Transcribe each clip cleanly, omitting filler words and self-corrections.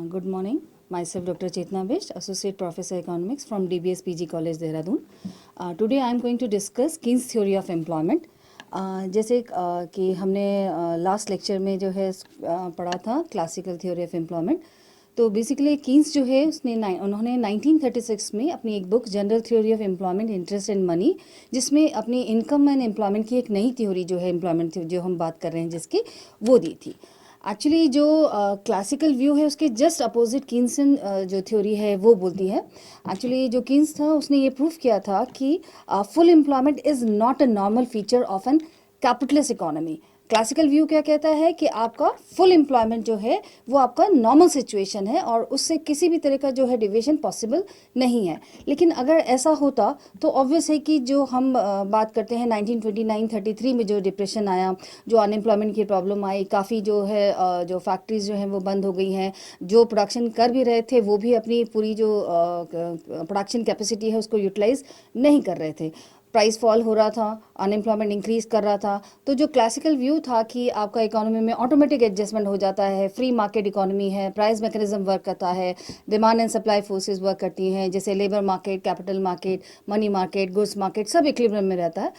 Good morning. Myself Dr. Chetna Bish, Associate Professor Economics from DBS PG College, Dehradun. Today I am going to discuss Keynes Theory of Employment. जैसे कि हमने last lecture में जो है पढ़ा था classical theory of employment. तो basically Keynes जो है उन्होंने 1936 में अपनी एक book general theory of employment interest and money, जिसमें अपनी इनकम एंड एम्प्लॉयमेंट की एक नई थ्योरी जो है एम्प्लॉयमेंट जो हम बात कर रहे हैं जिसकी, वो दी थी. एक्चुअली जो क्लासिकल व्यू है उसके जस्ट अपोजिट कीन्सन जो थ्योरी है वो बोलती है. एक्चुअली जो कीन्स था उसने ये प्रूव किया था कि full employment is not a normal feature of an capitalist economy. Classical view क्या कहता है कि आपका फुल एम्प्लॉयमेंट जो है वो आपका नॉर्मल सिचुएशन है और उससे किसी भी तरह का जो है डिविएशन पॉसिबल नहीं है. लेकिन अगर ऐसा होता तो ऑब्वियस है कि जो हम बात करते हैं 1929-33 में जो डिप्रेशन आया, जो अनएम्प्लॉयमेंट की प्रॉब्लम आई, काफ़ी जो है जो फैक्ट्रीज जो हैं वो बंद हो गई हैं, जो प्रोडक्शन कर भी रहे थे वो भी अपनी पूरी जो प्रोडक्शन कैपेसिटी है उसको यूटिलाइज नहीं कर रहे थे. प्राइस फॉल हो रहा था, अनएम्प्लॉयमेंट इंक्रीज कर रहा था. तो जो क्लासिकल व्यू था कि आपका इकोनॉमी में ऑटोमेटिक एडजस्टमेंट हो जाता है, फ्री मार्केट इकोनॉमी है, प्राइस मैकेनिज्म वर्क करता है, demand and supply forces work करती हैं, जैसे labour market, capital market, money market, goods market, सब इक्विलिब्रियम में रहता है,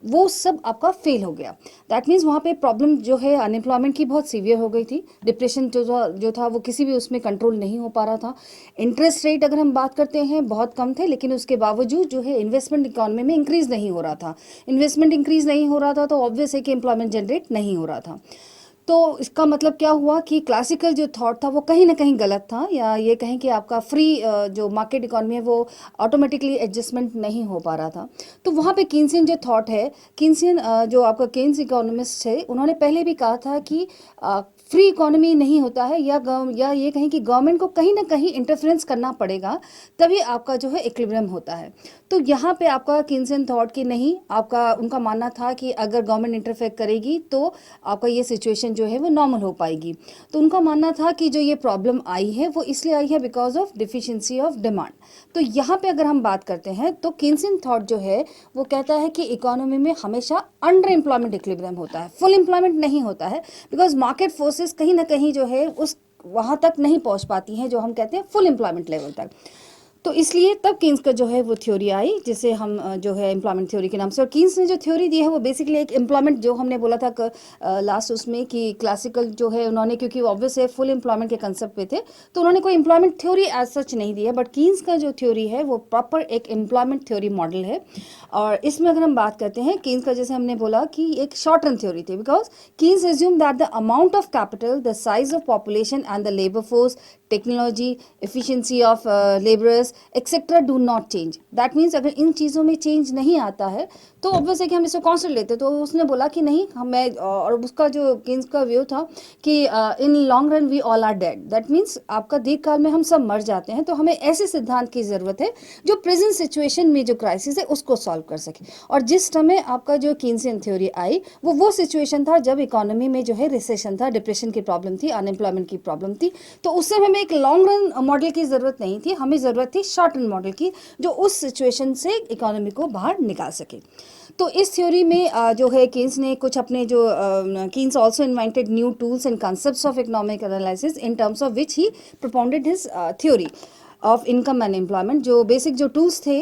वो सब आपका फेल हो गया. दैट मीन्स वहाँ पे प्रॉब्लम जो है अनएम्प्लॉयमेंट की बहुत सीवियर हो गई थी. डिप्रेशन जो था वो किसी भी उसमें कंट्रोल नहीं हो पा रहा था. इंटरेस्ट रेट अगर हम बात करते हैं बहुत कम थे, लेकिन उसके बावजूद जो है इन्वेस्टमेंट इकोनॉमी में इंक्रीज नहीं हो रहा था. इन्वेस्टमेंट इंक्रीज नहीं हो रहा था तो ऑब्वियस है कि एम्प्लॉयमेंट जनरेट नहीं हो रहा था. तो इसका मतलब क्या हुआ कि क्लासिकल जो थॉट था वो कहीं ना कहीं गलत था, या ये कहें कि आपका फ्री जो मार्केट इकोनॉमी है वो ऑटोमेटिकली एडजस्टमेंट नहीं हो पा रहा था. तो वहाँ पे कीन्सियन जो थॉट है, कीन्सियन जो आपका केन्स इकोनॉमिस्ट है, उन्होंने पहले भी कहा था कि फ्री इकोनॉमी नहीं होता है, या ये कहें कि गवर्नमेंट को कहीं ना कहीं इंटरफेरेंस करना पड़ेगा तभी आपका जो है इक्विलिब्रियम होता है. तो यहाँ पे आपका कीन्सियन थॉट कि नहीं, आपका उनका मानना था कि अगर गवर्नमेंट इंटरफेयर करेगी तो आपका ये सिचुएशन जो है वो नॉर्मल हो पाएगी. तो उनका मानना था कि जो ये प्रॉब्लम आई है वो इसलिए आई है because of deficiency of demand. तो यहाँ पे अगर हम बात करते हैं तो कीन्सियन थॉट जो है वो कहता है कि इकोनॉमी में हमेशा अंडर एम्प्लॉयमेंट इक्विलिब्रियम होता है, फुल एम्प्लॉयमेंट नहीं होता है, बिकॉज मार्केट फोर्सेस कहीं ना कहीं जो है उस वहाँ तक नहीं पहुँच पाती हैं जो हम कहते हैं फुल एम्प्लॉयमेंट लेवल तक. तो इसलिए तब कीन्स का जो है वो थ्योरी आई, जिसे हम जो है एम्प्लॉयमेंट थ्योरी के नाम से. और कीन्स ने जो थ्योरी दी है वो बेसिकली एक एम्प्लॉयमेंट, जो हमने बोला था लास्ट उसमें कि क्लासिकल जो है उन्होंने, क्योंकि ऑब्वियस है फुल एम्प्लॉयमेंट के कंसेप्ट पे थे, तो उन्होंने कोई एम्प्लॉयमेंट थ्योरी एज सच नहीं दी है. बट कीन्स का जो थ्योरी है वो प्रॉपर एक एम्प्लॉयमेंट थ्योरी मॉडल है. और इसमें अगर हम बात करते हैं कीन्स का, जैसे हमने बोला कि एक शॉर्ट रन थ्योरी थी, because Keynes assume that the amount of capital, the size of population and the labour force, technology, efficiency of labourers etcetera do not change. That means अगर इन चीज़ों में चेंज नहीं आता है तो ऑब्वियस है कि हम इसको कांस्टेंट लेते. तो उसने बोला कि नहीं, हमें, और उसका जो कीन्स का व्यू था कि in long run we all are dead. That means आपका दीर्घकाल में हम सब मर जाते हैं, तो हमें ऐसे सिद्धांत की ज़रूरत है जो प्रेजेंट सिचुएशन में जो क्राइसिस है उसको सॉल्व कर सके. और जिस समय आपका जो कीन्सियन थ्योरी आई वो सिचुएशन था जब इकोनॉमी में जो है रिसेशन था, डिप्रेशन की प्रॉब्लम थी, अनएम्प्लॉयमेंट की प्रॉब्लम थी. तो उससे हमें एक लॉन्ग रन मॉडल की ज़रूरत नहीं थी, हमें ज़रूरत थी शॉर्ट रन मॉडल की, जो उस सिचुएशन से इकोनॉमी को बाहर निकाल सके. तो इस थ्योरी में जो है कीन्स ने कुछ अपने जो Keynes also invented new tools and concepts of economic analysis in terms of which he propounded his theory of income and employment. जो बेसिक जो टूल्स थे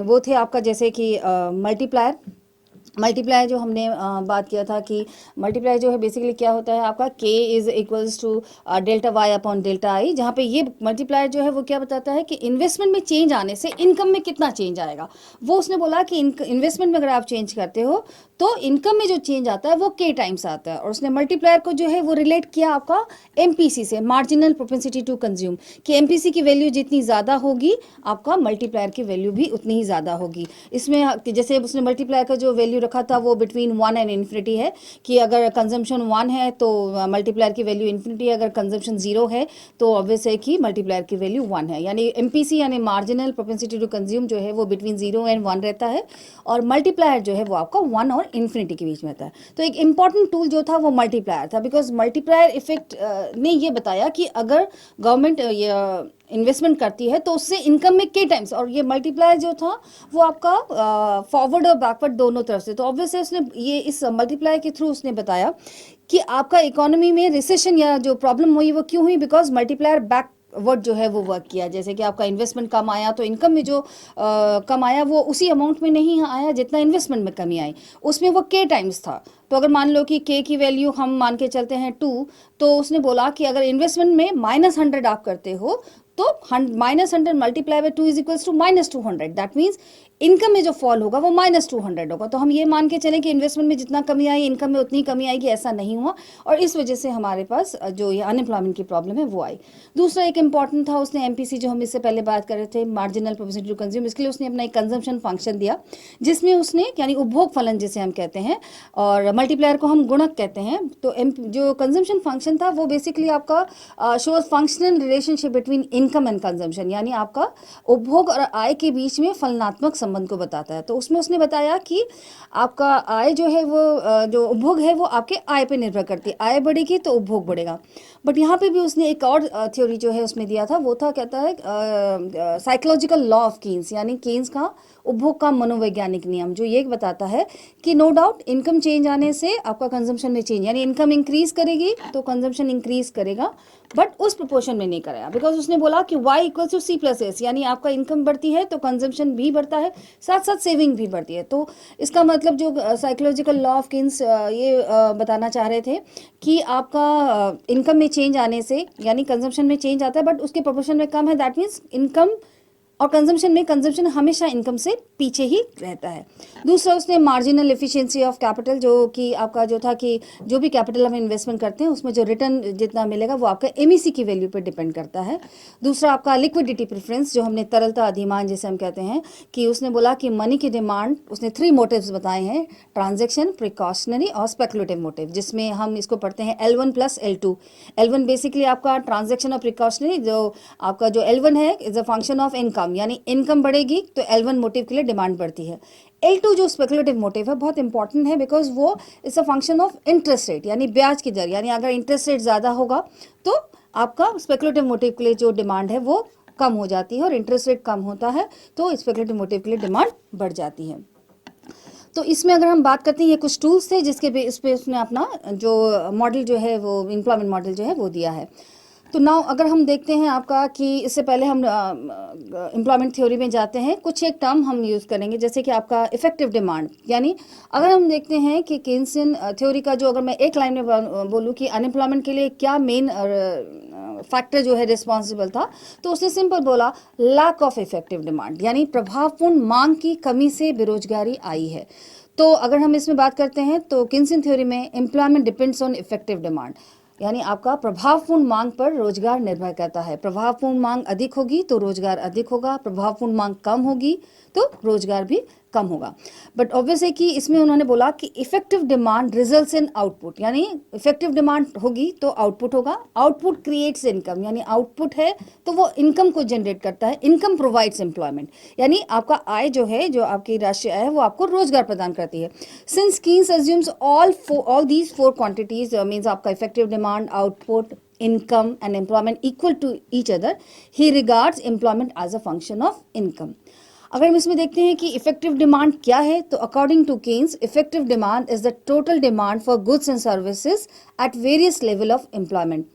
वो थे आपका, जैसे कि मल्टीप्लायर जो हमने बात किया था कि मल्टीप्लायर जो है बेसिकली क्या होता है आपका, k is equals to delta Y upon delta I, जहाँ पे ये मल्टीप्लायर जो है वो क्या बताता है कि इन्वेस्टमेंट में चेंज आने से इनकम में कितना चेंज आएगा. वो उसने बोला कि इन्वेस्टमेंट में अगर आप चेंज करते हो तो इनकम में जो चेंज आता है वो k टाइम्स आता है. और उसने मल्टीप्लायर को जो है वो रिलेट किया आपका MPC से, मार्जिनल प्रोपेंसिटी टू कंज्यूम, कि MPC की वैल्यू जितनी ज़्यादा होगी आपका मल्टीप्लायर की वैल्यू भी उतनी ही ज़्यादा होगी. इसमें जैसे उसने मल्टीप्लायर का जो वैल्यू रखा था वो बिटवीन 1 एंड इन्फिनिटी है, कि अगर कंजम्पशन 1 है तो मल्टीप्लायर की वैल्यू इन्फिनिटी है, अगर कंजम्पशन 0 है तो ऑब्वियस है कि मल्टीप्लायर की वैल्यू 1 है. यानी MPC यानी मार्जिनल प्रोपेंसिटी टू कंज्यूम जो है वो बिटवीन 0 एंड 1 रहता है, और मल्टीप्लायर जो है वो आपका 1 और इन्फिनिटी के बीच में रहता है. तो एक इंपॉर्टेंट टूल जो था वो मल्टीप्लायर था, बिकॉज मल्टीप्लायर इफेक्ट ने ये बताया कि अगर गवर्नमेंट इन्वेस्टमेंट करती है तो उससे इनकम में k टाइम्स, और ये मल्टीप्लायर जो था वो आपका फॉरवर्ड और बैकवर्ड दोनों तरफ से. तो ऑब्वियसली उसने ये इस मल्टीप्लायर के थ्रू उसने बताया कि आपका इकोनॉमी में रिसेशन या जो प्रॉब्लम हुई वो क्यों हुई, बिकॉज मल्टीप्लायर बैक वर्ड जो है वो वर्क किया। जैसे कि आपका इन्वेस्टमेंट कम आया तो इनकम में जो कम आया वो उसी अमाउंट में नहीं आया जितना इन्वेस्टमेंट में कमी आई, उसमें वो के टाइम्स था। तो अगर मान लो कि के की वैल्यू हम मान के चलते हैं 2, तो उसने बोला कि अगर इन्वेस्टमेंट में -100 आप करते हो तो -100 multiply by 2 is equals to -200। That means income में जो फॉल होगा वो -200 होगा। तो हम ये मान के चलें कि इन्वेस्टमेंट में जितना कमी आई इनकम में उतनी कमी आएगी, ऐसा नहीं हुआ, और इस वजह से हमारे पास जो ये अनएम्प्लॉयमेंट की प्रॉब्लम है वो आई। दूसरा एक इंपॉर्टेंट था, उसने एमपीसी जो हम इससे पहले बात कर रहे थे, मार्जिनल प्रोपेंसिटी टू कंज्यूम, इसके लिए उसने अपना एक कंजम्पशन फंक्शन दिया जिसमें उसने यानी उपभोग फलन जिसे हम कहते हैं और मल्टीप्लायर को हम गुणक कहते हैं। तो जो कंजम्पशन फंक्शन था वो बेसिकली आपका shows functional relationship between income and consumption, यानी आपका उपभोग और आय के बीच में फलनात्मक संबंध को बताता है। तो उसमें उसने बताया कि आपका आय जो है वो जो उपभोग है वो आपके आय पे निर्भर करती है, आय बढ़ेगी तो उपभोग बढ़ेगा। बट यहाँ पे भी उसने एक और थ्योरी जो है उसमें दिया था, वो था कहता है साइकोलॉजिकल लॉ ऑफ केन्स, यानी केन्स का उपभोग का मनोवैज्ञानिक नियम, जो ये बताता है कि नो डाउट इनकम चेंज आने से आपका कंजम्पशन में चेंज, यानी इनकम इंक्रीज करेगी तो कंजम्पशन इंक्रीज करेगा, बट उस प्रोपोर्शन में नहीं करेगा। बिकॉज उसने बोला कि y इक्वल्स टू C+S, यानी आपका इनकम बढ़ती है तो कंजम्पशन भी बढ़ता है, साथ साथ सेविंग भी बढ़ती है। तो इसका मतलब जो साइकोलॉजिकल लॉ ऑफ केन्स ये बताना चाह रहे थे कि आपका इनकम में चेंज आने से यानी कंजम्पशन में चेंज आता है बट उसके प्रोपोर्शन में कम है, दैट मीन्स इनकम और कंजम्पशन में कंजम्पशन हमेशा इनकम से पीछे ही रहता है। दूसरा उसने मार्जिनल एफिशिएंसी ऑफ कैपिटल, जो कि आपका जो था कि जो भी कैपिटल हम इन्वेस्टमेंट करते हैं उसमें जो रिटर्न जितना मिलेगा वो आपका एमईसी की वैल्यू पर डिपेंड करता है। दूसरा आपका लिक्विडिटी प्रेफरेंस, जो हमने तरलता अधिमान जिसे हम कहते हैं, कि उसने बोला कि मनी की डिमांड, उसने 3 मोटिव्स बताए हैं, ट्रांजेक्शन, प्रिकॉशनरी और स्पेकुलेटिव मोटिव, जिसमें हम इसको पढ़ते हैं L1 + L2। L1 बेसिकली आपका ट्रांजेक्शन और प्रिकॉशनरी, जो आपका जो L1 है is a function of income, यानी इनकम बढ़ेगी तो L1 मोटिव के लिए डिमांड बढ़ती है। L2 जो स्पेकुलेटिव मोटिव है बहुत इंपॉर्टेंट है बिकॉज वो is a function of interest rate, यानी ब्याज की दर, यानी अगर इंटरेस्ट रेट ज़्यादा होगा तो आपका स्पेकुलेटिव मोटिव के लिए जो डिमांड है वो कम हो जाती है, और इंटरेस्ट रेट कम होता है तो स्पेकुलेटिव मोटिव के लिए डिमांड बढ़ जाती है। तो इसमें अगर हम बात करते हैं, ये कुछ टूल्स थे जिसके बेस पे उसने अपना जो मॉडल जो है वो एम्प्लॉयमेंट मॉडल जो है वो दिया है। तो नाउ अगर हम देखते हैं आपका कि इससे पहले हम एम्प्लॉयमेंट थ्योरी में जाते हैं, कुछ एक टर्म हम यूज़ करेंगे जैसे कि आपका इफेक्टिव डिमांड, यानी अगर हम देखते हैं कि केन्सियन थ्योरी का जो, अगर मैं एक लाइन में बोलूँ कि अनएम्प्लॉयमेंट के लिए क्या मेन फैक्टर जो है रिस्पॉन्सिबल था, तो उसने सिंपल बोला लैक ऑफ इफेक्टिव डिमांड, यानी प्रभावपूर्ण मांग की कमी से बेरोजगारी आई है। तो अगर हम इसमें बात करते हैं तो केन्सियन थ्योरी में employment depends on effective demand, यानी आपका प्रभावपूर्ण मांग पर रोजगार निर्भर करता है। प्रभावपूर्ण मांग अधिक होगी तो रोजगार अधिक होगा, प्रभावपूर्ण मांग कम होगी तो रोजगार भी कम होगा। बट ऑब्वियस है कि इसमें उन्होंने बोला कि effective demand results in output, यानी इफेक्टिव डिमांड होगी तो आउटपुट होगा, आउटपुट क्रिएट्स इनकम, यानी आउटपुट है तो वो इनकम को जनरेट करता है, इनकम प्रोवाइड्स एम्प्लॉयमेंट, यानी आपका आय जो है, जो आपकी राष्ट्रीय आय है वो आपको रोजगार प्रदान करती है। Since Keynes assumes all these 4 quantities means आपका effective demand, output, income and employment equal to each other, he regards employment as a function of income. अगर हम इसमें देखते हैं कि इफेक्टिव डिमांड क्या है, तो according to Keynes effective demand is the total demand for goods and services at various level of employment.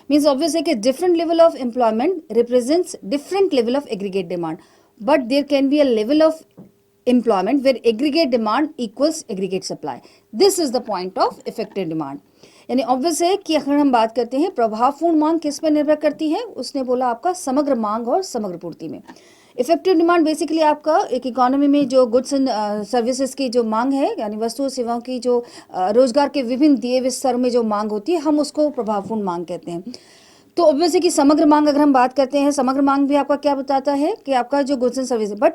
Means obvious है कि different level of employment represents different level of aggregate demand, but there can be a level of employment where aggregate demand equals aggregate supply. This is the point of effective demand. यानी obvious है कि अगर हम बात करते हैं प्रभावपूर्ण मांग किस पर निर्भर करती है, उसने बोला आपका समग्र मांग और समग्र पूर्ति में। इफेक्टिव डिमांड बेसिकली आपका एक इकोनॉमी में जो गुड्स एंड सर्विसेज की जो मांग है, यानी वस्तुओं सेवाओं की जो रोजगार के विभिन्न दिए हुए स्तरों में जो मांग होती है, हम उसको प्रभावपूर्ण मांग कहते हैं। तो ऑब्वियस है कि समग्र मांग अगर हम बात करते हैं, समग्र मांग भी आपका क्या बताता है कि आपका जो गुड्स एंड सर्विस, बट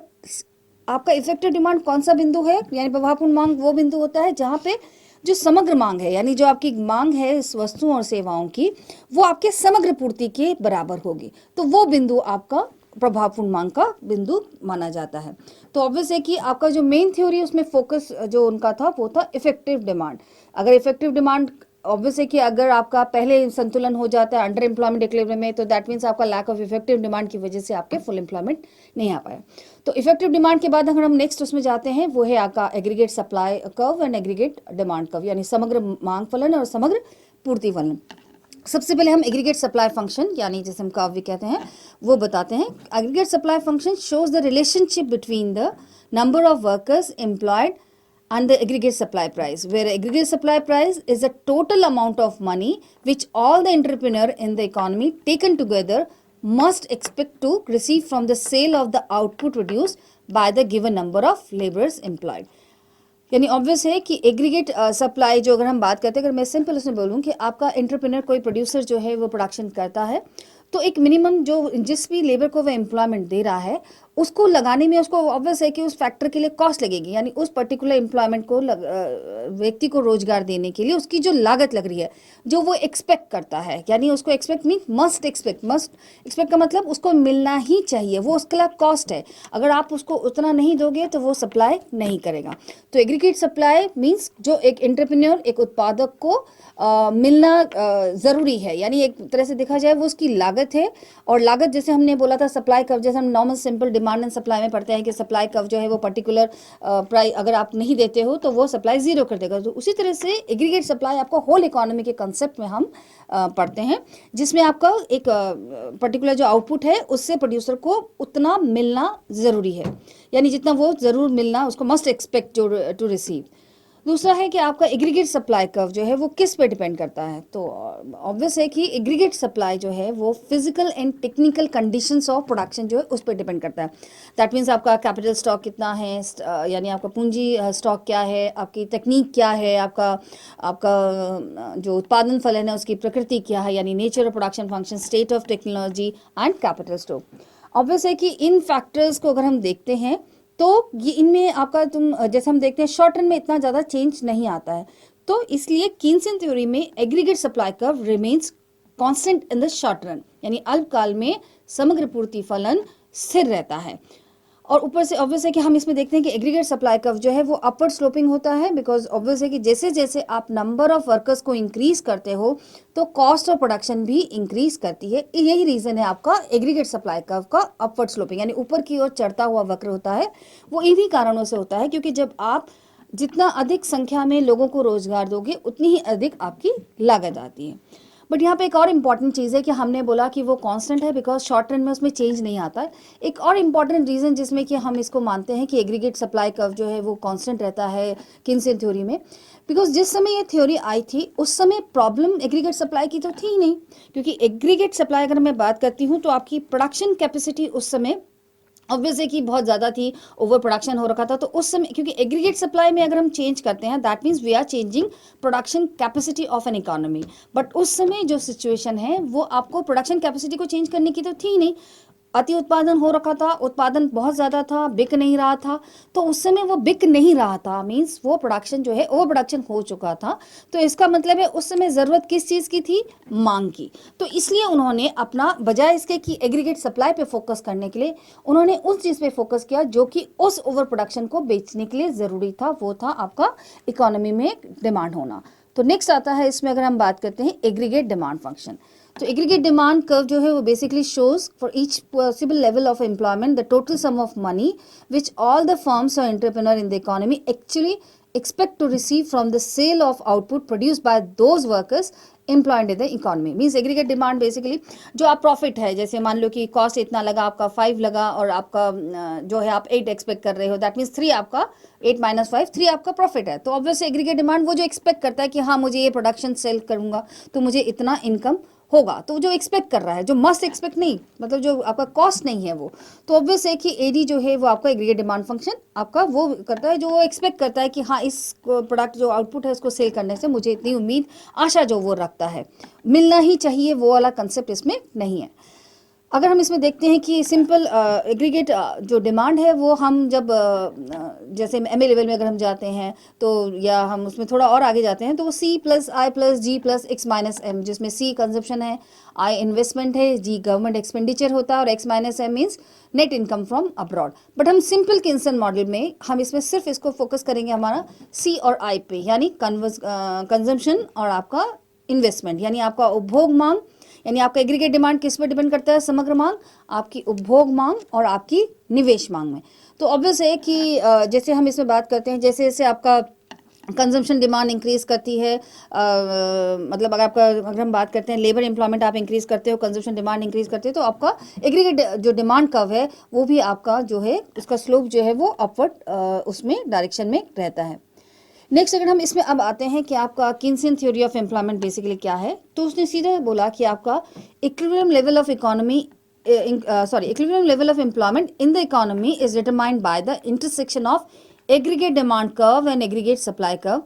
आपका इफेक्टिव डिमांड कौन सा बिंदु है, यानी प्रभावपूर्ण मांग वो बिंदु होता है जहाँ पे जो समग्र मांग है, यानी जो आपकी मांग है इस वस्तुओं और सेवाओं की, वो आपके समग्र पूर्ति के बराबर होगी, तो वो बिंदु आपका प्रभावपूर्ण मांग का बिंदु माना जाता है। तो ऑब्वियस है कि आपका जो मेन थ्योरी उसमें फोकस जो उनका था वो था इफेक्टिव डिमांड। अगर इफेक्टिव डिमांड, ऑब्वियस है कि अगर आपका पहले संतुलन हो जाता है अंडर एम्प्लॉयमेंट इक्विलिब्रियम में, तो दैट मीन्स आपका लैक ऑफ इफेक्टिव डिमांड की वजह से आपके फुल एम्प्लॉयमेंट नहीं आ पाया। तो इफेक्टिव डिमांड के बाद अगर हम नेक्स्ट उसमें जाते हैं, वो है आपका aggregate supply curve and aggregate demand curve, यानी समग्र मांग फलन और समग्र पूर्ति फलन। सबसे पहले हम एग्रीगेट सप्लाई फंक्शन यानी जैसे हम काव्य कहते हैं वो बताते हैं। Aggregate supply function shows the relationship between the number of workers employed and the aggregate supply price, where aggregate supply price is the total amount of money which all the entrepreneur in the economy taken together must expect to receive from the sale of the output produced by the given number of laborers employed। यानी obvious है कि aggregate supply जो अगर हम बात करते हैं, अगर मैं सिंपल उसमें बोलूँ कि आपका एंटरप्रेन्योर कोई प्रोड्यूसर जो है वो प्रोडक्शन करता है तो एक मिनिमम जो जिस भी लेबर को वह एम्प्लॉयमेंट दे रहा है उसको लगाने में उसको ऑब्वियस है कि उस फैक्टर के लिए कॉस्ट लगेगी, यानी उस पर्टिकुलर एम्प्लॉयमेंट को व्यक्ति को रोजगार देने के लिए उसकी जो लागत लग रही है जो वो एक्सपेक्ट करता है, यानी उसको एक्सपेक्ट मीन मस्ट एक्सपेक्ट का मतलब उसको मिलना ही चाहिए, वो उसके लिए कॉस्ट है। अगर आप उसको उतना नहीं दोगे तो वो सप्लाई नहीं करेगा। तो एग्रीगेट सप्लाई मीन्स जो एक एंटरप्रेन्योर एक उत्पादक को मिलना ज़रूरी है, यानी एक तरह से देखा जाए वो उसकी लागत है। और लागत जैसे हमने बोला था सप्लाई कर्व, जैसे हम normal simple demand and supply में पढ़ते हैं कि सप्लाई कर्व जो है वो पर्टिकुलर प्राइस अगर आप नहीं देते हो तो वो सप्लाई ज़ीरो कर देगा। तो उसी तरह से एग्रीगेट सप्लाई आपको होल इकोनॉमी के कंसेप्ट में हम पढ़ते हैं, जिसमें आपका एक पर्टिकुलर जो आउटपुट है उससे प्रोड्यूसर को उतना मिलना ज़रूरी है, यानी जितना वो ज़रूर मिलना उसको मस्ट एक्सपेक्ट टू रिसीव। दूसरा है कि आपका एग्रीगेट सप्लाई कर्व जो है वो किस पे डिपेंड करता है। तो ऑब्वियस है कि एग्रीगेट सप्लाई जो है वो physical and technical conditions of production जो है उस पर डिपेंड करता है। दैट मीन्स आपका कैपिटल स्टॉक कितना है, यानी आपका पूंजी स्टॉक क्या है, आपकी टेक्निक क्या है, आपका जो उत्पादन फलन है उसकी प्रकृति क्या है, यानी nature of production function, state of technology and capital stock. Obvious है कि इन फैक्टर्स को अगर हम देखते हैं तो ये इनमें आपका जैसे हम देखते हैं शॉर्ट रन में इतना ज़्यादा चेंज नहीं आता है, तो इसलिए कीन्सन थ्योरी में aggregate supply curve remains constant in the short run, यानी अल्पकाल में समग्र पूर्ति फलन स्थिर रहता है। और ऊपर से ऑब्वियस है कि हम इसमें देखते हैं कि एग्रीगेट सप्लाई कर्व जो है वो अपवर्ड स्लोपिंग होता है, बिकॉज ऑब्वियस है कि जैसे जैसे आप नंबर ऑफ वर्कर्स को इंक्रीज करते हो तो कॉस्ट ऑफ प्रोडक्शन भी इंक्रीज करती है। यही रीजन है आपका एग्रीगेट सप्लाई कर्व का अपवर्ड स्लोपिंग, यानी ऊपर की ओर चढ़ता हुआ वक्र होता है। वो इन्हीं कारणों से होता है क्योंकि जब आप जितना अधिक संख्या में लोगों को रोजगार दोगे उतनी ही अधिक आपकी लागत आती है। बट यहाँ पे एक और इम्पॉर्टेंट चीज़ है कि हमने बोला कि वो कांस्टेंट है बिकॉज शॉर्ट रन में उसमें चेंज नहीं आता है। एक और इम्पॉर्टेंट रीज़न जिसमें कि हम इसको मानते हैं कि एग्रीगेट सप्लाई कर्व जो है वो कांस्टेंट रहता है कीन्सन थ्योरी में, बिकॉज जिस समय ये थ्योरी आई थी उस समय प्रॉब्लम एग्रीगेट सप्लाई की तो थी ही नहीं, क्योंकि एग्रीगेट सप्लाई अगर मैं बात करती हूँ तो आपकी प्रोडक्शन कैपेसिटी उस समय ऑब्वियस है कि बहुत ज़्यादा थी, ओवर प्रोडक्शन हो रखा था। तो उस समय क्योंकि एग्रीगेट सप्लाई में अगर हम चेंज करते हैं that means we are changing production capacity of an economy, but उस समय जो सिचुएशन है वो आपको प्रोडक्शन कैपेसिटी को चेंज करने की तो थी नहीं, अति उत्पादन हो रखा था, उत्पादन बहुत ज़्यादा था, बिक नहीं रहा था। तो उस समय वो बिक नहीं रहा था मीन्स वो प्रोडक्शन जो है ओवर प्रोडक्शन हो चुका था। तो इसका मतलब है उस समय ज़रूरत किस चीज़ की थी, मांग की। तो इसलिए उन्होंने अपना बजाय इसके कि एग्रीगेट सप्लाई पे फोकस करने के लिए उन्होंने उस चीज़ पे फोकस किया जो कि उस ओवर प्रोडक्शन को बेचने के लिए ज़रूरी था, वो था आपका इकोनॉमी में डिमांड होना। तो नेक्स्ट आता है इसमें अगर हम बात करते हैं एग्रीगेट डिमांड फंक्शन। तो एग्रीगेट डिमांड कर्व जो है वो basically shows for each possible level of employment the total sum of money which all the firms और entrepreneur in the economy actually expect to receive from the sale of output produced by those workers employed in the economy। Means aggregate demand basically जो आप profit है, जैसे मान लो कि cost इतना लगा, आपका 5 लगा और आपका जो है आप 8 एक्सपेक्ट कर रहे हो, दैट मीन्स 3 आपका 8 माइनस 5 3 आपका प्रॉफिट है। तो ऑब्वियसली एग्रीगेट डिमांड वो जो एक्सपेक्ट करता है कि हाँ मुझे ये प्रोडक्शन सेल करूंगा तो मुझे इतना इनकम होगा, तो जो एक्सपेक्ट कर रहा है, जो मस्ट एक्सपेक्ट नहीं, मतलब जो आपका कॉस्ट नहीं है वो। तो ऑब्वियस है कि एडी जो है वो आपका एग्रीगेट डिमांड फंक्शन आपका वो करता है जो वो एक्सपेक्ट करता है कि हाँ इस प्रोडक्ट जो आउटपुट है उसको सेल करने से मुझे इतनी उम्मीद आशा जो वो रखता है, मिलना ही चाहिए, वो वाला कंसेप्ट इसमें नहीं है। अगर हम इसमें देखते हैं कि सिंपल एग्रीगेट जो डिमांड है वो हम जब जैसे एमए लेवल में अगर हम जाते हैं तो या हम उसमें थोड़ा और आगे जाते हैं तो वो सी प्लस आई प्लस जी प्लस एक्स माइनस एम, जिसमें सी कंजप्शन है, आई इन्वेस्टमेंट है, जी गवर्नमेंट एक्सपेंडिचर होता है और X minus M means net income from abroad. But हम सिंपल कीन्सन मॉडल में हम इसमें सिर्फ इसको फोकस करेंगे हमारा सी और आई पे, यानी कंजम्पशन और आपका इन्वेस्टमेंट, यानी आपका उपभोग मांग, यानी आपका एग्रीगेट डिमांड किस पर डिपेंड करता है, समग्र मांग, आपकी उपभोग मांग और आपकी निवेश मांग में। तो ऑब्वियस है कि जैसे हम इसमें बात करते हैं जैसे जैसे आपका कंजम्पशन डिमांड इंक्रीज करती है, मतलब अगर हम बात करते हैं लेबर एम्प्लॉयमेंट आप इंक्रीज करते हो, कंजम्पशन डिमांड इंक्रीज करते हो, तो आपका एग्रीगेट जो डिमांड कर्व है वो भी आपका जो है उसका स्लोप जो है वो अपवर्ड उसमें डायरेक्शन में रहता है। नेक्स्ट अगर हम इसमें अब आते हैं कि आपका Keynesian theory of employment basically क्या है, तो उसने सीधे बोला कि आपका equilibrium level of economy equilibrium level of employment in the economy is determined by the intersection of aggregate demand curve and aggregate supply curve.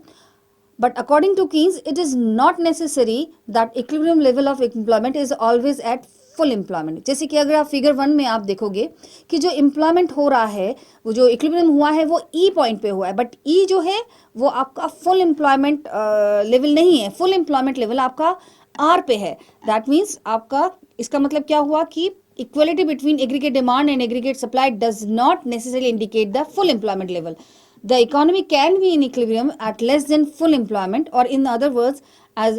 But according to Keynes, it is not necessary that equilibrium level of employment is always at full employment. जैसे कि अगर आप figure 1 में आप देखोगे कि जो employment हो रहा है, वो जो इक्विलिब्रियम हुआ है वो ई पॉइंट पे हुआ है, बट ई जो है वो आपका फुल एम्प्लॉयमेंट लेवल नहीं है, फुल एम्प्लॉयमेंट लेवल आपका आर पे है। दैट मीन्स आपका इसका मतलब क्या हुआ कि equality between aggregate demand and aggregate supply does not necessarily indicate the full employment level. The economy can be in equilibrium at less than full employment, or in other words as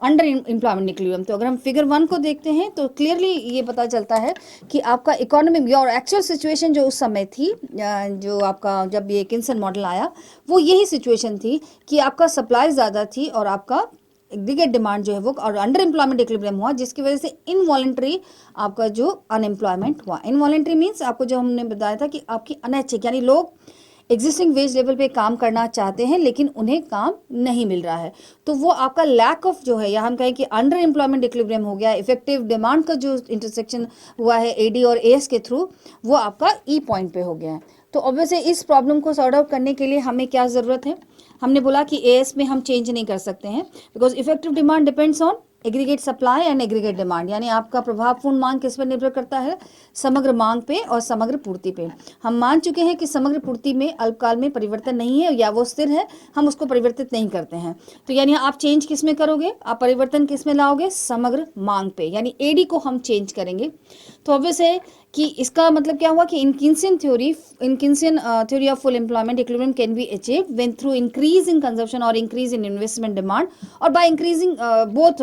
under employment equilibrium. तो अगर हम figure 1 को देखते हैं तो clearly ये पता चलता है कि आपका इकोनॉमी और एक्चुअल सिचुएशन जो उस समय थी, जो आपका जब ये किन्सन मॉडल आया, वो यही सिचुएशन थी कि आपका सप्लाई ज़्यादा थी और आपका एग्रीगेट डिमांड जो है वो और अंडर एम्प्लॉयमेंट इक्विलिब्रियम हुआ, जिसकी वजह से इनवॉलेंट्री आपका जो अनएम्प्लॉयमेंट हुआ। इनवॉलेंट्री मीन्स आपको जो हमने बताया था कि आपकी अनैच्छिक, यानी लोग एग्जिस्टिंग वेज लेवल पे काम करना चाहते हैं लेकिन उन्हें काम नहीं मिल रहा है, तो वो आपका लैक ऑफ जो है, या हम कहें कि अंडर एम्प्लॉयमेंट इक्विलिब्रियम हो गया, इफेक्टिव डिमांड का जो इंटरसेक्शन हुआ है एडी और एएस के थ्रू, वो आपका ई पॉइंट पे हो गया है। तो ऑब्वियसली इस प्रॉब्लम को सॉर्ट आउट करने के लिए हमें क्या ज़रूरत है, हमने बोला कि एएस में हम चेंज नहीं कर सकते हैं, because effective demand depends on aggregate supply and aggregate demand, यानी आपका प्रभावपूर्ण मांग किस पर निर्भर करता है, समग्र मांग पे और समग्र पूर्ति पे। हम मान चुके हैं कि समग्र पूर्ति में अल्पकाल में परिवर्तन नहीं है या वो स्थिर है, हम उसको परिवर्तित नहीं करते हैं, तो यानी आप चेंज किस में करोगे, आप परिवर्तन किस में लाओगे, समग्र मांग पे, यानी एडी को हम चेंज करेंगे। तो ऑब्वियस है कि इसका मतलब क्या हुआ कि in Keynesian theory of full employment equilibrium can be achieved when through increase in consumption और इंक्रीज इन इन्वेस्टमेंट डिमांड, और बाय इंक्रीजिंग बोथ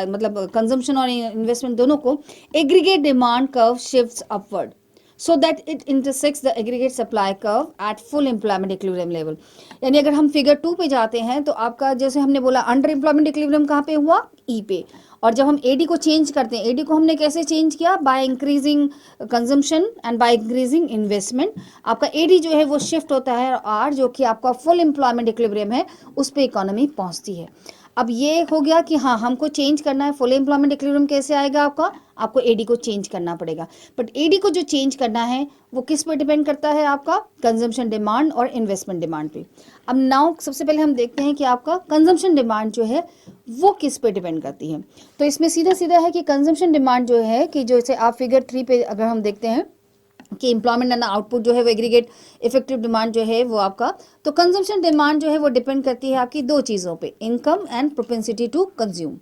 मतलब कंजम्पशन और इन्वेस्टमेंट दोनों को, aggregate demand curve shifts upward so that it intersects the aggregate supply curve at full employment equilibrium level. यानी अगर हम figure 2 पे जाते हैं तो आपका जैसे हमने बोला अंडर एम्प्लॉयमेंट इक्विलिब्रियम कहाँ पे हुआ, ई पे, और जब हम एडी को चेंज करते हैं, एडी को हमने कैसे चेंज किया, by increasing consumption and by increasing investment, आपका एडी जो है वो शिफ्ट होता है, और आर जो कि आपका फुल एम्प्लॉयमेंट इक्विलिब्रियम है उस पर इकोनॉमी पहुंचती है। अब ये हो गया कि हाँ हमको चेंज करना है, फुल एम्प्लॉयमेंट इक्विलिब्रियम कैसे आएगा आपको एडी को चेंज करना पड़ेगा, बट एडी को जो चेंज करना है वो किस पर डिपेंड करता है, आपका कंजम्पशन डिमांड और इन्वेस्टमेंट डिमांड पे। अब नाउ सबसे पहले हम देखते हैं कि आपका कंजम्पशन डिमांड जो है वो किस पे डिपेंड करती है। तो इसमें सीधा सीधा है कि कंजम्पशन डिमांड जो है कि जैसे आप फिगर 3 पे अगर हम देखते हैं कि एम्प्लॉयमेंट एंड आउटपुट जो है वो एग्रीगेट इफेक्टिव डिमांड जो है वो आपका, तो कंजम्पशन डिमांड जो है वो डिपेंड करती है आपकी दो चीज़ों पे, income and propensity to consume.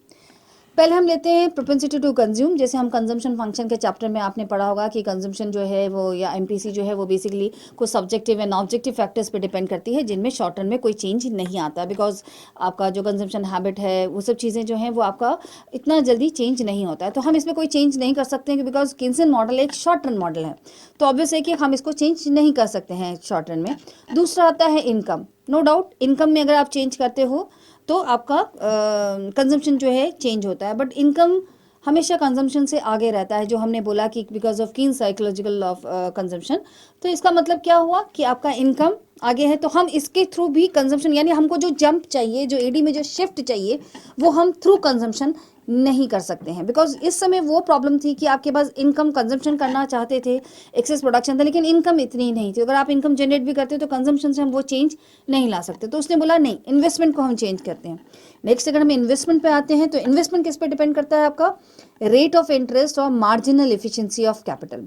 पहले हम लेते हैं प्रोपेंसिटी टू कंज्यूम। जैसे हम कंजम्पशन फंक्शन के चैप्टर में आपने पढ़ा होगा कि कंजम्पशन जो है वो या एमपीसी जो है वो बेसिकली कुछ सब्जेक्टिव एंड ऑब्जेक्टिव फैक्टर्स पे डिपेंड करती है, जिनमें शॉर्ट टर्म में कोई चेंज नहीं आता, बिकॉज आपका जो कंजम्पशन हैबिट है वो सब चीज़ें जो हैं वो आपका इतना जल्दी चेंज नहीं होता है, तो हम इसमें कोई चेंज नहीं कर सकते हैं बिकॉज किन्सन मॉडल एक शॉर्ट टर्म मॉडल है, तो ऑब्वियस है कि हम इसको चेंज नहीं कर सकते हैं शॉर्ट टर्म में। दूसरा आता है इनकम। नो डाउट इनकम में अगर आप चेंज करते हो तो आपका कंजम्पशन जो है चेंज होता है, बट इनकम हमेशा कंजम्पशन से आगे रहता है, जो हमने बोला कि बिकॉज ऑफ कीन साइकोलॉजिकल ऑफ कंजम्पशन। तो इसका मतलब क्या हुआ कि आपका इनकम आगे है, तो हम इसके थ्रू भी कंजम्पशन, यानी हमको जो जंप चाहिए, जो एडी में जो शिफ्ट चाहिए, वो हम थ्रू कंजम्पशन नहीं कर सकते हैं, बिकॉज इस समय वो प्रॉब्लम थी कि आपके पास इनकम कंजम्पशन करना चाहते थे, एक्सेस प्रोडक्शन था, लेकिन इनकम इतनी नहीं थी। अगर आप इनकम जनरेट भी करते तो कंजम्पशन से हम वो चेंज नहीं ला सकते, तो उसने बोला नहीं, इन्वेस्टमेंट को हम चेंज करते हैं। नेक्स्ट अगर हम इन्वेस्टमेंट पे आते हैं तो इन्वेस्टमेंट किस पे डिपेंड करता है, आपका रेट ऑफ इंटरेस्ट और मार्जिनल एफिशिएंसी ऑफ कैपिटल,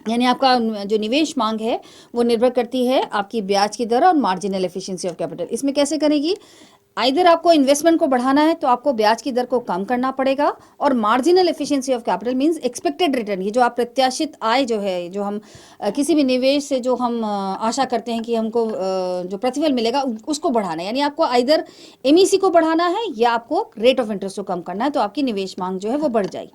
यानी आपका जो निवेश मांग है वो निर्भर करती है आपकी ब्याज की दर और मार्जिनल एफिशिएंसी ऑफ कैपिटल। इसमें कैसे करेगी, आइदर आपको इन्वेस्टमेंट को बढ़ाना है तो आपको ब्याज की दर को कम करना पड़ेगा, और marginal efficiency of capital means expected return, ये जो आप प्रत्याशित आय जो है, जो हम किसी भी निवेश से जो हम आशा करते हैं कि हमको जो प्रतिफल मिलेगा उसको बढ़ाना है, यानी आपको आइदर एमईसी को बढ़ाना है या आपको रेट ऑफ इंटरेस्ट को कम करना है, तो आपकी निवेश मांग जो है वो बढ़ जाएगी।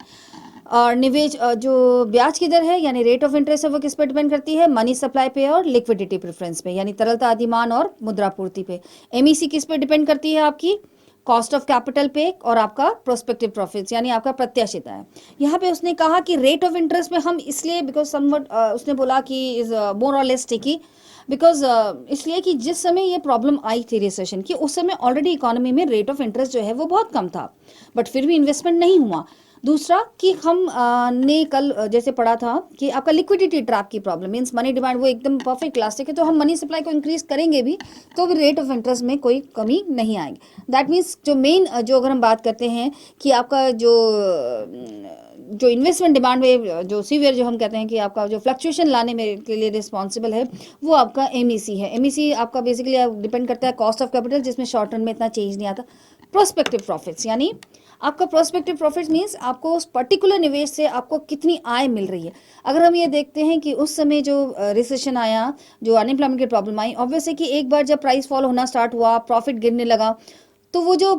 और निवेश जो ब्याज की दर है यानी रेट ऑफ इंटरेस्ट है वो किस पे डिपेंड करती है, मनी सप्लाई पे और लिक्विडिटी प्रेफरेंस पे यानी तरलता अधिमान और मुद्रापूर्ति पे। एमईसी किस पे डिपेंड करती है, आपकी कॉस्ट ऑफ कैपिटल पे और आपका प्रोस्पेक्टिव प्रॉफिट्स यानी आपका प्रत्याशित है। यहाँ पे उसने कहा कि रेट ऑफ इंटरेस्ट में हम इसलिए बिकॉज समवट उसने बोला कि इज मोर और लेस स्टिकी बिकॉज इसलिए कि जिस समय ये प्रॉब्लम आई थी रिसेशन की उस समय ऑलरेडी इकोनॉमी में रेट ऑफ इंटरेस्ट जो है वो बहुत कम था, बट फिर भी इन्वेस्टमेंट नहीं हुआ। दूसरा कि हम ने कल जैसे पढ़ा था कि आपका लिक्विडिटी ट्रैप की प्रॉब्लम मीन्स मनी डिमांड वो एकदम परफेक्ट इलास्टिक है, तो हम मनी सप्लाई को इंक्रीज करेंगे भी तो भी रेट ऑफ इंटरेस्ट में कोई कमी नहीं आएगी। दैट मीन्स जो मेन जो अगर हम बात करते हैं कि आपका जो इन्वेस्टमेंट डिमांड में जो सीवियर जो हम कहते हैं कि आपका जो फ्लक्चुएशन लाने में के लिए रिस्पॉन्सिबल है वो आपका एमईसी है। एमईसी आपका बेसिकली डिपेंड करता है कॉस्ट ऑफ कैपिटल जिसमें शॉर्ट टर्म में इतना चेंज नहीं आता। प्रोस्पेक्टिव प्रॉफिट्स यानी आपका प्रोस्पेक्टिव प्रॉफिट्स मीन्स आपको उस पर्टिकुलर निवेश से आपको कितनी आय मिल रही है। अगर हम ये देखते हैं कि उस समय जो रिसेशन आया, जो अनएम्प्लॉयमेंट की प्रॉब्लम आई, ऑब्वियस है कि एक बार जब प्राइस फॉल होना स्टार्ट हुआ, प्रॉफिट गिरने लगा, तो वो जो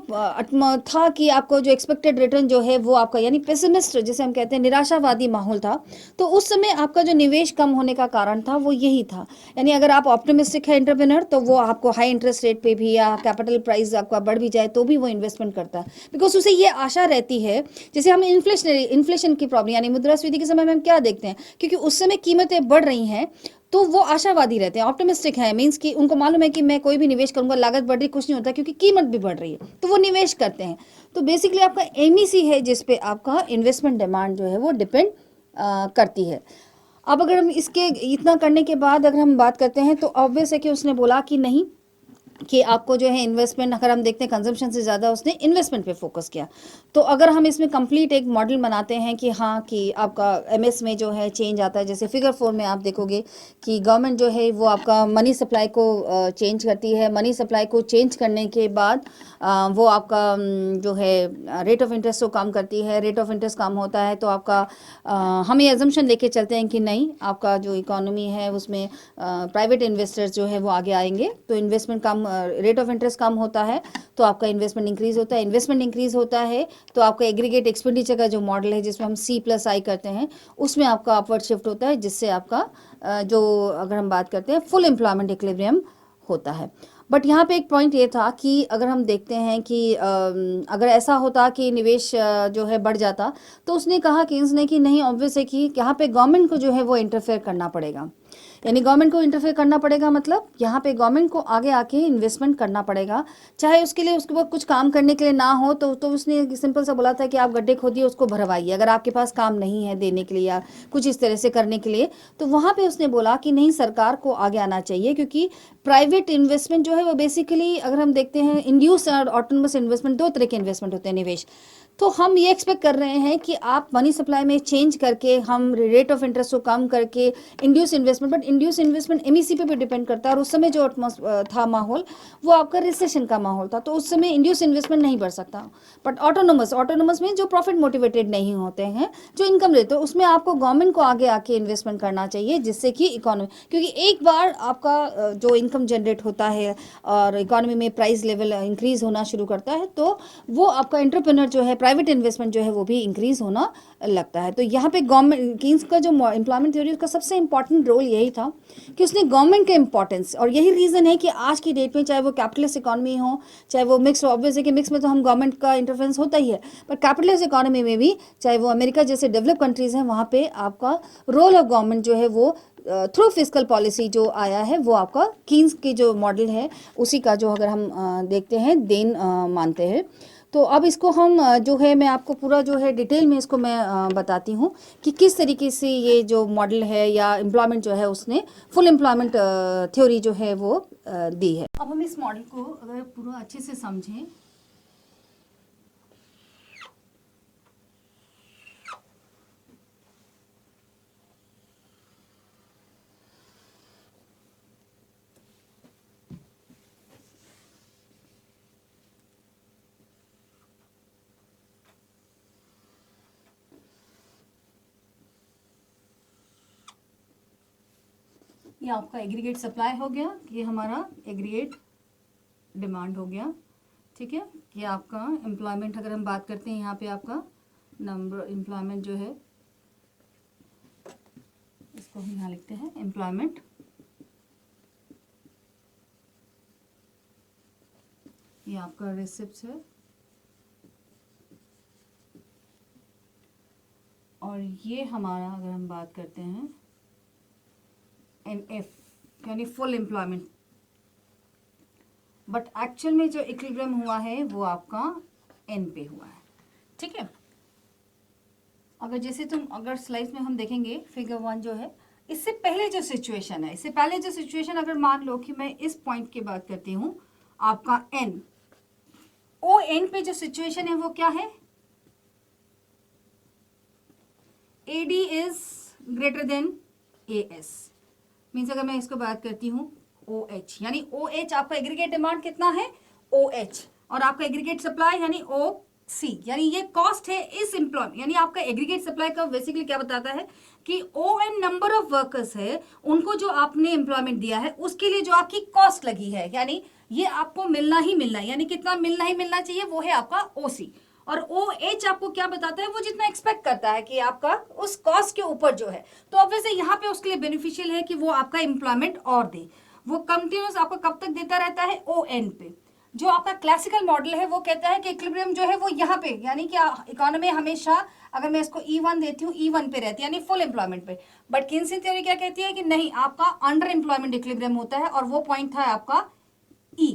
था कि आपको जो एक्सपेक्टेड रिटर्न जो है वो आपका यानी पेसिमिस्ट जिसे हम कहते हैं निराशावादी माहौल था, तो उस समय आपका जो निवेश कम होने का कारण था वो यही था। यानी अगर आप ऑप्टिमिस्टिक है एंटरप्रेन्योर तो वो आपको हाई इंटरेस्ट रेट पे भी या कैपिटल प्राइस आपका बढ़ भी जाए तो भी वो इन्वेस्टमेंट करता है, बिकॉज उसे ये आशा रहती है। जैसे हम इन्फ्लेशन की प्रॉब्लम यानी मुद्रास्फीति के समय में हम क्या देखते हैं, क्योंकि उस समय कीमतें बढ़ रही हैं तो वो आशावादी रहते हैं, ऑप्टिमिस्टिक है, मीन्स कि उनको मालूम है कि मैं कोई भी निवेश करूंगा लागत बढ़ रही कुछ नहीं होता क्योंकि कीमत भी बढ़ रही है, तो वो निवेश करते हैं। तो बेसिकली आपका एमईसी है जिस पे आपका इन्वेस्टमेंट डिमांड जो है वो डिपेंड करती है। अब अगर हम इसके इतना करने के बाद अगर हम बात करते हैं तो ऑब्वियस है कि उसने बोला कि नहीं कि आपको जो है इन्वेस्टमेंट, अगर हम देखते हैं कंजम्पशन से ज़्यादा उसने इन्वेस्टमेंट पे फोकस किया। तो अगर हम इसमें कंप्लीट एक मॉडल बनाते हैं कि हाँ कि आपका एमएस में जो है चेंज आता है, जैसे फिगर 4 में आप देखोगे कि गवर्नमेंट जो है वो आपका मनी सप्लाई को चेंज करती है। मनी सप्लाई को चेंज करने के बाद वो आपका जो है रेट ऑफ इंटरेस्ट को कम करती है। रेट ऑफ इंटरेस्ट कम होता है तो आपका हम ये एजम्पशन लेके चलते हैं कि नहीं आपका जो इकोनॉमी है उसमें प्राइवेट इन्वेस्टर्स जो है वो आगे आएंगे, तो इन्वेस्टमेंट कम, रेट ऑफ इंटरेस्ट कम होता है तो आपका इन्वेस्टमेंट इंक्रीज होता है। इन्वेस्टमेंट इंक्रीज होता है तो आपका एग्रीगेट एक्सपेंडिचर का जो मॉडल है जिसमें हम C+I करते हैं उसमें आपका अपवर्ड शिफ्ट होता है, जिससे आपका जो अगर हम बात करते हैं फुल एम्प्लॉयमेंट इक्विलिब्रियम होता है। बट यहाँ पे एक पॉइंट ये था कि अगर हम देखते हैं कि अगर ऐसा होता कि निवेश जो है बढ़ जाता, तो उसने कहा केन्स ने कि नहीं, ऑब्वियस है कि यहाँ पे गवर्नमेंट को जो है वो इंटरफेयर करना पड़ेगा। यानी गवर्नमेंट को इंटरफेयर करना पड़ेगा मतलब यहाँ पे गवर्नमेंट को आगे आके इन्वेस्टमेंट करना पड़ेगा, चाहे उसके लिए उसके बाद कुछ काम करने के लिए ना हो तो उसने सिंपल सा बोला था कि आप गड्ढे खोदिए उसको भरवाइए, अगर आपके पास काम नहीं है देने के लिए या कुछ इस तरह से करने के लिए। तो वहाँ पे उसने बोला कि नहीं, सरकार को आगे आना चाहिए, क्योंकि प्राइवेट इन्वेस्टमेंट जो है वो बेसिकली अगर हम देखते हैं इंड्यूस और ऑटोनमस इन्वेस्टमेंट, दो तरह के इन्वेस्टमेंट होते हैं निवेश। तो हम ये एक्सपेक्ट कर रहे हैं कि आप मनी सप्लाई में चेंज करके हम रेट ऑफ इंटरेस्ट को कम करके induce investment, but induce investment MEC पे भी डिपेंड करता है और उस समय जो था माहौल वो आपका रिसेशन का माहौल था, तो उस समय इंड्यूस इन्वेस्टमेंट नहीं बढ़ सकता। बट ऑटोनोमस में जो प्रॉफिट मोटिवेटेड नहीं होते हैं, जो इनकम लेते हैं, उसमें आपको गवर्नमेंट को आगे आके इन्वेस्टमेंट करना चाहिए, जिससे कि इकोनॉमी, क्योंकि एक बार आपका जो इनकम जनरेट होता है और इकोनॉमी में प्राइस लेवल इंक्रीज होना शुरू करता है तो वो आपका एंटरप्रेन्योर जो है, प्राइवेट इन्वेस्टमेंट जो है वो भी इंक्रीज होना लगता है। तो यहाँ पे गवर्नमेंट कीन्स का जो एम्प्लॉयमेंट थ्योरी उसका सबसे इंपॉर्टेंट रोल यही था कि उसने गवर्नमेंट का इंपॉर्टेंस, और यही रीज़न है कि आज की डेट में चाहे वो कैपिटलिस्ट इकोनॉमी हो चाहे वो मिक्स, ऑब्वियस है कि मिक्स में तो हम गवर्नमेंट का इंटरफेरेंस होता ही है, पर कैपिटलिस्ट इकोनॉमी में भी चाहे वो अमेरिका जैसे डेवलप कंट्रीज़ हैं वहाँ पे आपका रोल ऑफ गवर्नमेंट जो है वो थ्रू फिस्कल पॉलिसी जो आया है वो आपका कीन्स की जो मॉडल है उसी का जो अगर हम देखते हैं देन मानते हैं। तो अब इसको हम जो है मैं आपको पूरा जो है डिटेल में इसको मैं बताती हूँ कि किस तरीके से ये जो मॉडल है या एम्प्लॉयमेंट जो है उसने फुल एम्प्लॉयमेंट थ्योरी जो है वो दी है। अब हम इस मॉडल को अगर पूरा अच्छे से समझें, ये आपका एग्रीगेट सप्लाई हो गया, ये हमारा एग्रीगेट डिमांड हो गया, ठीक है। ये आपका एम्प्लॉयमेंट अगर हम बात करते हैं यहाँ पे आपका नंबर एम्प्लॉयमेंट जो है इसको हम यहाँ लिखते हैं एम्प्लॉयमेंट। ये आपका रिसिप्ट है और ये हमारा अगर हम बात करते हैं NF यानी फुल एम्प्लॉयमेंट, बट एक्चुअल में जो इक्विलिब्रियम हुआ है वो आपका N पे हुआ है। ठीक है, अगर जैसे अगर स्लाइड्स में हम देखेंगे फिगर 1 जो है, इससे पहले जो सिचुएशन है, इससे पहले जो सिचुएशन अगर मान लो कि मैं इस पॉइंट की बात करती हूँ आपका N, ओ एन पे जो सिचुएशन है वो क्या है, AD is greater than AS। Means अगर मैं इसको बात करती हूँ OH, यानी OH आपका एग्रीगेट डिमांड कितना है OH, और आपका एग्रीगेट सप्लाई यानी OC, यानी ये कॉस्ट है इस एम्प्लॉय, यानी आपका एग्रीगेट सप्लाई का बेसिकली क्या बताता है कि ON नंबर ऑफ वर्कर्स है, उनको जो आपने एम्प्लॉयमेंट दिया है उसके लिए जो आपकी कॉस्ट लगी है, यानी ये आपको मिलना ही मिलना है, यानी कितना मिलना ही मिलना चाहिए वो है आपका OC। और OH आपको क्या बताता है, वो जितना एक्सपेक्ट करता है कि आपका उस कॉस्ट के ऊपर जो है, तो ऑब्वियसली यहाँ पे उसके लिए बेनिफिशियल है कि वो आपका एम्प्लॉयमेंट और दे। वो कंटिन्यूस आपको कब तक देता रहता है ON पे। जो आपका क्लासिकल मॉडल है वो कहता है कि इक्विलिब्रियम जो है वो यहाँ पे, यानी कि इकोनॉमी हमेशा, अगर मैं इसको E1 देती हूँ E1 पे रहती है यानी फुल एम्प्लॉयमेंट पे, बट किन्सी थ्योरी क्या कहती है कि नहीं, आपका अंडर एम्प्लॉयमेंट इक्विलिब्रियम होता है, और वो पॉइंट था आपका E,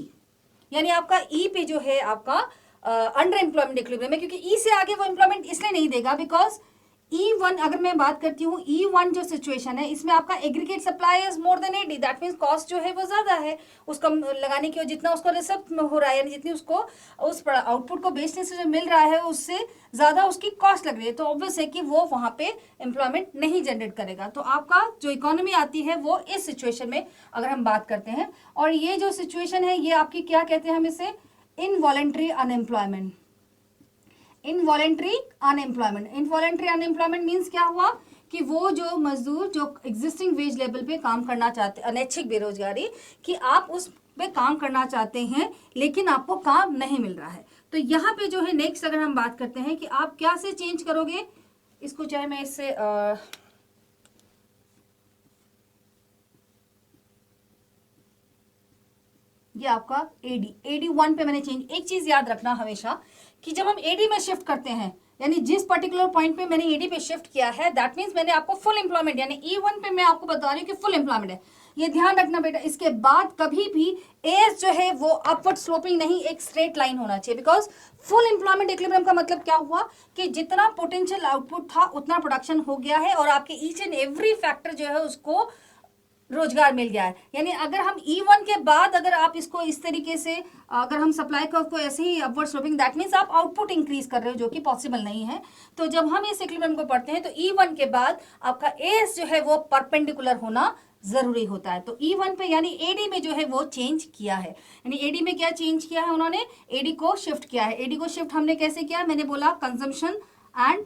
यानी आपका ई पे जो है आपका अंडर एम्प्लॉयमेंट इक्विलिब्रियम है, क्योंकि ई से आगे वो एम्प्लॉयमेंट इसलिए नहीं देगा बिकॉज E1, अगर मैं बात करती हूँ E1 जो सिचुएशन है, इसमें आपका aggregate supply is more than AD, that means cost जो है वो ज्यादा है उसका लगाने की, जितना उसको रिसिप्ट हो रहा है, यानी जितनी उसको उस आउटपुट को बेचने से जो मिल रहा है उससे ज्यादा उसकी कॉस्ट लग रही है, तो ऑब्वियस है कि वो वहां पे एम्प्लॉयमेंट नहीं जनरेट करेगा। तो आपका जो इकोनॉमी आती है वो इस सिचुएशन में अगर हम बात करते हैं, और ये जो सिचुएशन है ये आपकी क्या कहते हैं हम इसे, involuntary unemployment. Involuntary unemployment, involuntary unemployment means क्या हुआ कि वो जो मजदूर जो एग्जिस्टिंग वेज लेवल पे काम करना चाहते, अनैच्छिक बेरोजगारी, कि आप उस पे काम करना चाहते हैं लेकिन आपको काम नहीं मिल रहा है। तो यहाँ पे जो है नेक्स्ट अगर हम बात करते हैं कि आप क्या से चेंज करोगे इसको, चाहे मैं इससे ये आपका AD1 पे मैंने चेंज, एक चीज याद रखना हमेशा कि जब हम AD में शिफ्ट करते हैं, यानी जिस पर्टिकुलर पॉइंट पे मैंने AD पे शिफ्ट किया है, दैट मीन्स मैंने आपको फुल एम्प्लॉयमेंट, यानी E1 पे मैं आपको बता रही हूँ कि फुल एम्प्लॉयमेंट है, ये ध्यान रखना बेटा। इसके बाद कभी भी एज जो है वो अपवर्ड स्लोपिंग नहीं, एक स्ट्रेट लाइन होना चाहिए, बिकॉज फुल एम्प्लॉयमेंट इक्विलिब्रियम का मतलब क्या हुआ कि जितना पोटेंशियल आउटपुट था उतना प्रोडक्शन हो गया है, और आपके ईच एंड एवरी फैक्टर जो है उसको रोजगार मिल गया है। यानी अगर हम E1 के बाद अगर आप इसको इस तरीके से, अगर हम सप्लाई कर्व को ऐसे ही अपवर्ड स्लोपिंग, दैट मीन्स आप आउटपुट इंक्रीज कर रहे हो, जो कि पॉसिबल नहीं है। तो जब हम इस इक्विलिब्रियम को पढ़ते हैं तो E1 के बाद आपका एस जो है वो परपेंडिकुलर होना जरूरी होता है। तो E1 पे यानी AD में जो है वो चेंज किया है, यानी AD में क्या चेंज किया है उन्होंने, AD को शिफ्ट किया है। AD को शिफ्ट हमने कैसे किया, मैंने बोला कंजम्पशन एंड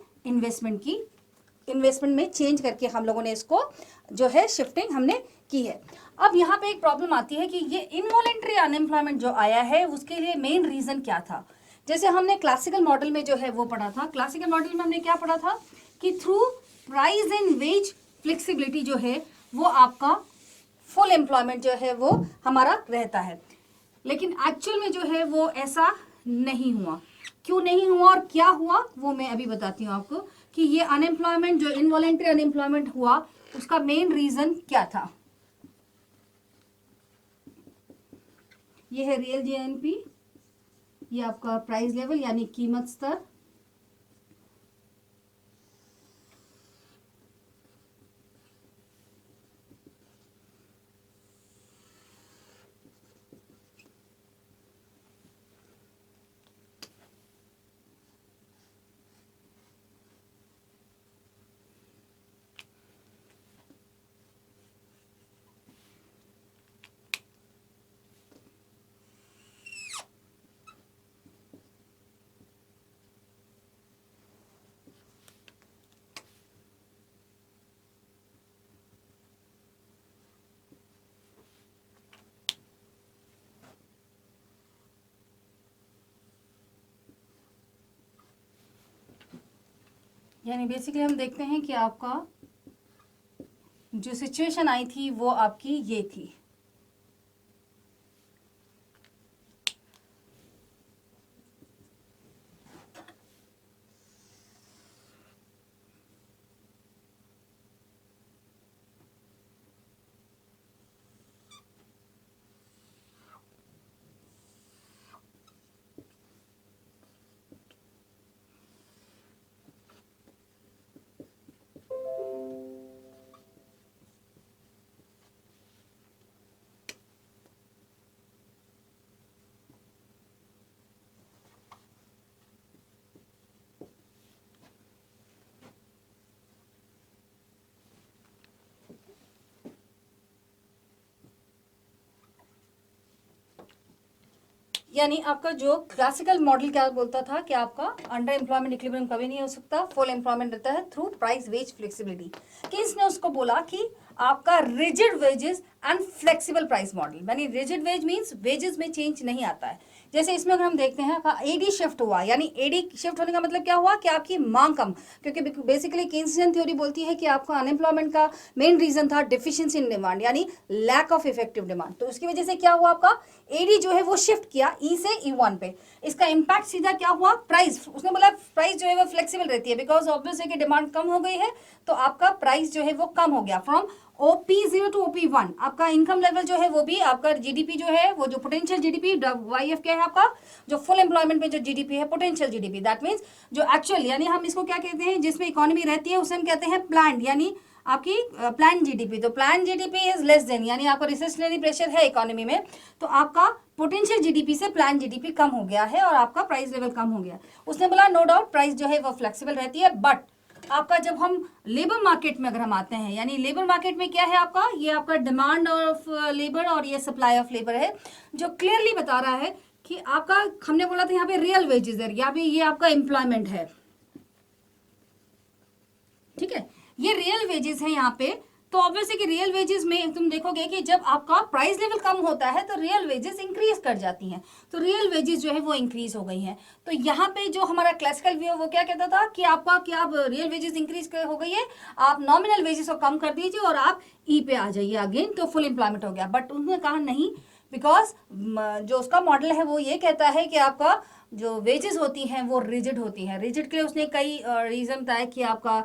इन्वेस्टमेंट में चेंज करके हम लोगों ने इसको जो है शिफ्टिंग हमने की है। अब यहाँ पे एक प्रॉब्लम आती है कि ये इनवॉलेंट्री अनएम्प्लॉयमेंट जो आया है उसके लिए मेन रीजन क्या था। जैसे हमने क्लासिकल मॉडल में जो है वो पढ़ा था, क्लासिकल मॉडल में हमने क्या पढ़ा था कि through price and wage flexibility जो है वो आपका फुल एम्प्लॉयमेंट जो है वो हमारा रहता है, लेकिन एक्चुअल में जो है वो ऐसा नहीं हुआ। क्यों नहीं हुआ और क्या हुआ वो मैं अभी बताती हूँ आपको कि ये अनएम्प्लॉयमेंट जो इनवॉलेंट्री अनएम्प्लॉयमेंट हुआ उसका मेन रीजन क्या था। ये है रियल JNP, ये आपका प्राइस लेवल यानी कीमत स्तर, यानी बेसिकली हम देखते हैं कि आपका जो सिचुएशन आई थी वो आपकी ये थी। यानी आपका जो क्लासिकल मॉडल क्या बोलता था कि आपका अंडर एम्प्लॉयमेंट इक्विलिब्रियम कभी नहीं हो सकता, फुल एम्प्लॉयमेंट रहता है through price wage flexibility. Keynes ने उसको बोला कि आपका rigid wages and flexible price model, यानी रिजिड वेज मींस वेजेस में चेंज नहीं आता है। जैसे इसमें अगर हम देखते हैं एडी शिफ्ट हुआ, यानी एडी शिफ्ट होने का मतलब क्या हुआ कि आपकी मांग कम, क्योंकि बेसिकली केन्सियन थ्योरी बोलती है कि आपका अनएम्प्लॉयमेंट का मेन रीजन था डिफिशियंसी इन डिमांड, यानी लैक ऑफ इफेक्टिव डिमांड। तो उसकी वजह से क्या हुआ, आपका एडी जो है वो शिफ्ट किया ई से ई1 पे। इसका इंपैक्ट सीधा क्या हुआ, प्राइस। उसने बोला प्राइस जो है वो फ्लेक्सिबल रहती है, बिकॉज ऑब्वियस है कि डिमांड कम हो गई है, तो आपका प्राइस जो है वो कम हो गया। फ्रॉम OP0 टू OP1 आपका इनकम लेवल जो है वो भी आपका जीडीपी जो है वो जो पोटेंशियल जीडीपी YF क्या है आपका, जो फुल एम्प्लॉयमेंट में जो जीडीपी है पोटेंशियल जीडीपी, दैट मींस जो एक्चुअल, यानी हम इसको क्या कहते हैं जिसमें इकोनॉमी रहती है उसे हम कहते हैं प्लान, यानी आपकी प्लान जीडीपी। तो plan GDP is less than, यानी आपका रिसेशनरी प्रेशर है इकोनॉमी में, तो आपका पोटेंशियल जीडीपी से प्लान जीडीपी कम हो गया है और आपका प्राइस लेवल कम हो गया। उसने बोला नो डाउट प्राइस जो है वो फ्लेक्सिबल रहती है, बट आपका जब हम लेबर मार्केट में अगर हम आते हैं, यानी लेबर मार्केट में क्या है आपका, ये आपका डिमांड ऑफ लेबर और ये सप्लाई ऑफ लेबर है, जो क्लियरली बता रहा है कि आपका, हमने बोला था यहाँ पे रियल वेजेस है, यहाँ पे ये आपका एम्प्लॉयमेंट है, ठीक है, ये रियल वेजेस है यहाँ पे। तो ऑब्वियसली कि रियल वेजेस में तुम देखोगे कि जब आपका प्राइस लेवल कम होता है तो रियल वेजेस इंक्रीज कर जाती हैं, तो रियल वेजेस जो है वो इंक्रीज हो गई हैं। तो यहाँ पे जो हमारा क्लासिकल व्यू वो क्या कहता था कि आपका क्या, आप रियल वेजेस इंक्रीज हो गई है, आप नॉमिनल वेजेस को कम कर दीजिए और आप ई पे आ जाइए अगेन, तो फुल एम्प्लॉयमेंट हो गया। बट उन्होंने कहा नहीं, बिकॉज जो उसका मॉडल है वो ये कहता है कि आपका जो वेजेस होती हैं वो रिजिड होती हैं। रिजिड के लिए उसने कई रीज़न बताया कि आपका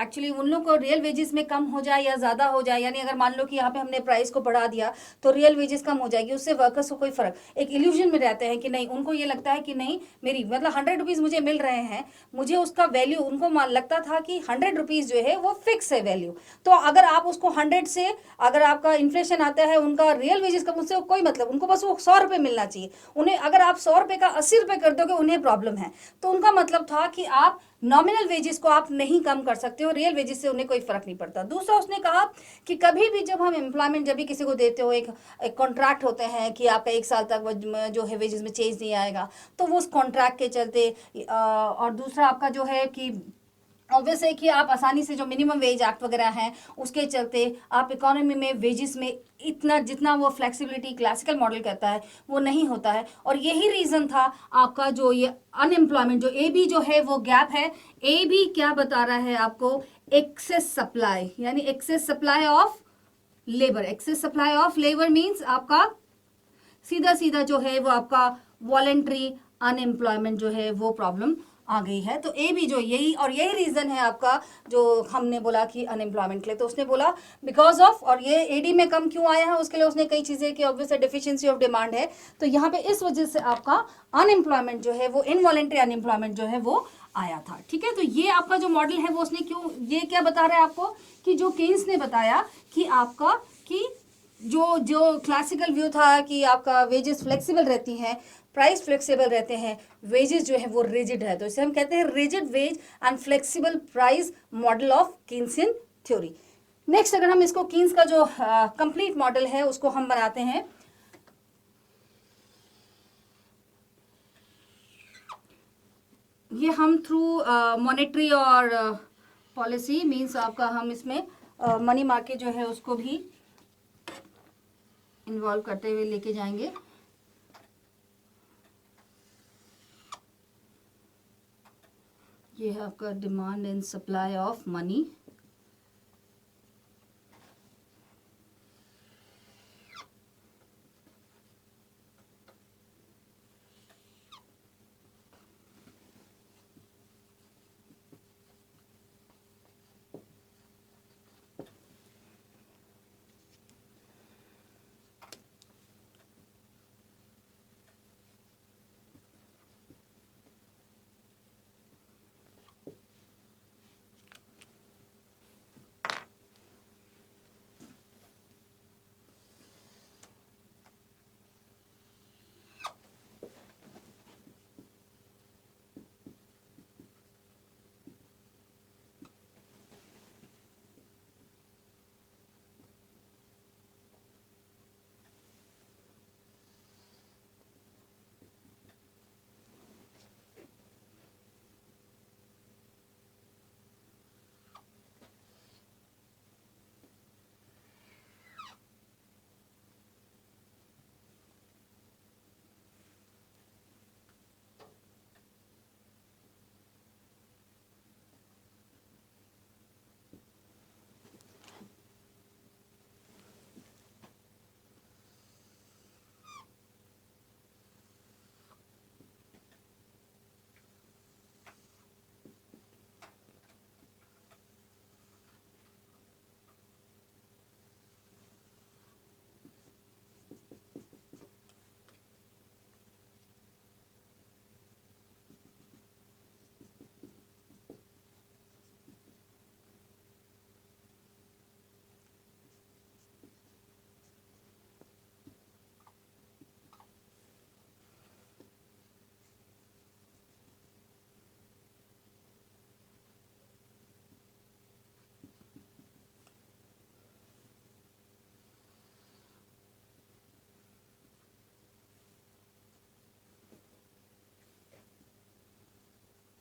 एक्चुअली उन लोग को रियल वेजेस में कम हो जाए या ज़्यादा हो जाए, यानी अगर मान लो कि यहाँ पे हमने प्राइस को बढ़ा दिया तो रियल वेजेस कम हो जाएगी, उससे वर्कर्स को कोई फ़र्क, एक इल्यूजन में रहते हैं कि नहीं, उनको ये लगता है कि नहीं मेरी मतलब 100 रुपीज़ मुझे मिल रहे हैं, मुझे उसका वैल्यू, उनको लगता था कि 100 रुपीज़ जो है वो फिक्स है वैल्यू। तो अगर आप उसको 100 से, अगर आपका इन्फ्लेशन आता है, उनका रियल वेजेस कम, उससे कोई मतलब, उनको बस वो 100 रुपये मिलना चाहिए उन्हें। अगर आप 100 रुपये का 80 रुपये कर दोगे उन्हें प्रॉब्लम है। तो उनका मतलब था कि आप नॉमिनल वेजेस को आप नहीं कम कर सकते हो, रियल वेजेस से उन्हें कोई फर्क नहीं पड़ता। दूसरा उसने कहा कि कभी भी जब हम एम्प्लॉयमेंट जब भी किसी को देते हो, एक कॉन्ट्रैक्ट होते हैं कि आपका 1 साल तक जो है वेजेस में चेंज नहीं आएगा, तो वो उस कॉन्ट्रैक्ट के चलते और दूसरा आपका जो है कि ऑब्वियस है कि आप आसानी से जो मिनिमम वेज एक्ट वगैरह हैं उसके चलते आप इकोनॉमी में वेजेस में इतना जितना वो फ्लेक्सिबिलिटी क्लासिकल मॉडल कहता है वो नहीं होता है। और यही रीज़न था आपका जो ये अनएम्प्लॉयमेंट, जो ए बी जो है वो गैप है। ए बी क्या बता रहा है आपको, एक्सेस सप्लाई, यानी excess supply of labour. Excess supply of labour means आपका सीधा सीधा जो है वो आपका वॉलेंट्री अनएम्प्लॉयमेंट जो है वो प्रॉब्लम आ गई है। तो ए भी जो यही, और यही रीज़न है आपका जो हमने बोला कि अनएम्प्लॉयमेंट के लिए। तो उसने बोला बिकॉज ऑफ, और ये एडी में कम क्यों आया है उसके लिए उसने कई चीज़ें कि ऑब्वियसली डेफिशिएंसी ऑफ डिमांड है, तो यहाँ पे इस वजह से आपका अनएम्प्लॉयमेंट जो है वो इनवॉलेंट्री अनएम्प्लॉयमेंट जो है वो आया था। ठीक है, तो ये आपका जो मॉडल है वो उसने क्यों, ये क्या बता रहा है आपको कि जो केन्स ने बताया कि आपका कि जो जो क्लासिकल व्यू था कि आपका वेजेस फ्लेक्सिबल रहती हैं, प्राइस फ्लेक्सिबल रहते हैं, वेजेस जो है वो रिजिड है, तो इसे हम कहते हैं rigid wage and flexible price model of Keynesian theory. Next अगर हम इसको कीन्स का जो कंप्लीट मॉडल है उसको हम बनाते हैं, ये हम थ्रू मॉनेटरी और पॉलिसी मीन्स आपका हम इसमें मनी मार्केट जो है उसको भी इन्वॉल्व करते हुए लेके जाएंगे। ये है आपका demand and supply of money.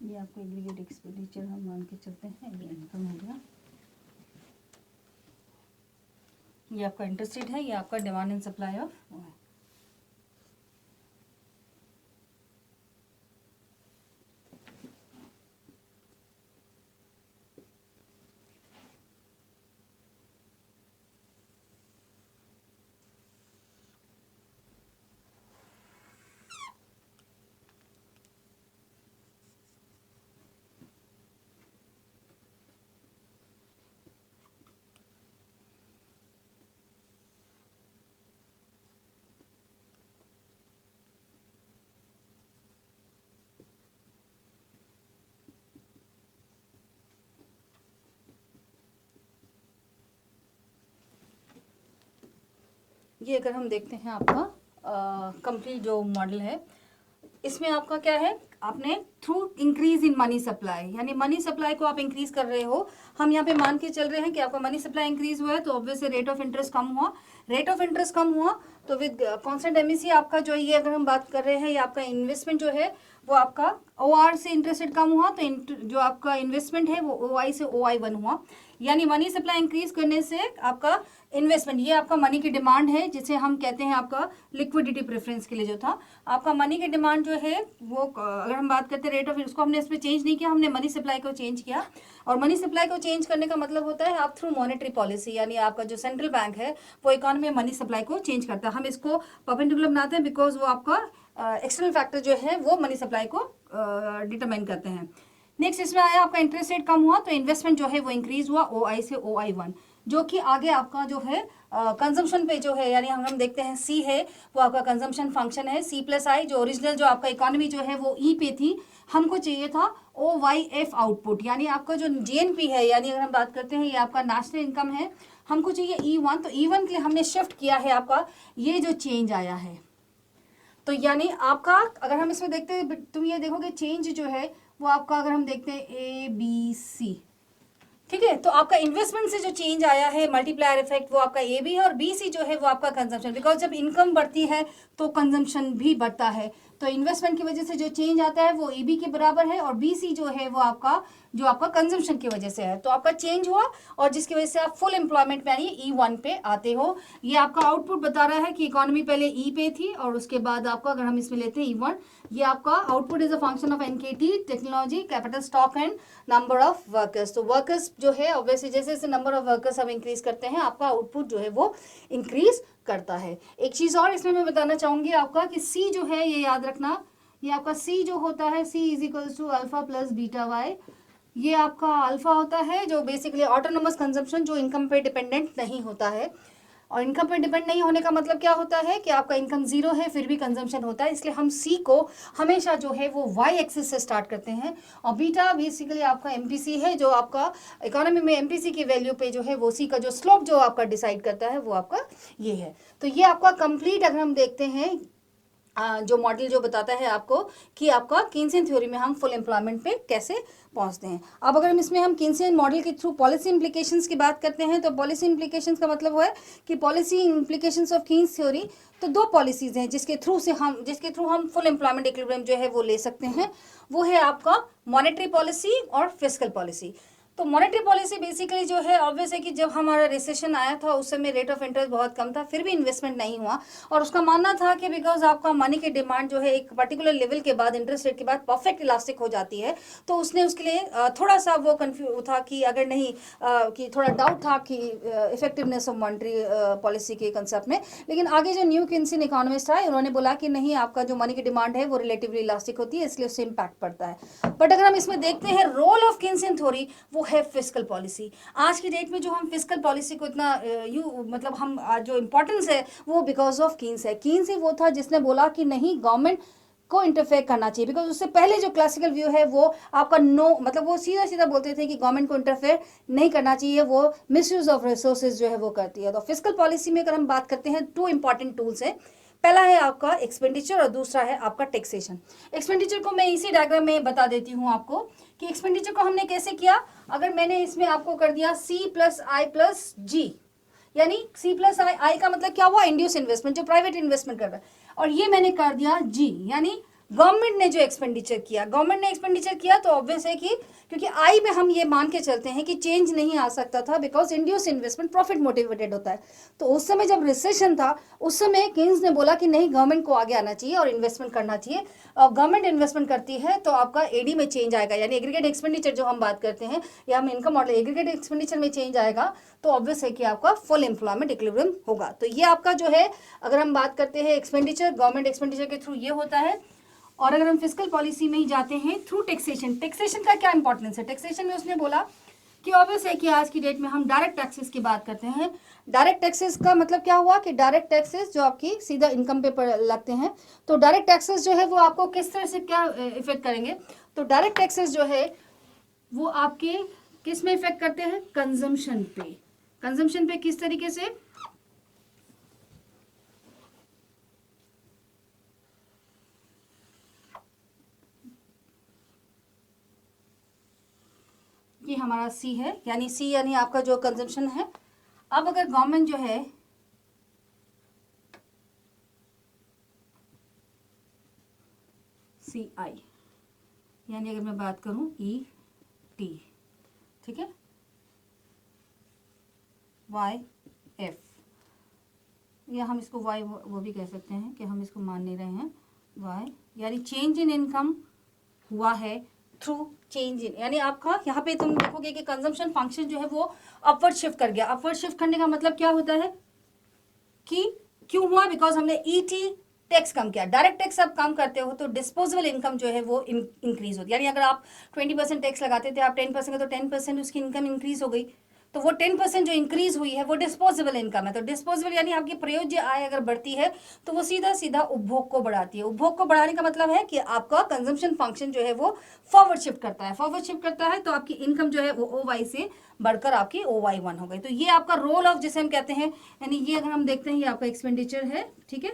ये आपको एग्रीगेट एक्सपेंडिचर हम मान के चलते हैं, ये इनकम हो गया। ये आपका इंटरेस्ट रेट है, ये आपका डिमांड एंड सप्लाई ऑफ है। ये अगर हम देखते हैं आपका कंप्लीट जो मॉडल है, इसमें आपका क्या है, आपने through increase in money supply, यानी मनी सप्लाई को आप इंक्रीज कर रहे हो। हम यहाँ पे मान के चल रहे हैं कि आपका मनी सप्लाई इंक्रीज हुआ है तो ऑब्वियसली रेट ऑफ इंटरेस्ट कम हुआ। रेट ऑफ इंटरेस्ट कम हुआ तो विद कांस्टेंट एमईसी आपका जो ये अगर हम बात कर रहे हैं, ये आपका इन्वेस्टमेंट जो है वो आपका ओआर से इंटरेस्ट रेट कम हुआ, तो जो आपका इन्वेस्टमेंट है वो ओआई से OI1 हुआ। यानी मनी सप्लाई इंक्रीज करने से आपका इन्वेस्टमेंट, ये आपका मनी की डिमांड है जिसे हम कहते हैं आपका लिक्विडिटी प्रेफरेंस के लिए जो था आपका मनी की डिमांड जो है वो, अगर हम बात करते हैं रेट ऑफ, उसको हमने इसमें चेंज नहीं किया, हमने मनी सप्लाई को चेंज किया। और मनी सप्लाई को चेंज करने का मतलब होता है आप थ्रू मॉनेटरी पॉलिसी, यानी आपका जो सेंट्रल बैंक है वो इकोनॉमी में मनी सप्लाई को चेंज करता है। हम इसको परपेंडिकुलर बनाते हैं बिकॉज वो आपका एक्सटर्नल फैक्टर जो है वो मनी सप्लाई को डिटरमाइन करते हैं। नेक्स्ट इसमें आया आपका इंटरेस्ट रेट कम हुआ तो इन्वेस्टमेंट जो है वो इंक्रीज हुआ OI से OI1, जो कि आगे आपका जो है कंजम्पशन पे जो है, यानी हम देखते हैं C है वो आपका कंजम्पशन फंक्शन है C+I, जो ओरिजिनल जो आपका इकोनॉमी जो है वो E पे थी, हमको चाहिए था OYF आउटपुट, यानी आपका जो GNP है, यानी अगर हम बात करते हैं ये आपका नेशनल इनकम है, हमको चाहिए E1, तो E1 के लिए हमने शिफ्ट किया है आपका ये जो चेंज आया है। तो यानी आपका अगर हम इसमें देखते हैं, तुम ये देखोगे चेंज जो है वो आपका, अगर हम देखते हैं ABC, ठीक है। तो आपका इन्वेस्टमेंट से जो चेंज आया है मल्टीप्लायर इफेक्ट, वो आपका ए बी है, और बी सी जो है वो आपका कंजम्पशन, बिकॉज जब इनकम बढ़ती है तो कंजम्पशन भी बढ़ता है। तो इन्वेस्टमेंट की वजह से जो चेंज आता है वो ए बी के बराबर है, और बी सी जो है वो आपका जो आपका कंजम्पशन की वजह से है। तो आपका चेंज हुआ और जिसकी वजह से आप फुल एम्प्लॉयमेंट में यानी E1 पे आते हो। ये आपका आउटपुट बता रहा है कि इकोनॉमी पहले ई पे थी और उसके बाद आपका अगर हम इसमें लेते हैं E1, ये आपका output is a function of NKT, technology, capital, stock and number of workers. तो वर्कर्स जो है ऑब्वियसली जैसे जैसे नंबर ऑफ वर्कर्स हम इंक्रीज करते हैं आपका आउटपुट जो है वो इंक्रीज करता है। एक चीज और इसमें मैं बताना चाहूंगी आपका कि सी जो है ये याद रखना, ये आपका सी जो होता है C is equals to alpha plus beta Y. ये आपका अल्फा होता है जो बेसिकली ऑटोनोमस कंजम्पशन, जो इनकम पे डिपेंडेंट नहीं होता है। और इनकम पे डिपेंड नहीं होने का मतलब क्या होता है कि आपका इनकम जीरो है फिर भी कंजम्पशन होता है, इसलिए हम सी को हमेशा जो है वो वाई एक्सिस से स्टार्ट करते हैं। और बीटा बेसिकली आपका एमपीसी है, जो आपका इकोनॉमी में एमपीसी की वैल्यू पे जो है वो सी का जो स्लोप जो आपका डिसाइड करता है वो आपका ये है। तो ये आपका कंप्लीट अगर हम देखते हैं जो मॉडल जो बताता है आपको कि आपका कीन्सियन थ्योरी में हम फुल एम्प्लॉयमेंट पे कैसे पहुंचते हैं। अब अगर हम इसमें हम कीन्सियन मॉडल के थ्रू पॉलिसी इंप्लीकेशंस की बात करते हैं, तो पॉलिसी इंप्लीकेशंस का मतलब वो है कि policy implications of Keynes theory, तो दो पॉलिसीज हैं जिसके थ्रू हम फुल एम्प्लॉयमेंट इक्विलिब्रियम जो है वो ले सकते हैं। वो है आपका मॉनेटरी पॉलिसी और फिस्कल पॉलिसी। तो मॉनेटरी पॉलिसी बेसिकली जो है ऑब्वियस है कि जब हमारा रिसेशन आया था उस समय रेट ऑफ इंटरेस्ट बहुत कम था, फिर भी इन्वेस्टमेंट नहीं हुआ, और उसका मानना था कि बिकॉज आपका मनी की डिमांड जो है एक पर्टिकुलर लेवल के बाद, इंटरेस्ट रेट के बाद परफेक्ट इलास्टिक हो जाती है। तो उसने उसके लिए थोड़ा सा वो कंफ्यूज था कि अगर नहीं कि थोड़ा डाउट था कि इफेक्टिवनेस ऑफ मॉनेटरी पॉलिसी के कंसेप्ट में। लेकिन आगे जो न्यू किन्सियन इकोनॉमिस्ट आए उन्होंने बोला कि नहीं, आपका जो मनी की डिमांड है वो रिलेटिवली इलास्टिक होती है, इसलिए उससे इम्पैक्ट पड़ता है। बट अगर हम इसमें देखते हैं रोल ऑफ किन्सियन थ्योरी, वो है फिस्कल पॉलिसी। आज की डेट में जो हम फिस्कल पॉलिसी को इतना मतलब हम जो इम्पोर्टेंस है वो बिकॉज ऑफ कीन्स है। कीन्स ही वो था जिसने बोला कि नहीं, गवर्नमेंट को इंटरफेयर करना चाहिए, बिकॉज उससे पहले जो क्लासिकल व्यू है वो आपका नो, मतलब वो सीधा सीधा बोलते थे कि गवर्नमेंट को इंटरफेयर नहीं करना चाहिए, वो मिसयूज ऑफ रिसोर्सेज जो है वो करती है। तो फिस्कल पॉलिसी में अगर हम बात करते हैं, टू इंपॉर्टेंट टूल्स हैं, पहला है आपका एक्सपेंडिचर और दूसरा है आपका टैक्सेशन। एक्सपेंडिचर को मैं इसी डायग्राम में बता देती हूँ आपको कि एक्सपेंडिचर को हमने कैसे किया। अगर मैंने इसमें आपको कर दिया C plus I plus G, यानी C प्लस I का मतलब क्या हुआ, इंड्यूस इन्वेस्टमेंट, जो प्राइवेट इन्वेस्टमेंट कर रहा है, और ये मैंने कर दिया G, यानी गवर्नमेंट ने जो एक्सपेंडिचर किया, गवर्नमेंट ने एक्सपेंडिचर किया। तो ऑब्वियस है कि क्योंकि आई में हम ये मान के चलते हैं कि चेंज नहीं आ सकता था, because induce investment profit motivated होता है। तो उस समय जब रिसेशन था उस समय केन्स ने बोला कि नहीं, गवर्नमेंट को आगे आना चाहिए और इन्वेस्टमेंट करना चाहिए। और गवर्नमेंट इन्वेस्टमेंट करती है तो आपका एडी में चेंज आएगा, यानी एग्रीगेट एक्सपेंडिचर जो हम बात करते हैं, या हम इनकम मॉडल एग्रीगेट एक्सपेंडिचर में चेंज आएगा, तो ऑब्वियस है कि आपका फुल एम्प्लॉयमेंट इक्विलिब्रियम होगा। तो ये आपका जो है, अगर हम बात करते हैं एक्सपेंडिचर, गवर्नमेंट एक्सपेंडिचर के थ्रू ये होता है। और अगर हम फिस्कल पॉलिसी में ही जाते हैं थ्रू टैक्सेशन, टैक्सेशन का क्या इंपॉर्टेंस है। टैक्सेशन में उसने बोला कि ऑब्वियस है कि आज की डेट में हम डायरेक्ट टैक्सेस की बात करते हैं। डायरेक्ट टैक्सेस का मतलब क्या हुआ कि डायरेक्ट टैक्सेस जो आपकी सीधा इनकम पे लगते हैं। तो डायरेक्ट टैक्सेस जो है वो आपको किस तरह से क्या इफेक्ट करेंगे। तो डायरेक्ट टैक्सेस जो है वो आपके किस में इफेक्ट करते हैं, कंजम्पशन पे। कंजम्पशन पे किस तरीके से, ये हमारा सी है, यानी सी यानी आपका जो कंजम्पशन है। अब अगर गवर्नमेंट जो है सी आई, यानी अगर मैं बात करूं ई टी, ठीक है, वाई एफ, या हम इसको वाई वो भी कह सकते हैं कि हम इसको मान नहीं रहे हैं, वाई यानी चेंज इन इनकम हुआ है थ्रू चेंज इन, यानी आपका यहाँ पे तुम देखोगे कि कंजम्पशन फंक्शन जो है वो अपवर्ड शिफ्ट कर गया। अपवर्ड शिफ्ट करने का मतलब क्या होता है कि क्यों हुआ, बिकॉज हमने ईटी टैक्स कम किया। डायरेक्ट टैक्स आप कम करते हो तो डिस्पोजेबल इनकम जो है वो इंक्रीज होती है, यानी अगर आप 20% टैक्स लगाते थे, आप 10% का, तो 10% उसकी इनकम इंक्रीज हो गई। तो वो 10% जो इंक्रीज हुई है वो डिस्पोजेबल इनकम है। तो डिस्पोजेबल यानी आपकी प्रयोज्य आय अगर बढ़ती है तो वो सीधा सीधा उपभोग को बढ़ाती है। उपभोग को बढ़ाने का मतलब है कि आपका कंजम्पशन फंक्शन जो है वो फॉरवर्ड शिफ्ट करता है। फॉरवर्ड शिफ्ट करता है तो आपकी इनकम जो है वो OY से बढ़कर आपकी OY1 हो गई। तो ये आपका रोल ऑफ, जिसे हम कहते हैं, यानी ये अगर हम देखते हैं ये आपका एक्सपेंडिचर है, ठीक है,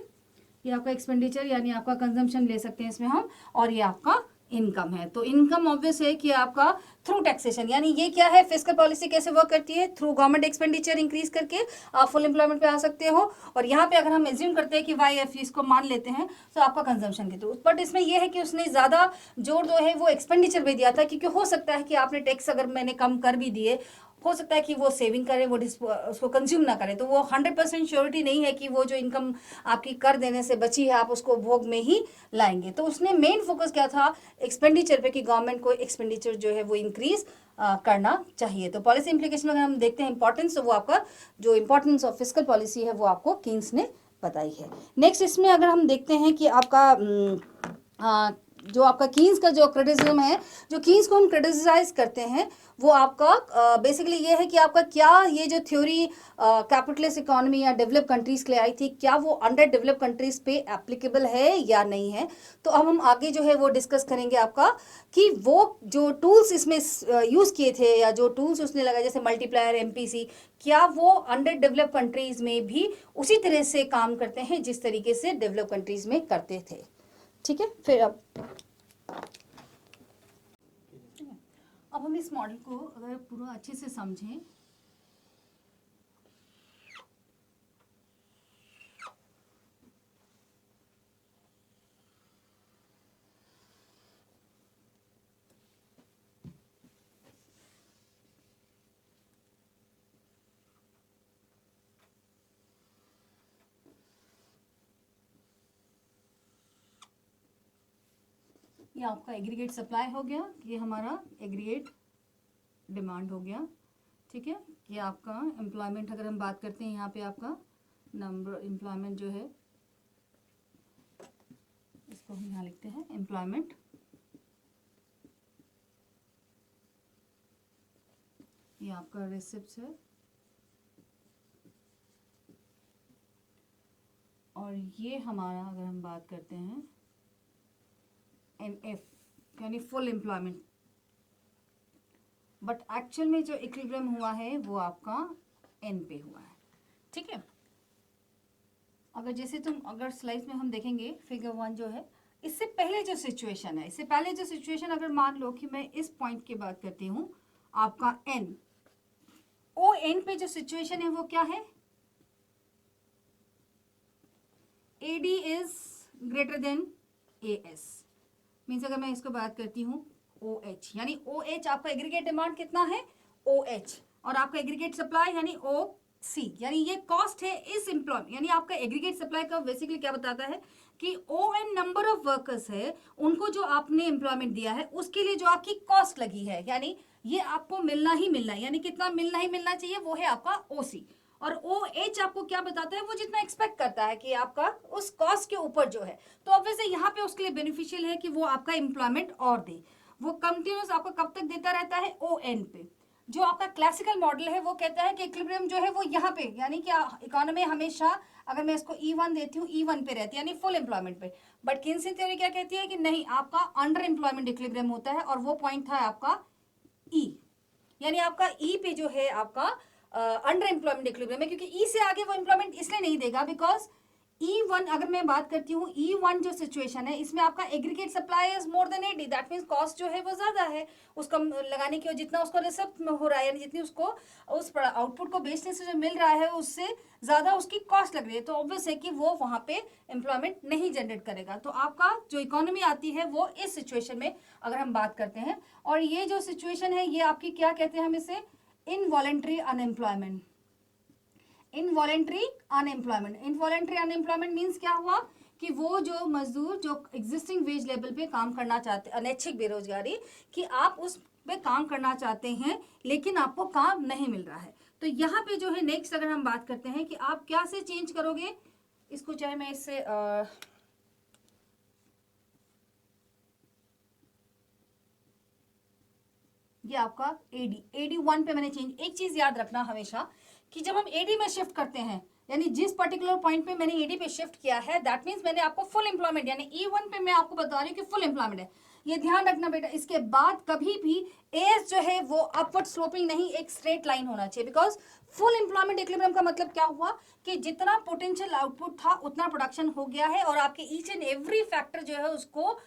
ये आपका एक्सपेंडिचर यानी आपका कंजम्पशन ले सकते हैं इसमें हम, और ये आपका इनकम है। तो इनकम ऑब्वियस है कि आपका थ्रू टैक्सेशन, यानी ये क्या है, फिस्कल पॉलिसी कैसे वर्क करती है, थ्रू गवर्नमेंट एक्सपेंडिचर इंक्रीज करके आप फुल एम्प्लॉयमेंट पे आ सकते हो। और यहाँ पे अगर हम एज्यूम करते हैं कि वाई एफ इसको मान लेते हैं तो आपका कंजम्पशन के थ्रू। बट इसमें यह है कि उसने ज़्यादा जोर जो है वो एक्सपेंडिचर पे दिया था, क्योंकि हो सकता है कि आपने टैक्स अगर मैंने कम कर भी दिए, हो सकता है कि वो सेविंग करें, वो उसको कंज्यूम ना करें, तो वो 100% श्योरिटी नहीं है कि वो जो इनकम आपकी कर देने से बची है आप उसको भोग में ही लाएंगे। तो उसने मेन फोकस क्या था, एक्सपेंडिचर पे, कि गवर्नमेंट को एक्सपेंडिचर जो है वो इंक्रीज करना चाहिए। तो पॉलिसी इंप्लीकेशन अगर हम देखते हैं इंपॉर्टेंस, तो वो आपका जो इंपॉर्टेंस ऑफ फिस्कल पॉलिसी है वो आपको कीन्स ने बताई है। नेक्स्ट इसमें अगर हम देखते हैं कि आपका जो आपका कीन्स का जो क्रिटिसिज्म है, जो कीन्स को हम क्रिटिसाइज करते हैं, वो आपका बेसिकली ये है कि आपका क्या ये जो थ्योरी कैपिटलिस्ट इकोनॉमी या डेवलप कंट्रीज के लिए आई थी, क्या वो अंडर डेवलप कंट्रीज पे एप्लीकेबल है या नहीं है। तो अब हम आगे जो है वो डिस्कस करेंगे आपका कि वो जो टूल्स इसमें यूज़ किए थे या जो टूल्स उसने लगाए जैसे मल्टीप्लायर, एमपीसी, क्या वो अंडर डेवलप कंट्रीज में भी उसी तरह से काम करते हैं जिस तरीके से डेवलप कंट्रीज में करते थे। ठीक है, फिर अब हम इस मॉडल को अगर पूरा अच्छे से समझें, ये आपका एग्रीगेट सप्लाई हो गया, ये हमारा एग्रीगेट डिमांड हो गया। ठीक है, ये आपका एम्प्लॉयमेंट अगर हम बात करते हैं, यहाँ पे आपका नंबर एम्प्लॉयमेंट जो है, इसको हम यहाँ लिखते हैं एम्प्लॉयमेंट। ये आपका रिसिप्ट है, और ये हमारा अगर हम बात करते हैं NF, यानी फुल एम्प्लॉयमेंट। बट एक्चुअल में जो इक्विलिब्रियम हुआ है वो आपका N पे हुआ है। ठीक है, अगर जैसे अगर स्लाइड में हम देखेंगे फिगर 1 जो है, इससे पहले जो सिचुएशन है, इससे पहले जो सिचुएशन अगर मान लो कि मैं इस पॉइंट की बात करती हूँ, आपका N, ओ एन पे जो सिचुएशन है वो क्या है, AD is greater than AS। Means अगर मैं इसको बात करती हूँ OH, यानी OH आपका एग्रीगेट डिमांड कितना है OH, और आपका एग्रीगेट सप्लाई यानी OC, यानी ये कॉस्ट है इस एम्प्लॉय, यानी आपका एग्रीगेट सप्लाई का बेसिकली क्या बताता है कि ON नंबर ऑफ वर्कर्स है, उनको जो आपने एम्प्लॉयमेंट दिया है उसके लिए जो आपकी कॉस्ट लगी है, यानी ये आपको मिलना ही मिलना है, यानी कितना मिलना ही मिलना चाहिए, वो है आपका OC। और OH आपको क्या बताता है, वो जितना एक्सपेक्ट करता है कि आपका उस कॉस्ट के ऊपर जो है, तो ऑब्वियसली यहाँ पे उसके लिए बेनिफिशियल है कि वो आपका एम्प्लॉयमेंट और दे। वो कंटिन्यूस आपको कब तक देता रहता है ON पे। जो आपका क्लासिकल मॉडल है वो कहता है कि इक्विलिब्रियम जो है वो यहाँ पे, यानी कि इकोनॉमी हमेशा, अगर मैं इसको E1 देती हूँ, E1 पे रहती है, यानी फुल एम्प्लॉयमेंट पे। बट किन्सी थ्योरी क्या कहती है कि नहीं, आपका अंडर एम्प्लॉयमेंट इक्विलिब्रियम होता है, और वो पॉइंट था आपका E, यानी आपका E पे जो है आपका अंडर एम्प्लॉयमेंट इक्विलिब्रियम है, क्योंकि E से आगे वो एम्प्लॉयमेंट इसलिए नहीं देगा बिकॉज E1 अगर मैं बात करती हूँ, E1 जो सिचुएशन है इसमें आपका aggregate supply is more than 80, that means cost जो है वो ज्यादा है उसका लगाने की, जितना उसको रिसिप्ट में हो रहा है, यानी जितनी उसको उस आउटपुट को बेचने से जो मिल रहा है उससे ज्यादा उसकी कॉस्ट लग रही है, तो ऑब्वियस है कि वो वहां पे एम्प्लॉयमेंट नहीं जनरेट करेगा। तो आपका जो इकोनॉमी आती है वो इस सिचुएशन में अगर हम बात करते हैं, और ये जो सिचुएशन है ये आपकी क्या कहते हैं हम इसे, involuntary unemployment. Involuntary unemployment, involuntary unemployment means क्या हुआ कि वो जो मजदूर जो एग्जिस्टिंग वेज लेवल पे काम करना चाहते, अनैच्छिक बेरोजगारी, कि आप उस पे काम करना चाहते हैं लेकिन आपको काम नहीं मिल रहा है। तो यहाँ पे जो है नेक्स्ट अगर हम बात करते हैं कि आप क्या से चेंज करोगे इसको, चाहे मैं इससे ये आपका AD 1 पे मैंने चेंज, एक चीज याद रखना हमेशा कि जब हम AD में शिफ्ट करते हैं, यानी जिस पर्टिकुलर पॉइंट पे मैंने AD पे शिफ्ट किया है, दैट मीन्स मैंने आपको फुल एम्प्लॉयमेंट, यानी E1 पे मैं आपको बता रही हूँ कि फुल एम्प्लॉयमेंट है, ये ध्यान रखना बेटा। इसके बाद कभी भी एज जो है वो अपवर्ड स्लोपिंग नहीं, एक स्ट्रेट लाइन होना चाहिए, बिकॉज फुल एम्प्लॉयमेंट इक्विलिब्रियम का मतलब क्या हुआ कि जितना पोटेंशियल आउटपुट था उतना प्रोडक्शन हो गया है, और आपके ईच एंड एवरी फैक्टर जो है उसको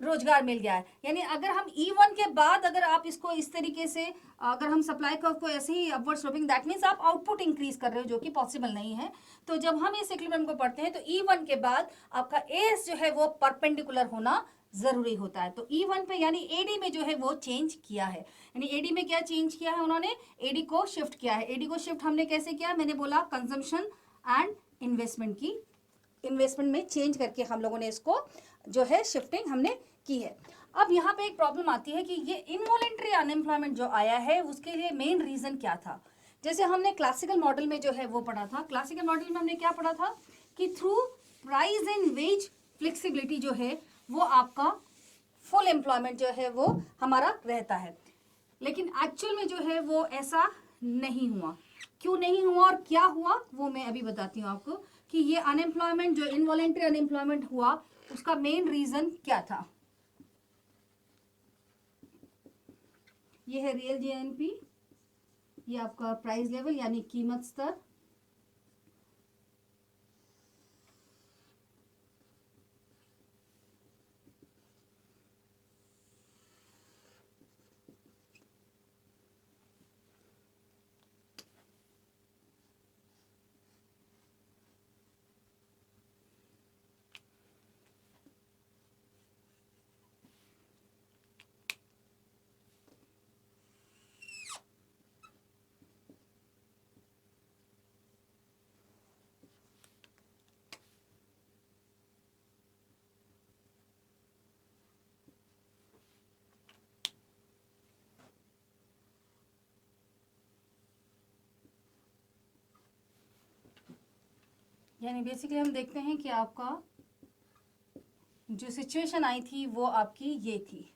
रोजगार मिल गया है। यानी अगर हम E1 के बाद अगर आप इसको इस तरीके से अगर हम सप्लाई कर्व को ऐसे ही अपवर्ड स्लोपिंग, दैट मीन्स आप आउटपुट इंक्रीज कर रहे हो, जो कि पॉसिबल नहीं है। तो जब हम इस इक्विलिब्रियम को पढ़ते हैं तो E1 के बाद आपका एस जो है वो परपेंडिकुलर होना जरूरी होता है। तो E1 पे यानी एडी में जो है वो चेंज किया है। यानी एडी में क्या चेंज किया है उन्होंने, एडी को शिफ्ट किया है। एडी को शिफ्ट हमने कैसे किया, मैंने बोला कंजम्पशन एंड इन्वेस्टमेंट की, इन्वेस्टमेंट में चेंज करके हम लोगों ने इसको जो है शिफ्टिंग हमने की है। अब यहाँ पे एक प्रॉब्लम आती है कि ये इनवॉलेंट्री अनएम्प्लॉयमेंट जो आया है उसके लिए मेन रीजन क्या था। जैसे हमने क्लासिकल मॉडल में जो है वो पढ़ा था, क्लासिकल मॉडल में हमने क्या पढ़ा था कि through price and wage flexibility जो है वो आपका फुल एम्प्लॉयमेंट जो है वो हमारा रहता है। लेकिन एक्चुअल में जो है वो ऐसा नहीं हुआ। क्यों नहीं हुआ और क्या हुआ वो मैं अभी बताती हूँ आपको कि ये अनएम्प्लॉयमेंट जो इनवॉलेंट्री अनएम्प्लॉयमेंट हुआ उसका मेन रीजन क्या था। ये है रियल जीएनपी, ये आपका प्राइस लेवल यानी कीमत स्तर, यानी बेसिकली हम देखते हैं कि आपका जो सिचुएशन आई थी वो आपकी ये थी।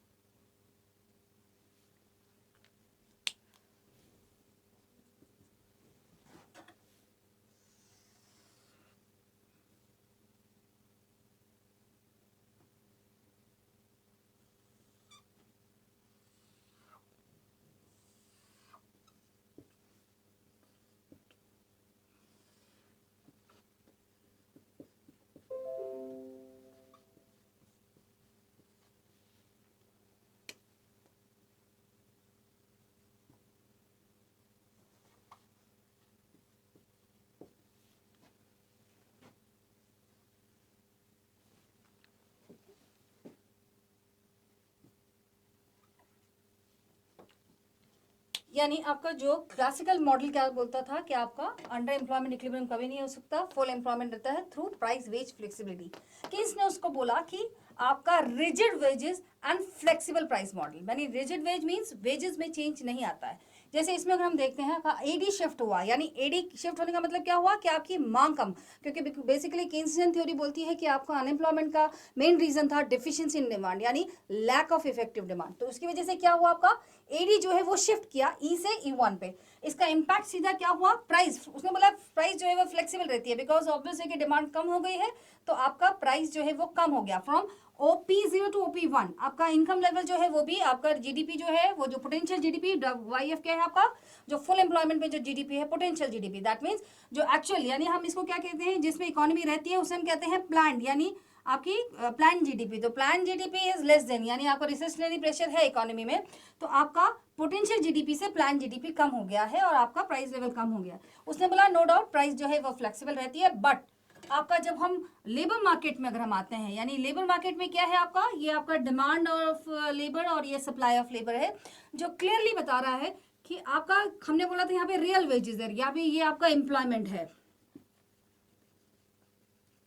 यानी आपका जो क्लासिकल मॉडल क्या बोलता था कि आपका अंडर एम्प्लॉयमेंट इक्विलिब्रियम कभी नहीं हो सकता, फुल एम्प्लॉयमेंट रहता है through price wage flexibility. Keynes ने उसको बोला कि आपका rigid wages and flexible price model, यानी रिजिड वेज मींस वेजेस में चेंज नहीं आता है। जैसे इसमें अगर हम देखते हैं एडी शिफ्ट हुआ, यानी एडी शिफ्ट होने का मतलब क्या हुआ कि आपकी मांग कम, क्योंकि बेसिकली केन्सियन थ्योरी बोलती है कि आपका अनएम्प्लॉयमेंट का मेन रीजन था डिफिशिएंसी इन डिमांड, यानी लैक ऑफ इफेक्टिव डिमांड। तो उसकी वजह से क्या हुआ, आपका एडी जो है वो शिफ्ट किया ई से E1 पे। इसका इंपैक्ट सीधा क्या हुआ, प्राइस, उसने बोला प्राइस जो है वो फ्लेक्सिबल रहती है बिकॉज ऑब्वियस है कि डिमांड कम हो गई है, तो आपका प्राइस जो है वो कम हो गया। फ्रॉम OP0 टू OP1 आपका इनकम लेवल जो है वो भी आपका जीडीपी जो है वो जो पोटेंशियल जीडीपी YF क्या है आपका जो फुल एम्प्लॉयमेंट पे जो जीडीपी है पोटेंशियल जीडीपी, दैट मीन्स जो एक्चुअल, यानी हम इसको क्या कहते हैं जिसमें इकोनॉमी रहती है उसे हम कहते हैं प्लान, यानी आपकी प्लान जीडीपी। तो plan GDP is less than, यानी आपका रिसेशनरी प्रेशर है इकोनॉमी में, तो आपका पोटेंशियल जीडीपी से प्लान जीडीपी कम हो गया है और आपका प्राइस लेवल कम हो गया। उसने बोला नो डाउट प्राइस जो है वो फ्लेक्सिबल रहती है, बट आपका जब हम लेबर मार्केट में अगर हम आते हैं, यानी लेबर मार्केट में क्या है आपका, ये आपका डिमांड ऑफ लेबर और ये सप्लाई ऑफ लेबर है, जो क्लियरली बता रहा है कि आपका, हमने बोला था यहाँ पे रियल वेजेस है, यहाँ पे ये आपका एम्प्लॉयमेंट है,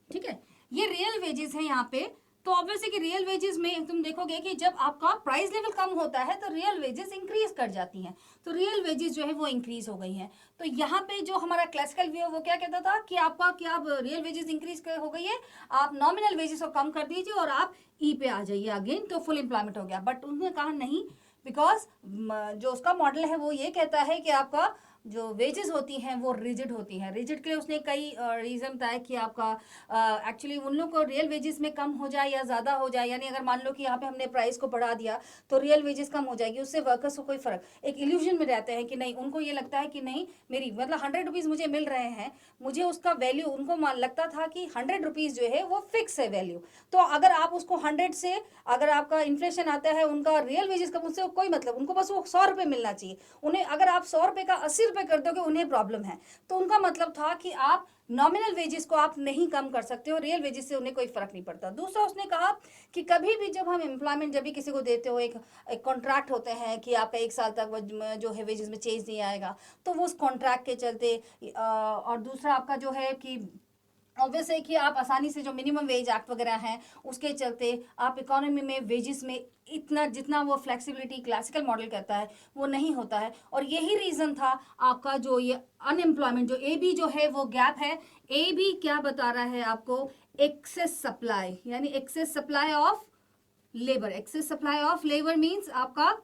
ठीक है, ये रियल वेजेस है यहाँ पे। तो ऑब्वियसली कि रियल वेजेस में तुम देखोगे कि जब आपका प्राइस लेवल कम होता है तो रियल वेजेस इंक्रीज कर जाती हैं, तो रियल वेजेस जो है वो इंक्रीज हो गई हैं। तो यहाँ पे जो हमारा क्लासिकल व्यू वो क्या कहता था कि आपका क्या रियल वेजेस इंक्रीज हो गई है, आप नॉमिनल वेजेस को कम कर दीजिए और आप ई पे आ जाइए अगेन, तो फुल एम्प्लॉयमेंट हो गया। बट उन्होंने कहा नहीं, बिकॉज जो उसका मॉडल है वो ये कहता है कि आपका जो वेजेस होती हैं वो रिजिड होती हैं। रिजिड के लिए उसने कई रीज़न बताया कि आपका एक्चुअली उन लोग को रियल वेजेस में कम हो जाए या ज़्यादा हो जाए, यानी अगर मान लो कि यहाँ पे हमने प्राइस को बढ़ा दिया तो रियल वेजेस कम हो जाएगी, उससे वर्कर्स को कोई फ़र्क, एक इल्यूजन में रहते हैं कि नहीं, उनको ये लगता है कि नहीं मेरी मतलब 100 रुपीज़ मुझे मिल रहे हैं, मुझे उसका वैल्यू, उनको लगता था कि 100 रुपीज़ जो है वो फिक्स है वैल्यू। तो अगर आप उसको 100 से, अगर आपका इन्फ्लेशन आता है, उनका रियल वेजेस कम, उससे कोई मतलब, उनको बस वो 100 रुपये मिलना चाहिए। उन्हें अगर आप 100 रुपये का 80 रुपये कर दोगे उन्हें प्रॉब्लम है। तो उनका मतलब था कि आप नॉमिनल वेजेस को आप नहीं कम कर सकते हो, रियल वेजेस से उन्हें कोई फर्क नहीं पड़ता। दूसरा उसने कहा कि कभी भी जब हम एम्प्लॉयमेंट, जब भी किसी को देते हो, एक कॉन्ट्रैक्ट होते हैं कि आपका 1 साल तक जो है वेजेस में चेंज नहीं आएगा, तो वो उस कॉन्ट्रैक्ट के चलते और दूसरा आपका जो है कि ऑब्वियस है कि आप आसानी से, जो मिनिमम वेज एक्ट वगैरह हैं उसके चलते आप इकोनॉमी में वेजेस में इतना जितना वो फ्लेक्सिबिलिटी क्लासिकल मॉडल कहता है वो नहीं होता है। और यही रीज़न था आपका जो ये अनएम्प्लॉयमेंट, जो ए बी जो है वो गैप है। ए बी क्या बता रहा है आपको? एक्सेस सप्लाई, यानी excess supply of labour. Excess supply of labour means आपका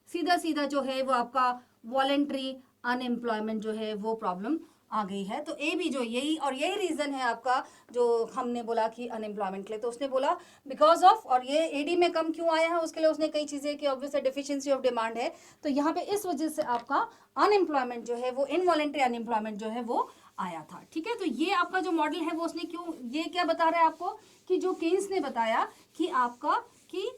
सीधा सीधा जो है वो आपका वॉलेंट्री अनएम्प्लॉयमेंट जो है वो प्रॉब्लम आ गई है। तो ए भी जो यही, और यही रीज़न है आपका जो हमने बोला कि अनएम्प्लॉयमेंट के लिए। तो उसने बोला बिकॉज ऑफ, और ये एडी में कम क्यों आया है उसके लिए उसने कई चीज़ें कि ऑब्वियस डिफिशिएंसी ऑफ डिमांड है, तो यहाँ पे इस वजह से आपका अनएम्प्लॉयमेंट जो है वो इनवॉलेंट्री अनएम्प्लॉयमेंट जो है वो आया था। ठीक है, तो ये आपका जो मॉडल है वो उसने क्यों, ये क्या बता रहा है आपको कि जो केन्स ने बताया कि आपका कि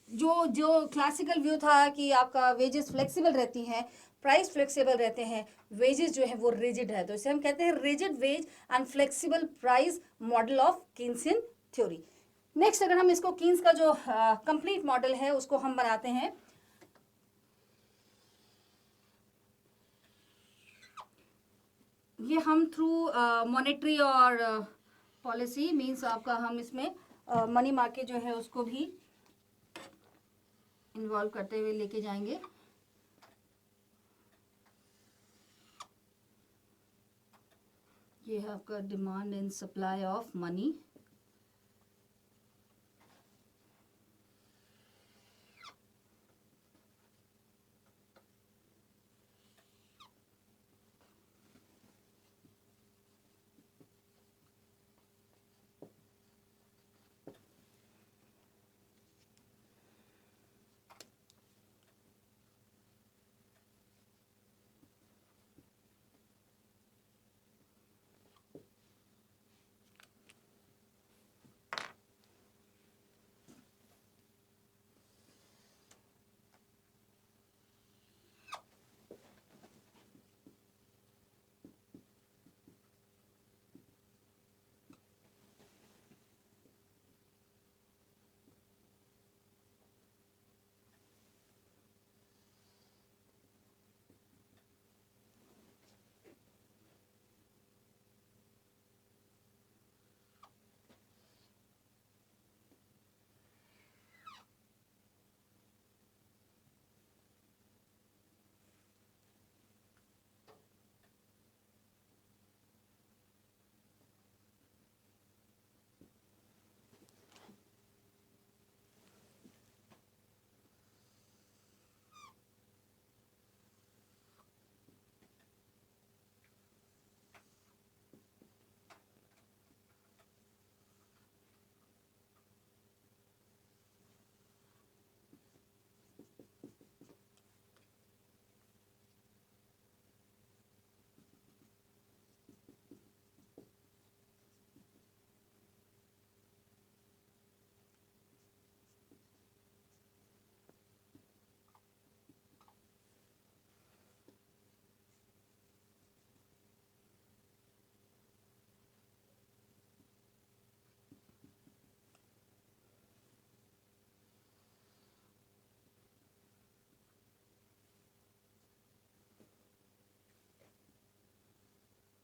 जो जो क्लासिकल व्यू था कि आपका वेजेस फ्लेक्सिबल रहती हैं, प्राइस फ्लेक्सिबल रहते हैं, वेजेस जो है वो रिजिड है, तो इसे हम कहते हैं rigid wage and flexible price model of Keynesian theory. Next अगर हम इसको कीन्स का जो कंप्लीट मॉडल है उसको हम बनाते हैं, ये हम थ्रू मॉनेटरी और पॉलिसी मीन्स आपका हम इसमें मनी मार्केट जो है उसको भी इन्वॉल्व करते हुए लेके जाएंगे। ये है आपका demand and supply of money.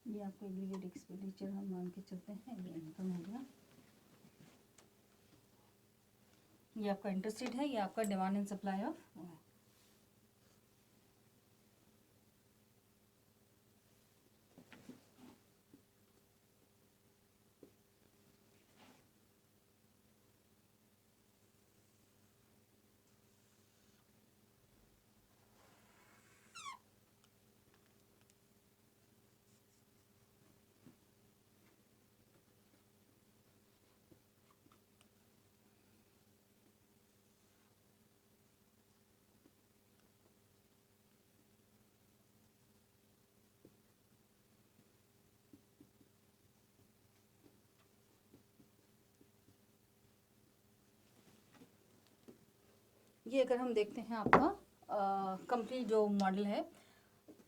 ये आपको एग्रीगेट एक्सपेंडिचर हम मान के चलते हैं, ये इनकम हो गया, ये आपका इंटरेस्ट रेट है, ये आपका डिमांड एंड सप्लाई ऑफ। ये अगर हम देखते हैं आपका कंप्लीट जो मॉडल है,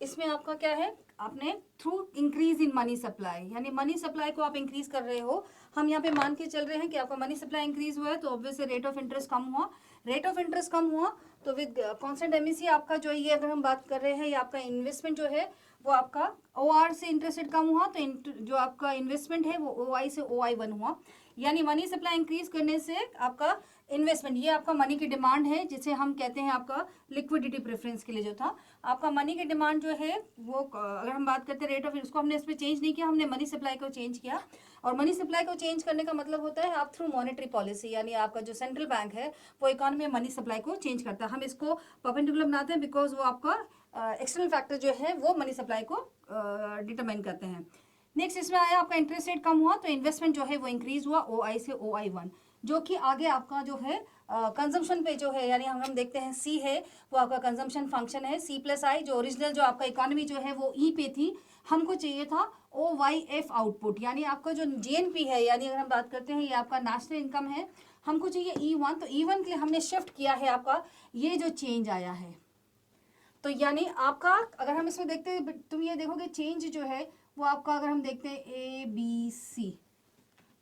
इसमें आपका क्या है, आपने through increase in money supply, यानी मनी सप्लाई को आप इंक्रीज कर रहे हो। हम यहाँ पे मान के चल रहे हैं कि आपका मनी सप्लाई इंक्रीज हुआ है तो ऑब्वियसली रेट ऑफ इंटरेस्ट कम हुआ। रेट ऑफ इंटरेस्ट कम हुआ तो विद कांस्टेंट एमईसी आपका जो ये अगर हम बात कर रहे हैं, ये आपका इन्वेस्टमेंट जो है वो आपका ओआर से इंटरेस्ट रेट कम हुआ, तो जो आपका इन्वेस्टमेंट है वो ओआई से OI1 हुआ। यानी मनी सप्लाई इंक्रीज करने से आपका इन्वेस्टमेंट, ये आपका मनी की डिमांड है जिसे हम कहते हैं आपका लिक्विडिटी प्रेफरेंस के लिए जो था आपका मनी की डिमांड जो है वो, अगर हम बात करते हैं रेट ऑफ, उसको हमने इसमें चेंज नहीं किया, हमने मनी सप्लाई को चेंज किया। और मनी सप्लाई को चेंज करने का मतलब होता है आप थ्रू मॉनेटरी पॉलिसी, यानी आपका जो सेंट्रल बैंक है वो इकोनॉमी में मनी सप्लाई को चेंज करता है। हम इसको परपेंडिकुलर बनाते हैं बिकॉज वो आपका एक्सटर्नल फैक्टर जो है वो मनी सप्लाई को डिटरमाइन करते हैं। नेक्स्ट इसमें आया आपका इंटरेस्ट रेट कम हुआ तो इन्वेस्टमेंट जो है वो इंक्रीज हुआ OI से OI1, जो कि आगे आपका जो है कंजम्पशन पे जो है, यानी हम देखते हैं C है वो आपका कंजम्पशन फंक्शन है, C+I जो ओरिजिनल जो आपका इकोनॉमी जो है वो E पे थी, हमको चाहिए था OYF आउटपुट, यानी आपका जो GNP है, यानी अगर हम बात करते हैं ये आपका नेशनल इनकम है, हमको चाहिए E1, तो E1 के लिए हमने शिफ्ट किया है आपका ये जो चेंज आया है। तो यानी आपका अगर हम इसमें देखते हैं, तुम ये देखोगे चेंज जो है वो आपका, अगर हम देखते हैं ABC,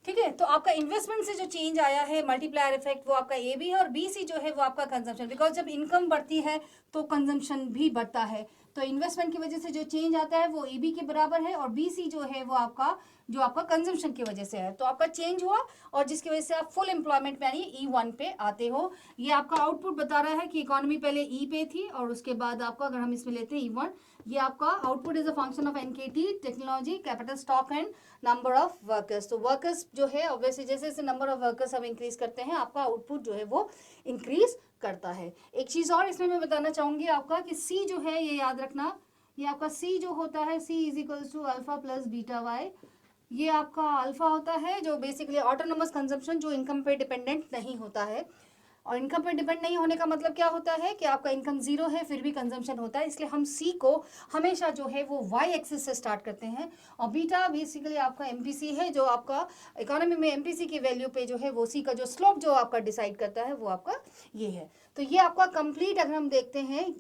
ठीक है, तो आपका इन्वेस्टमेंट से जो चेंज आया है मल्टीप्लायर इफेक्ट वो आपका AB है, और BC जो है वो आपका कंजम्पशन, बिकॉज जब इनकम बढ़ती है तो कंजम्पशन भी बढ़ता है, तो इन्वेस्टमेंट की वजह से जो चेंज आता है वो EB के बराबर है, और BC जो है वो आपका जो आपका कंजम्पशन की वजह से है, तो आपका चेंज हुआ और जिसकी वजह से आप फुल एम्प्लॉयमेंट में यानी E1 पे आते हो। ये आपका आउटपुट बता रहा है कि इकोनॉमी पहले E पे थी और उसके बाद आपका अगर हम इसमें लेते हैं E1, ये आपका output is a function of NKT technology capital stock and number of workers. तो वर्कर्स जो है ऑब्वियसली जैसे जैसे नंबर ऑफ वर्कर्स हम इंक्रीज करते हैं आपका आउटपुट जो है वो इंक्रीज करता है। एक चीज और इसमें मैं बताना चाहूंगी आपका कि C जो है ये याद रखना, ये आपका C जो होता है C is equals to alpha plus beta Y. ये आपका अल्फा होता है जो बेसिकली ऑटोनोमस कंजम्पशन, जो इनकम पे डिपेंडेंट नहीं होता है, और इनकम पे डिपेंड नहीं होने का मतलब क्या होता है कि आपका इनकम जीरो है फिर भी कंजम्पशन होता है, इसलिए हम C को हमेशा जो है वो Y एक्सिस से स्टार्ट करते हैं। और बीटा बेसिकली आपका MPC है, जो आपका इकोनॉमी में MPC की वैल्यू पे जो है वो C का जो स्लोप जो आपका डिसाइड करता है वो आपका ये है। तो ये आपका कंप्लीट अगर हम देखते हैं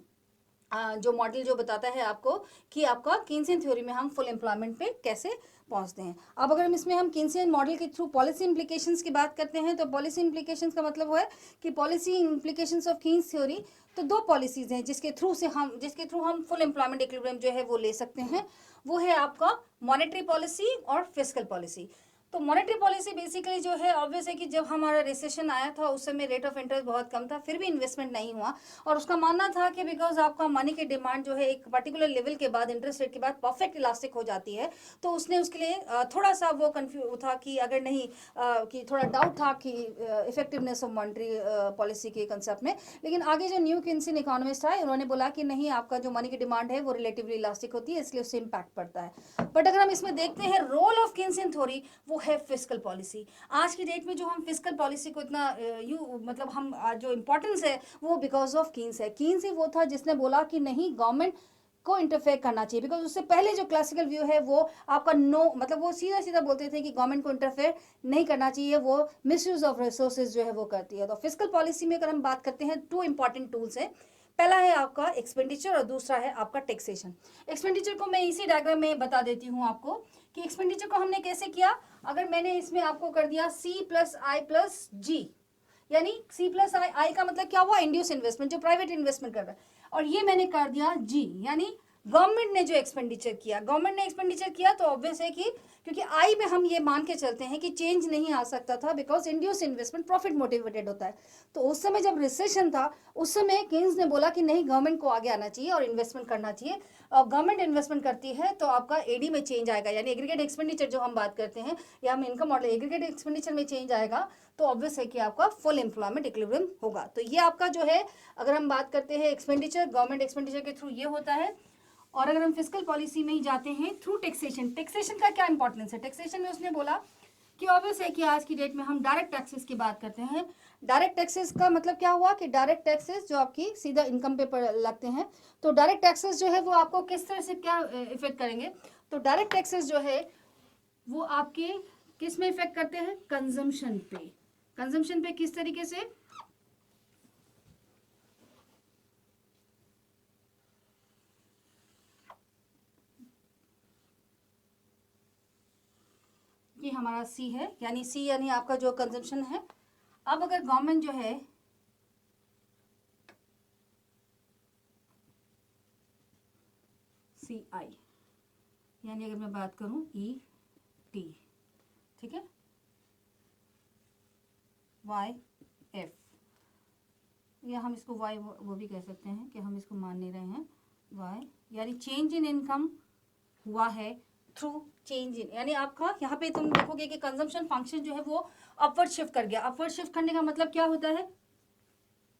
जो मॉडल जो बताता है आपको कि आपका कीन्सियन थ्योरी में हम फुल एम्प्लॉयमेंट पे कैसे पहुंचते हैं। अब अगर हम कीन्सियन मॉडल के थ्रू पॉलिसी इंप्लीकेशंस की बात करते हैं, तो पॉलिसी इंप्लीकेशंस का मतलब है कि policy implications of Keynes theory, तो दो पॉलिसीज हैं जिसके थ्रू हम फुल एम्प्लॉयमेंट इक्विलिब्रियम जो है वो ले सकते हैं। वो है आपका मॉनेटरी पॉलिसी और फिस्कल पॉलिसी। तो मॉनेटरी पॉलिसी बेसिकली जो है ऑब्वियस है कि जब हमारा रिसेशन आया था उस समय रेट ऑफ इंटरेस्ट बहुत कम था, फिर भी इन्वेस्टमेंट नहीं हुआ, और उसका मानना था कि बिकॉज आपका मनी की डिमांड जो है एक पर्टिकुलर लेवल के बाद, इंटरेस्ट रेट के बाद परफेक्ट इलास्टिक हो जाती है, तो उसने उसके लिए थोड़ा सा वो कन्फ्यूज था कि अगर नहीं कि थोड़ा डाउट था कि इफेक्टिवनेस ऑफ मॉनेटरी पॉलिसी के कंसेप्ट में। लेकिन आगे जो न्यू किन्सियन इकोनॉमिस्ट आए उन्होंने बोला कि नहीं, आपका जो मनी की डिमांड है वो रिलेटिवली इलास्टिक होती है, इसलिए उससे इम्पैक्ट पड़ता है। बट अगर हम इसमें देखते हैं रोल ऑफ किन्सियन थ्योरी, वो है फिस्कल पॉलिसी। आज की डेट में जो हम फिस्कल पॉलिसी को इतना मतलब हम जो इम्पोर्टेंस है वो बिकॉज ऑफ कीन्स है। कीन्स ही वो था जिसने बोला कि नहीं, गवर्नमेंट को इंटरफेयर करना चाहिए, बिकॉज उससे पहले जो क्लासिकल व्यू है वो आपका नो, मतलब वो सीधा सीधा बोलते थे कि गवर्नमेंट को इंटरफेयर नहीं करना चाहिए, वो मिसयूज ऑफ रिसोर्सेज जो है वो करती है। तो फिस्कल पॉलिसी में अगर हम बात करते हैं, टू इंपॉर्टेंट टूल्स हैं, पहला है आपका एक्सपेंडिचर और दूसरा है आपका टैक्सेशन। एक्सपेंडिचर को मैं इसी डायग्राम में बता देती हूँ आपको कि एक्सपेंडिचर को हमने कैसे किया। अगर मैंने इसमें आपको कर दिया C+I+G, यानी C+I का मतलब क्या हुआ, इंड्यूस इन्वेस्टमेंट, जो प्राइवेट इन्वेस्टमेंट कर रहा है, और ये मैंने कर दिया G, यानी गवर्नमेंट ने जो एक्सपेंडिचर किया, गवर्नमेंट ने एक्सपेंडिचर किया, तो ऑब्वियस है कि क्योंकि आई में हम ये मान के चलते हैं कि चेंज नहीं आ सकता था, because induce investment profit motivated होता है। तो उस समय जब रिसेशन था उस समय केन्स ने बोला कि नहीं, गवर्नमेंट को आगे आना चाहिए और इन्वेस्टमेंट करना चाहिए, और गवर्नमेंट इन्वेस्टमेंट करती है तो आपका एडी में चेंज आएगा, यानी एग्रीगेट एक्सपेंडिचर जो हम बात करते हैं, या हम इनकम मॉडल एग्रीगेट एक्सपेंडिचर में चेंज आएगा, तो ऑब्वियस है कि आपका फुल एम्प्लॉयमेंट इक्विलिब्रियम होगा। तो ये आपका जो है, अगर हम बात करते हैं एक्सपेंडिचर, गवर्नमेंट एक्सपेंडिचर के थ्रू ये होता है। और अगर हम फिस्कल पॉलिसी में ही जाते हैं थ्रू टैक्सेशन, टैक्सेशन का क्या इंपॉर्टेंस है, टैक्सेशन में उसने बोला कि ऑब्वियस है कि आज की डेट में हम डायरेक्ट टैक्सेस की बात करते हैं। डायरेक्ट टैक्सेस का मतलब क्या हुआ कि डायरेक्ट टैक्सेस जो आपकी सीधा इनकम पे लगते हैं, तो डायरेक्ट टैक्सेस जो है वो आपको किस तरह से क्या इफेक्ट करेंगे, तो डायरेक्ट टैक्सेस जो है वो आपके किस में इफेक्ट करते हैं, कंजम्पशन पे। कंजम्पशन पे किस तरीके से, ये हमारा सी है, यानी सी यानी आपका जो कंजम्पशन है। अब अगर गवर्नमेंट जो है सी आई, यानी अगर मैं बात करूं ई टी, ठीक है, वाई एफ, या हम इसको वाई वो भी कह सकते हैं कि हम इसको मान नहीं रहे हैं वाई, यानी चेंज इन इनकम हुआ है थ्रू चेंज इन, यानी आपका यहाँ पे तुम देखोगे कि कंजम्पशन फंक्शन जो है वो अपवर्ड शिफ्ट कर गया। अपवर्ड शिफ्ट करने का मतलब क्या होता है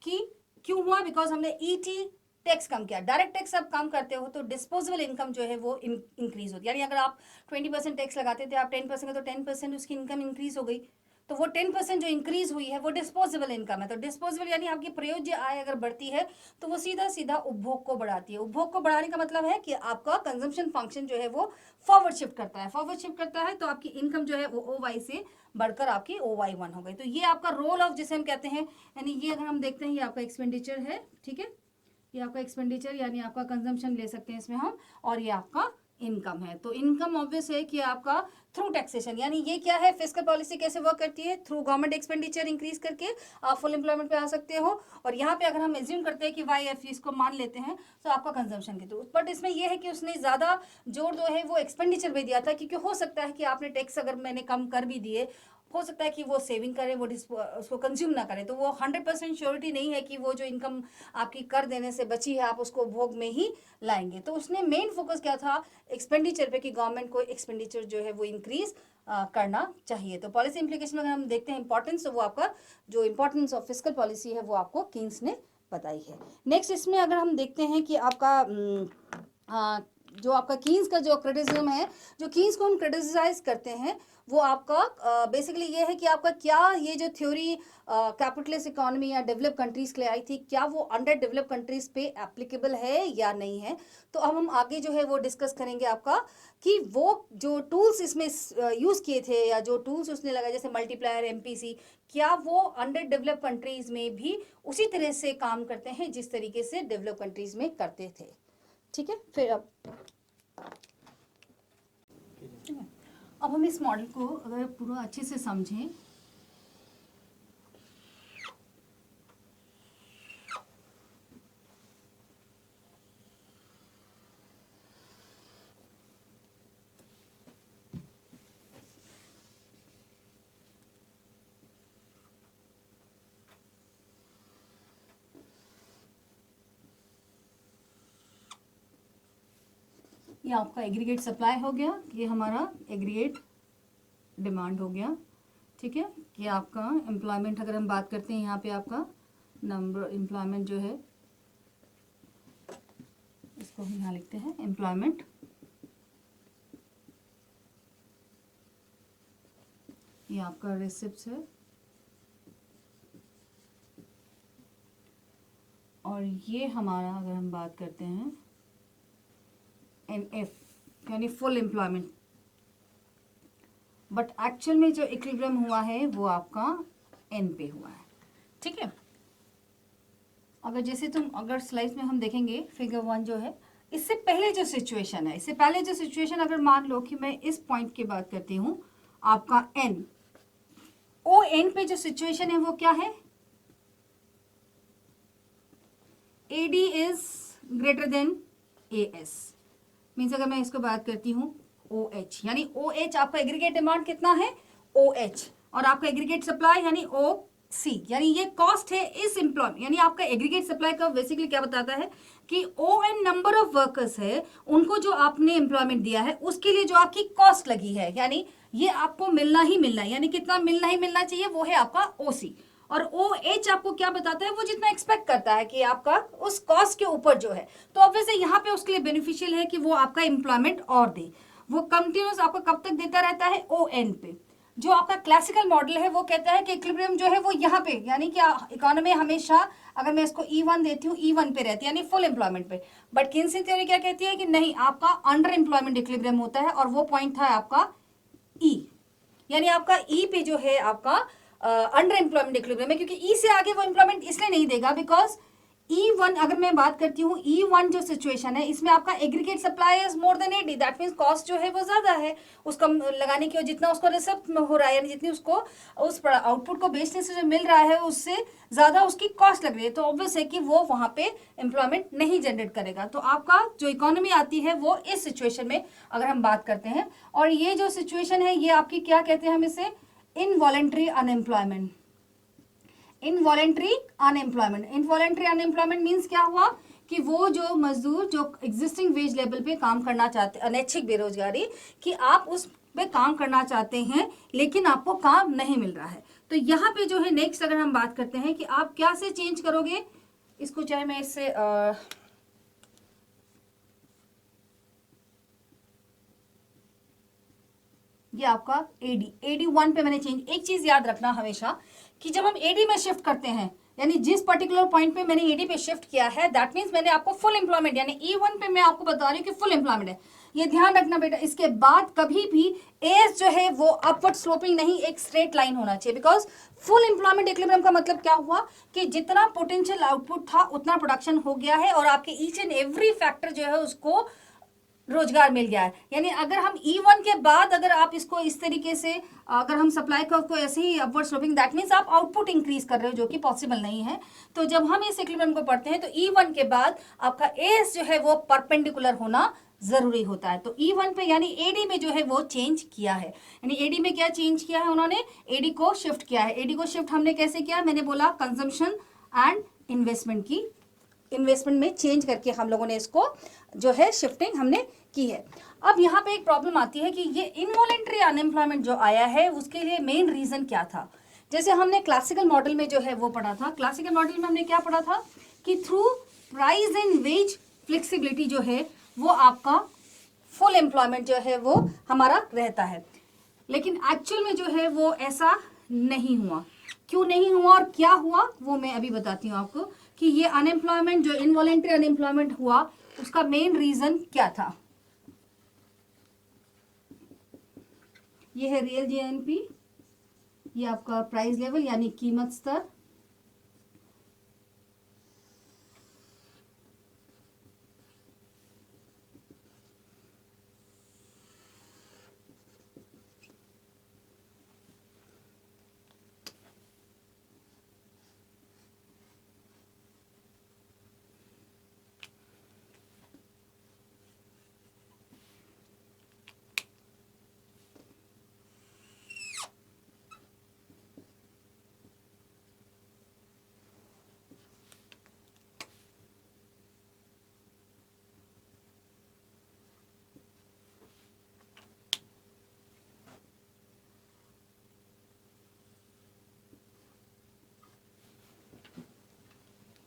कि क्यों हुआ, बिकॉज हमने ईटी टैक्स कम किया। डायरेक्ट टैक्स आप कम करते हो तो डिस्पोजेबल इनकम जो है वो इंक्रीज होती है, यानी अगर आप 20% टैक्स लगाते थे, आप 10% तो 10% उसकी इनकम इंक्रीज हो गई, तो वो 10% जो इंक्रीज हुई है वो डिस्पोजेबल इनकम है। तो डिस्पोजेबल यानी आपकी प्रयोज्य आय अगर बढ़ती है तो वो सीधा सीधा उपभोग को बढ़ाती है। उपभोग को बढ़ाने का मतलब है कि आपका कंजम्पशन फंक्शन जो है वो फॉरवर्ड शिफ्ट करता है। फॉरवर्ड शिफ्ट करता है तो आपकी इनकम जो है वो ओ वाई से बढ़कर आपकी ओ वाई वन हो गई। तो ये आपका रोल ऑफ जिसे हम कहते हैं, यानी ये अगर हम देखते हैं ये आपका एक्सपेंडिचर है, ठीक है, ये आपका एक्सपेंडिचर यानी आपका कंजम्पशन ले सकते हैं इसमें हम, और ये आपका इनकम है। तो इनकम ऑब्वियस है कि आपका थ्रू टैक्सेशन, यानी ये क्या है, फिस्कल पॉलिसी कैसे वर्क करती है, थ्रू गवर्नमेंट एक्सपेंडिचर इंक्रीज करके आप फुल एम्प्लॉयमेंट पे आ सकते हो। और यहाँ पे अगर हम एज्यूम करते हैं कि वाई एफ इसको मान लेते हैं तो आपका कंजम्पशन के थ्रू, बट इसमें यह है कि उसने ज़्यादा जोर जो है वो एक्सपेंडिचर में दिया था, क्योंकि हो सकता है कि आपने टैक्स अगर मैंने कम कर भी दिए, हो सकता है कि वो सेविंग करे, वो उसको कंज्यूम ना करे, तो वो 100% श्योरिटी नहीं है कि वो जो इनकम आपकी कर देने से बची है आप उसको भोग में ही लाएंगे। तो उसने मेन फोकस क्या था, एक्सपेंडिचर पे, कि गवर्नमेंट को एक्सपेंडिचर जो है वो इंक्रीज करना चाहिए। तो पॉलिसी इंप्लीकेशन अगर हम देखते हैं इंपॉर्टेंस, तो वो आपका जो इंपॉर्टेंस ऑफ फिस्कल पॉलिसी है वो आपको कीन्स ने बताई है। नेक्स्ट इसमें अगर हम देखते हैं कि आपका जो आपका कीन्स का जो क्रिटिसिज्म है, जो कीन्स को हम क्रिटिसाइज करते हैं वो आपका बेसिकली ये है कि आपका क्या ये जो थ्योरी कैपिटलिस्ट इकोनॉमी या डेवलप कंट्रीज के लिए आई थी, क्या वो अंडर डेवलप कंट्रीज पे एप्लीकेबल है या नहीं है। तो अब हम आगे जो है वो डिस्कस करेंगे आपका कि वो जो टूल्स इसमें यूज़ किए थे या जो टूल्स उसने लगाए जैसे मल्टीप्लायर, एमपीसी, क्या वो अंडर डेवलप कंट्रीज में भी उसी तरह से काम करते हैं जिस तरीके से डेवलप कंट्रीज में करते थे। ठीक है, फिर अब हम इस मॉडल को अगर पूरा अच्छे से समझें, ये आपका एग्रीगेट सप्लाई हो गया, ये हमारा एग्रीगेट डिमांड हो गया, ठीक है। कि आपका एम्प्लॉयमेंट अगर हम बात करते हैं यहाँ पे आपका नंबर एम्प्लॉयमेंट जो है इसको हम यहाँ लिखते हैं एम्प्लॉयमेंट, ये आपका रिसिप्ट्स है, और ये हमारा अगर हम बात करते हैं NF यानी फुल एम्प्लॉयमेंट, बट एक्चुअल में जो इक्विलिब्रियम हुआ है वो आपका N पे हुआ है, ठीक है। अगर जैसे अगर स्लाइड में हम देखेंगे फिगर 1 जो है, इससे पहले जो सिचुएशन है, इससे पहले जो सिचुएशन अगर मान लो कि मैं इस पॉइंट की बात करती हूँ आपका N, ओ N पे जो सिचुएशन है वो क्या है, AD is greater than AS, means अगर मैं इसको बात करती हूँ OH, यानी OH आपका एग्रीगेट डिमांड कितना है OH, और आपका एग्रीगेट सप्लाई यानी OC, यानी ये कॉस्ट है इस एम्प्लॉयमेंट, यानी आपका एग्रीगेट सप्लाई का बेसिकली क्या बताता है कि ON नंबर ऑफ वर्कर्स है, उनको जो आपने एम्प्लॉयमेंट दिया है उसके लिए जो आपकी कॉस्ट लगी है, यानी ये आपको मिलना ही मिलना है, यानी कितना मिलना ही मिलना चाहिए वो है आपका OC। और OH आपको क्या बताता है, वो जितना एक्सपेक्ट करता है कि आपका उस कॉस्ट के ऊपर जो है, तो ऑब्वियसली यहाँ पे उसके लिए बेनिफिशियल है कि वो आपका एम्प्लॉयमेंट और दे, वो कंटिन्यूस आपको कब तक देता रहता है ON पे। जो आपका क्लासिकल मॉडल है वो कहता है कि इक्विलिब्रियम जो है वो यहाँ पे, यानी कि इकोनॉमी हमेशा अगर मैं इसको E1 देती हूँ E1 पे रहती है, यानी फुल एम्प्लॉयमेंट पे। बट किन्सन थ्योरी क्या कहती है कि नहीं, आपका अंडर एम्प्लॉयमेंट इक्विलिब्रियम होता है, और वो पॉइंट था आपका E, यानी आपका E पे जो है आपका अंडर एम्प्लॉयमेंट इक्विलिब्रियम है, क्योंकि E से आगे वो एम्प्लॉयमेंट इसलिए नहीं देगा बिकॉज E1 अगर मैं बात करती हूँ, E1 जो सिचुएशन है इसमें आपका aggregate supply is more than 80, that means cost जो है वो ज़्यादा है उसका लगाने की, जितना उसको रिसिप्ट हो रहा है, यानी जितनी उसको उस आउटपुट को बेचने से जो मिल रहा है उससे ज़्यादा उसकी कॉस्ट लग रही है, तो ऑब्वियस है कि वो वहाँ पे एम्प्लॉयमेंट नहीं जनरेट करेगा। तो आपका जो इकोनॉमी आती है वो इस सिचुएशन में अगर हम बात करते हैं, और ये जो सिचुएशन है ये आपकी क्या कहते हैं हम इसे, involuntary unemployment. Involuntary unemployment, involuntary unemployment means क्या हुआ कि वो जो मजदूर जो एग्जिस्टिंग वेज लेवल पे काम करना चाहते, अनैच्छिक बेरोजगारी, कि आप उस पे काम करना चाहते हैं लेकिन आपको काम नहीं मिल रहा है। तो यहाँ पे जो है नेक्स्ट अगर हम बात करते हैं कि आप क्या से चेंज करोगे इसको, चाहे मैं इससे ये आपका AD1 पे मैंने चेंज, एक चीज याद रखना हमेशा कि जब हम AD में शिफ्ट करते हैं, यानी जिस पर्टिकुलर पॉइंट पे मैंने AD पे शिफ्ट किया है, दैट मीन्स मैंने आपको फुल एम्प्लॉयमेंट, यानी E1 पे मैं आपको बता रही हूँ कि फुल एम्प्लॉयमेंट है, ये ध्यान रखना बेटा। इसके बाद कभी भी एज जो है वो अपवर्ड स्लोपिंग नहीं, एक स्ट्रेट लाइन होना चाहिए, बिकॉज फुल एम्प्लॉयमेंट इक्विलिब्रियम का मतलब क्या हुआ कि जितना पोटेंशियल आउटपुट था उतना प्रोडक्शन हो गया है और आपके ईच एंड एवरी फैक्टर जो है उसको रोजगार मिल गया है। यानी अगर हम E1 के बाद अगर आप इसको इस तरीके से अगर हम सप्लाई कर्व को ऐसे ही अपवर्ड स्लोपिंग, दैट मीन्स आप आउटपुट इंक्रीज कर रहे हो जो कि पॉसिबल नहीं है। तो जब हम इस इक्विलिब्रियम को पढ़ते हैं तो E1 के बाद आपका एज जो है वो परपेंडिकुलर होना जरूरी होता है। तो E1 पे यानी AD में जो है वो चेंज किया है, यानी AD में क्या चेंज किया है उन्होंने, AD को शिफ्ट किया है। AD को शिफ्ट हमने कैसे किया, मैंने बोला कंजम्पशन एंड इन्वेस्टमेंट की, इन्वेस्टमेंट में चेंज करके हम लोगों ने इसको जो है शिफ्टिंग हमने की है। अब यहाँ पे एक प्रॉब्लम आती है कि ये इनवॉलेंट्री अनएम्प्लॉयमेंट जो आया है उसके लिए मेन रीजन क्या था। जैसे हमने क्लासिकल मॉडल में जो है वो पढ़ा था, क्लासिकल मॉडल में हमने क्या पढ़ा था कि through price and wage flexibility जो है वो आपका फुल एम्प्लॉयमेंट जो है वो हमारा रहता है, लेकिन एक्चुअल में जो है वो ऐसा नहीं हुआ। क्यों नहीं हुआ और क्या हुआ वो मैं अभी बताती हूँ आपको कि ये अनएम्प्लॉयमेंट जो इनवॉलेंट्री अनएम्प्लॉयमेंट हुआ उसका मेन रीजन क्या था। ये है रियल GNP, ये आपका प्राइस लेवल यानी कीमत स्तर,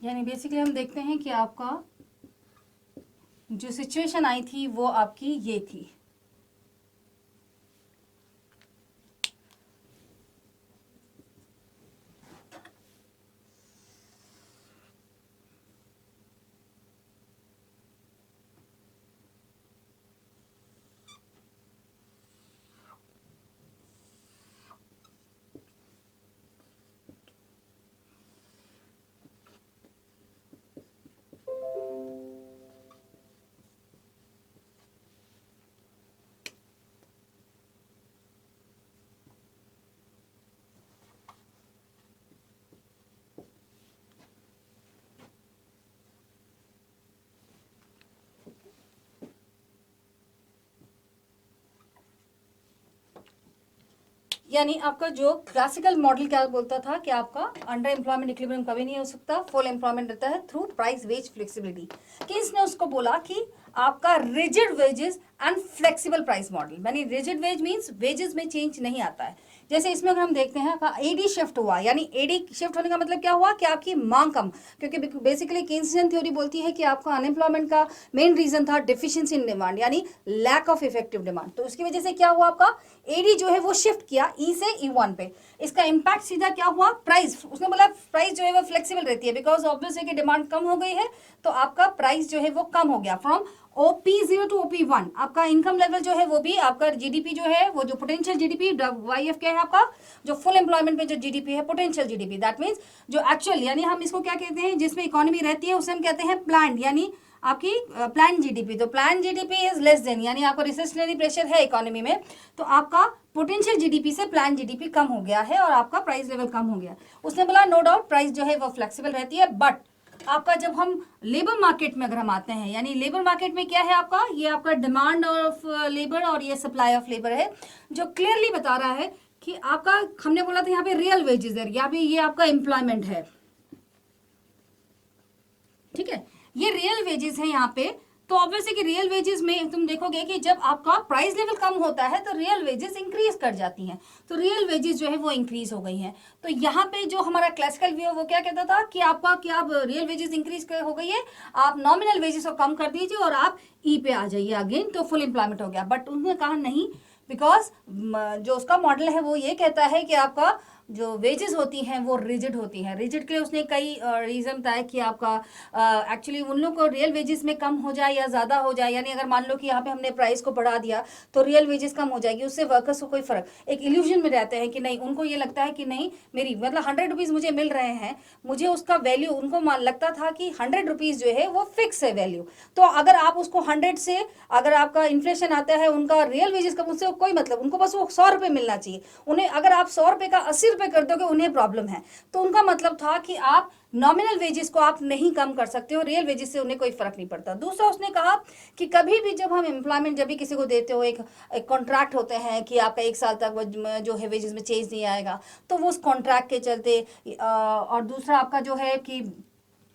यानी बेसिकली हम देखते हैं कि आपका जो सिचुएशन आई थी वो आपकी ये थी। यानी आपका जो क्लासिकल मॉडल क्या बोलता था कि आपका अंडर एम्प्लॉयमेंट इक्विलिब्रियम कभी नहीं हो सकता, फुल एम्प्लॉयमेंट रहता है थ्रू प्राइस वेज फ्लेक्सिबिलिटी। किसने उसको बोला कि आपका rigid wages and flexible price model, यानी रिजिड वेज मींस वेजेस में चेंज नहीं आता है। जैसे इसमें अगर हम देखते हैं AD शिफ्ट हुआ, यानी AD शिफ्ट होने का मतलब क्या हुआ कि आपकी मांग कम, क्योंकि बेसिकली केन्सियन थ्योरी बोलती है कि आपका अनएम्प्लॉयमेंट का मेन रीजन था डिफिशिएंसी इन डिमांड, यानी लैक ऑफ इफेक्टिव डिमांड। तो उसकी वजह से क्या हुआ, आपका AD जो है वो शिफ्ट किया E से E1 पे। इसका इम्पैक्ट सीधा क्या हुआ, प्राइस, उसने बोला प्राइस जो है वो फ्लेक्सिबल रहती है, बिकॉज ऑब्वियस है कि डिमांड कम हो गई है तो आपका प्राइस जो है वो कम हो गया फ्रॉम OP0 to OP1 आपका इनकम लेवल जो है वो भी आपका जीडीपी जो है वो जो पोटेंशियल जीडीपी, YF क्या है आपका जो फुल एम्प्लॉयमेंट पे जो जीडीपी है पोटेंशियल जीडीपी, दैट मीन्स जो एक्चुअल यानी हम इसको क्या कहते हैं जिसमें इकोनॉमी रहती है उसे हम कहते हैं प्लान यानी आपकी प्लान जीडीपी। तो plan GDP is less than यानी आपका रिसेशनरी प्रेशर है इकोनॉमी में तो आपका पोटेंशियल जीडीपी से प्लान जीडीपी कम हो गया है और आपका प्राइस लेवल कम हो गया। उसने बोला नो डाउट प्राइस जो है वो फ्लेक्सिबल रहती है, बट आपका जब हम लेबर मार्केट में अगर हम आते हैं यानी लेबर मार्केट में क्या है आपका ये आपका डिमांड ऑफ लेबर और ये सप्लाई ऑफ लेबर है जो क्लियरली बता रहा है कि आपका हमने बोला था यहाँ पे रियल वेजेस है, यहाँ पे ये आपका एम्प्लॉयमेंट है, ठीक है, ये रियल वेजेस है यहाँ पे। तो ऑब्वियसली कि रियल वेजेस में तुम देखोगे कि जब आपका प्राइस लेवल कम होता है तो रियल वेजेस इंक्रीज कर जाती हैं, तो रियल वेजेस जो है वो इंक्रीज हो गई हैं। तो यहाँ पे जो हमारा क्लासिकल व्यू वो क्या कहता था कि आपका क्या अब रियल वेजेस इंक्रीज हो गई है, आप नॉमिनल वेजेस को कम कर दीजिए और आप ई पे आ जाइए अगेन तो फुल एम्प्लॉयमेंट हो गया। बट उन्होंने कहा नहीं, बिकॉज जो उसका मॉडल है वो ये कहता है कि आपका जो वेजेस होती हैं वो रिजिड होती हैं। रिजिड के लिए उसने कई रीज़न बताया कि आपका एक्चुअली उन लोग को रियल वेजेस में कम हो जाए या ज़्यादा हो जाए, यानी अगर मान लो कि यहाँ पे हमने प्राइस को बढ़ा दिया तो रियल वेजेस कम हो जाएगी, उससे वर्कर्स को कोई फ़र्क, एक इल्यूजन में रहते हैं कि नहीं, उनको ये लगता है कि नहीं मेरी मतलब 100 रुपीज़ मुझे मिल रहे हैं, मुझे उसका वैल्यू उनको लगता था कि 100 रुपीज़ जो है वो फिक्स है वैल्यू। तो अगर आप उसको 100 से अगर आपका इन्फ्लेशन आता है उनका रियल वेजेस कम, उससे कोई मतलब, उनको बस वो 100 रुपये मिलना चाहिए उन्हें, अगर आप 100 रुपये का 80 रुपये कर दोगे उन्हें प्रॉब्लम है। तो उनका मतलब था कि आप नॉमिनल वेजेस को आप नहीं कम कर सकते हो, रियल वेजेस से उन्हें कोई फर्क नहीं पड़ता। दूसरा उसने कहा कि कभी भी जब हम एम्प्लॉयमेंट जब भी किसी को देते हो, एक कॉन्ट्रैक्ट होते हैं कि आपका 1 साल तक जो है वेजेस में चेंज नहीं आएगा, तो वो उस कॉन्ट्रैक्ट के चलते और दूसरा आपका जो है कि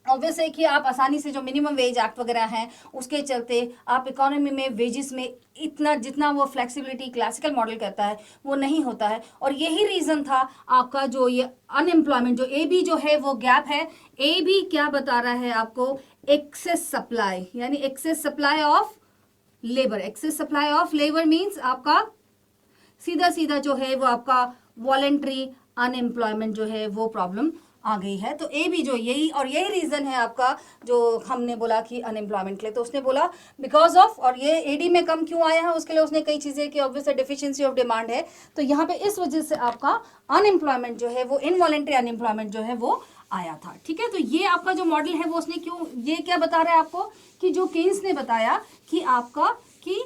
ऑब्वियस है कि आप आसानी से जो मिनिमम वेज एक्ट वगैरह हैं उसके चलते आप इकोनॉमी में वेजेस में इतना जितना वो फ्लेक्सिबिलिटी क्लासिकल मॉडल कहता है वो नहीं होता है। और यही रीज़न था आपका जो ये अनएम्प्लॉयमेंट जो ए बी जो है वो गैप है। ए बी क्या बता रहा है आपको, एक्सेस सप्लाई यानी excess supply of labour, excess supply of labour means आपका सीधा सीधा जो है वो आपका वॉलेंट्री अनएम्प्लॉयमेंट जो है वो प्रॉब्लम आ गई है। तो ए भी जो यही और यही रीज़न है आपका जो हमने बोला कि अनएम्प्लॉयमेंट के लिए। तो उसने बोला बिकॉज ऑफ, और ये एडी में कम क्यों आया है उसके लिए उसने कई चीज़ें कि ऑब्वियसली डेफिशिएंसी ऑफ डिमांड है, तो यहाँ पे इस वजह से आपका अनएम्प्लॉयमेंट जो है वो इनवॉलेंट्री अनएम्प्लॉयमेंट जो है वो आया था। ठीक है, तो ये आपका जो मॉडल है वो उसने क्यों ये क्या बता रहा है आपको कि जो केन्स ने बताया कि आपका कि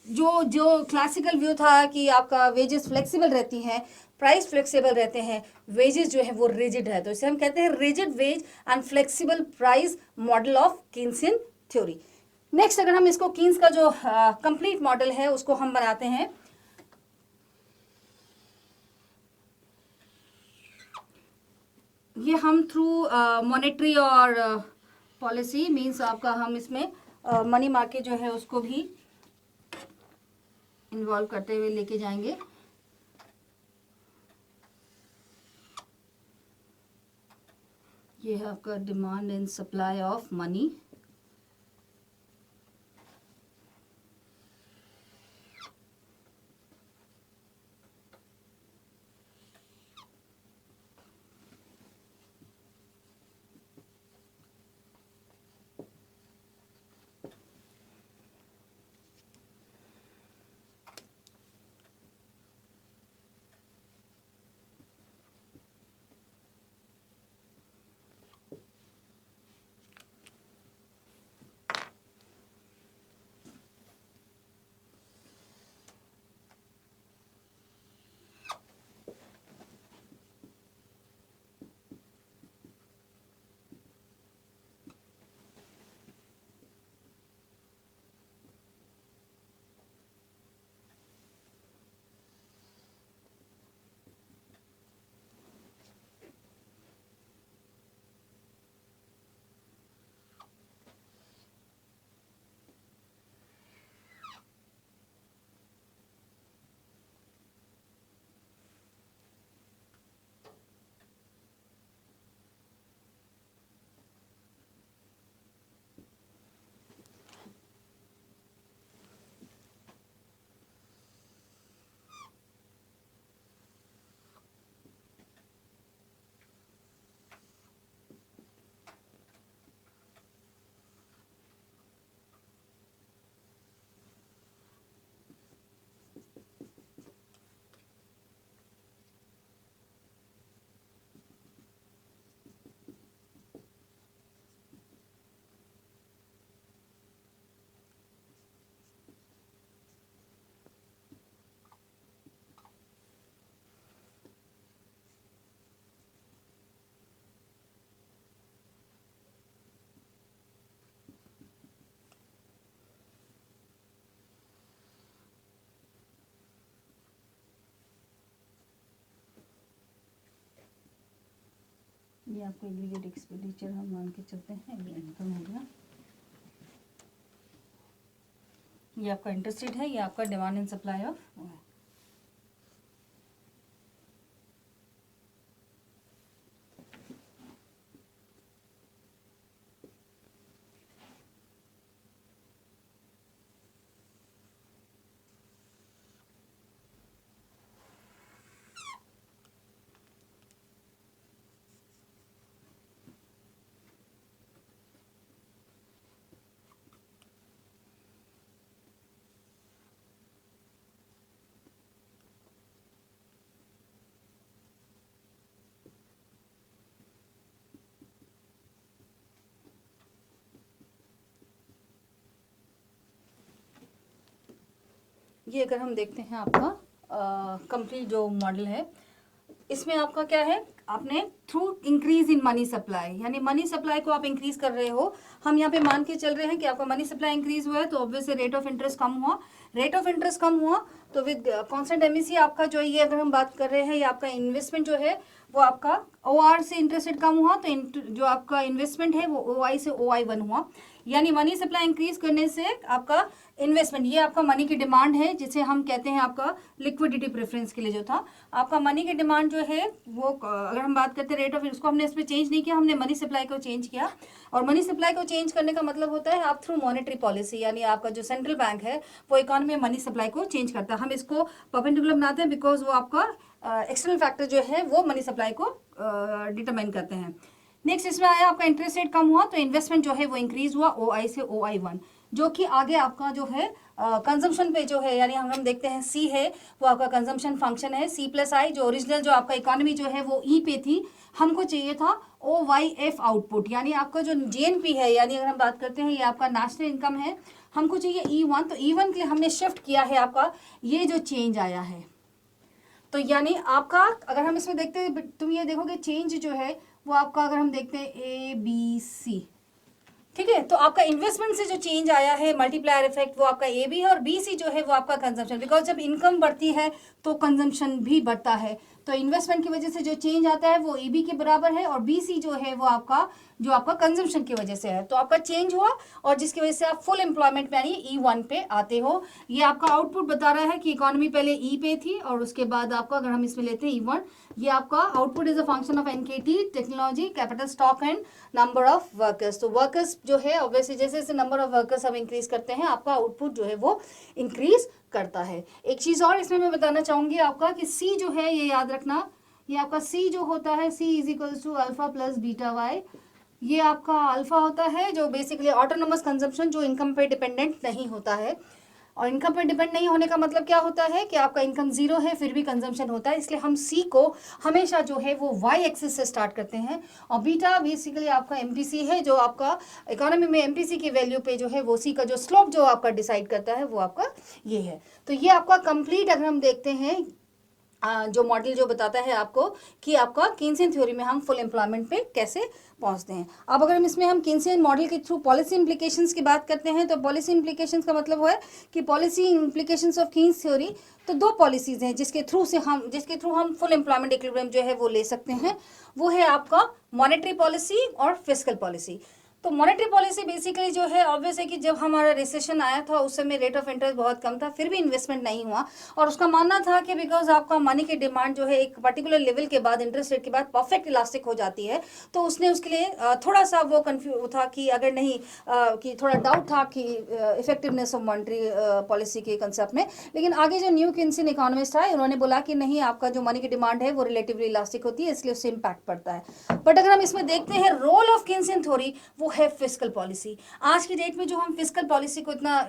जो जो क्लासिकल व्यू था कि आपका वेजेस फ्लेक्सिबल रहती हैं, प्राइस फ्लेक्सिबल रहते हैं, वेजेस जो है वो रिजिड है, तो इसे हम कहते हैं rigid wage and flexible price model of Keynesian theory. Next अगर हम इसको कीन्स का जो कंप्लीट मॉडल है उसको हम बनाते हैं, ये हम थ्रू मॉनेटरी और पॉलिसी मीन्स आपका हम इसमें मनी मार्केट जो है उसको भी इन्वॉल्व करते हुए लेके जाएंगे। ये है आपका demand and supply of money. ये आपको एग्रीगेट एक्सपेंडिचर हम मान के चलते हैं, ये इनकम हो गया, ये आपका इंटरेस्ट रेट है, ये आपका डिमांड एंड सप्लाई ऑफ है। ये अगर हम देखते हैं आपका कंप्लीट जो मॉडल है, इसमें आपका क्या है, आपने through increase in money supply, यानी मनी सप्लाई को आप इंक्रीज कर रहे हो। हम यहाँ पे मान के चल रहे हैं कि आपका मनी सप्लाई इंक्रीज हुआ है तो ऑब्वियसली रेट ऑफ इंटरेस्ट कम हुआ, रेट ऑफ इंटरेस्ट कम हुआ तो विद कांस्टेंट एमईसी आपका जो ये अगर हम बात कर रहे हैं, ये आपका इन्वेस्टमेंट जो है वो आपका ओआर से इंटरेस्ट रेट कम हुआ, तो जो आपका इन्वेस्टमेंट है वो ओआई से OI1 हुआ, यानी मनी सप्लाई इंक्रीज करने से आपका इन्वेस्टमेंट, ये आपका मनी की डिमांड है जिसे हम कहते हैं आपका लिक्विडिटी प्रेफरेंस के लिए जो था आपका मनी की डिमांड जो है वो, अगर हम बात करते हैं रेट ऑफ, उसको हमने इसमें चेंज नहीं किया, हमने मनी सप्लाई को चेंज किया। और मनी सप्लाई को चेंज करने का मतलब होता है आप थ्रू मॉनेटरी पॉलिसी, यानी आपका जो सेंट्रल बैंक है वो इकोनॉमी में मनी सप्लाई को चेंज करता है। हम इसको परपेंडिकुलर बनाते हैं बिकॉज वो आपका एक्सटर्नल फैक्टर जो है वो मनी सप्लाई को डिटरमाइन करते हैं। नेक्स्ट इसमें आया आपका इंटरेस्ट रेट कम हुआ तो इन्वेस्टमेंट जो है वो इंक्रीज हुआ OI से OI1, जो कि आगे आपका जो है कंजम्पशन पे जो है, यानी हम देखते हैं C है वो आपका कंजम्पशन फंक्शन है, C+I जो ओरिजिनल जो आपका इकोनॉमी जो है वो E पे थी, हमको चाहिए था OYF आउटपुट, यानी आपका जो GNP है, यानी अगर हम बात करते हैं ये आपका नेशनल इनकम है, हमको चाहिए E1, तो E1 के लिए हमने शिफ्ट किया है आपका ये जो चेंज आया है। तो यानी आपका अगर हम इसमें देखते हैं, तुम ये देखोगे चेंज जो है वो आपका अगर हम देखते हैं ABC, ठीक है, तो आपका इन्वेस्टमेंट से जो चेंज आया है मल्टीप्लायर इफेक्ट वो आपका AB है, और BC जो है वो आपका कंजम्पशन, बिकॉज जब इनकम बढ़ती है तो कंजम्पशन भी बढ़ता है, तो इन्वेस्टमेंट की वजह से जो चेंज आता है वो EB के बराबर है, और BC जो है वो आपका जो आपका कंजम्पशन की वजह से है, तो आपका चेंज हुआ और जिसकी वजह से आप फुल एम्प्लॉयमेंट में यानी E1 पे आते हो। ये आपका आउटपुट बता रहा है कि इकोनॉमी पहले E पे थी और उसके बाद आपका अगर हम इसमें लेते हैं E1, ये आपका output is a function of NKT technology capital stock and number of workers. तो वर्कर्स जो है ऑब्वियसली जैसे जैसे नंबर ऑफ वर्कर्स हम इंक्रीज करते हैं आपका आउटपुट जो है वो इंक्रीज करता है। एक चीज और इसमें मैं बताना चाहूंगी आपका कि C जो है ये याद रखना, ये आपका C जो होता है C is equals to alpha plus beta Y, ये आपका अल्फा होता है जो बेसिकली ऑटोनोमस कंजम्पशन, जो इनकम पे डिपेंडेंट नहीं होता है, और इनकम पर डिपेंड नहीं होने का मतलब क्या होता है कि आपका इनकम जीरो है फिर भी कंजम्पशन होता है, इसलिए हम C को हमेशा जो है वो Y एक्सिस से स्टार्ट करते हैं, और बीटा बेसिकली आपका MPC है, जो आपका इकोनॉमी में MPC की वैल्यू पे जो है वो C का जो स्लोप जो आपका डिसाइड करता है वो आपका ये है। तो ये आपका कंप्लीट अगर हम देखते हैं जो मॉडल जो बताता है आपको कि आपका केन्सियन थ्योरी में हम फुल एम्प्लॉयमेंट पे कैसे पहुंचते हैं। अब अगर हम इसमें हम केन्सियन मॉडल के थ्रू पॉलिसी इंप्लीकेशंस की बात करते हैं, तो पॉलिसी इंप्लीकेशंस का मतलब है कि policy implications of Keynes theory, तो दो पॉलिसीज हैं जिसके थ्रू हम फुल एम्प्लॉयमेंट इक्विलिब्रियम जो है वो ले सकते हैं, वो है आपका मॉनेटरी पॉलिसी और फिस्कल पॉलिसी। तो मॉनेटरी पॉलिसी बेसिकली जो है ऑब्वियस है कि जब हमारा रिसेशन आया था उस समय रेट ऑफ इंटरेस्ट बहुत कम था फिर भी इन्वेस्टमेंट नहीं हुआ, और उसका मानना था कि बिकॉज आपका मनी की डिमांड जो है एक पर्टिकुलर लेवल के बाद इंटरेस्ट रेट के बाद परफेक्ट इलास्टिक हो जाती है, तो उसने उसके लिए थोड़ा सा वो कन्फ्यूज था कि अगर नहीं कि थोड़ा डाउट था कि इफेक्टिवनेस ऑफ मॉनेटरी पॉलिसी के कंसेप्ट में। लेकिन आगे जो न्यू केन्सियन इकोनॉमिस्ट आए उन्होंने बोला कि नहीं, आपका जो मनी की डिमांड है वो रिलेटिवली इलास्टिक होती है, इसलिए उससे इम्पैक्ट पड़ता है। बट अगर हम इसमें देखते हैं रोल ऑफ केन्सियन थ्योरी, वो है फिस्कल पॉलिसी। आज की डेट में जो हम फिस्कल पॉलिसी को इतना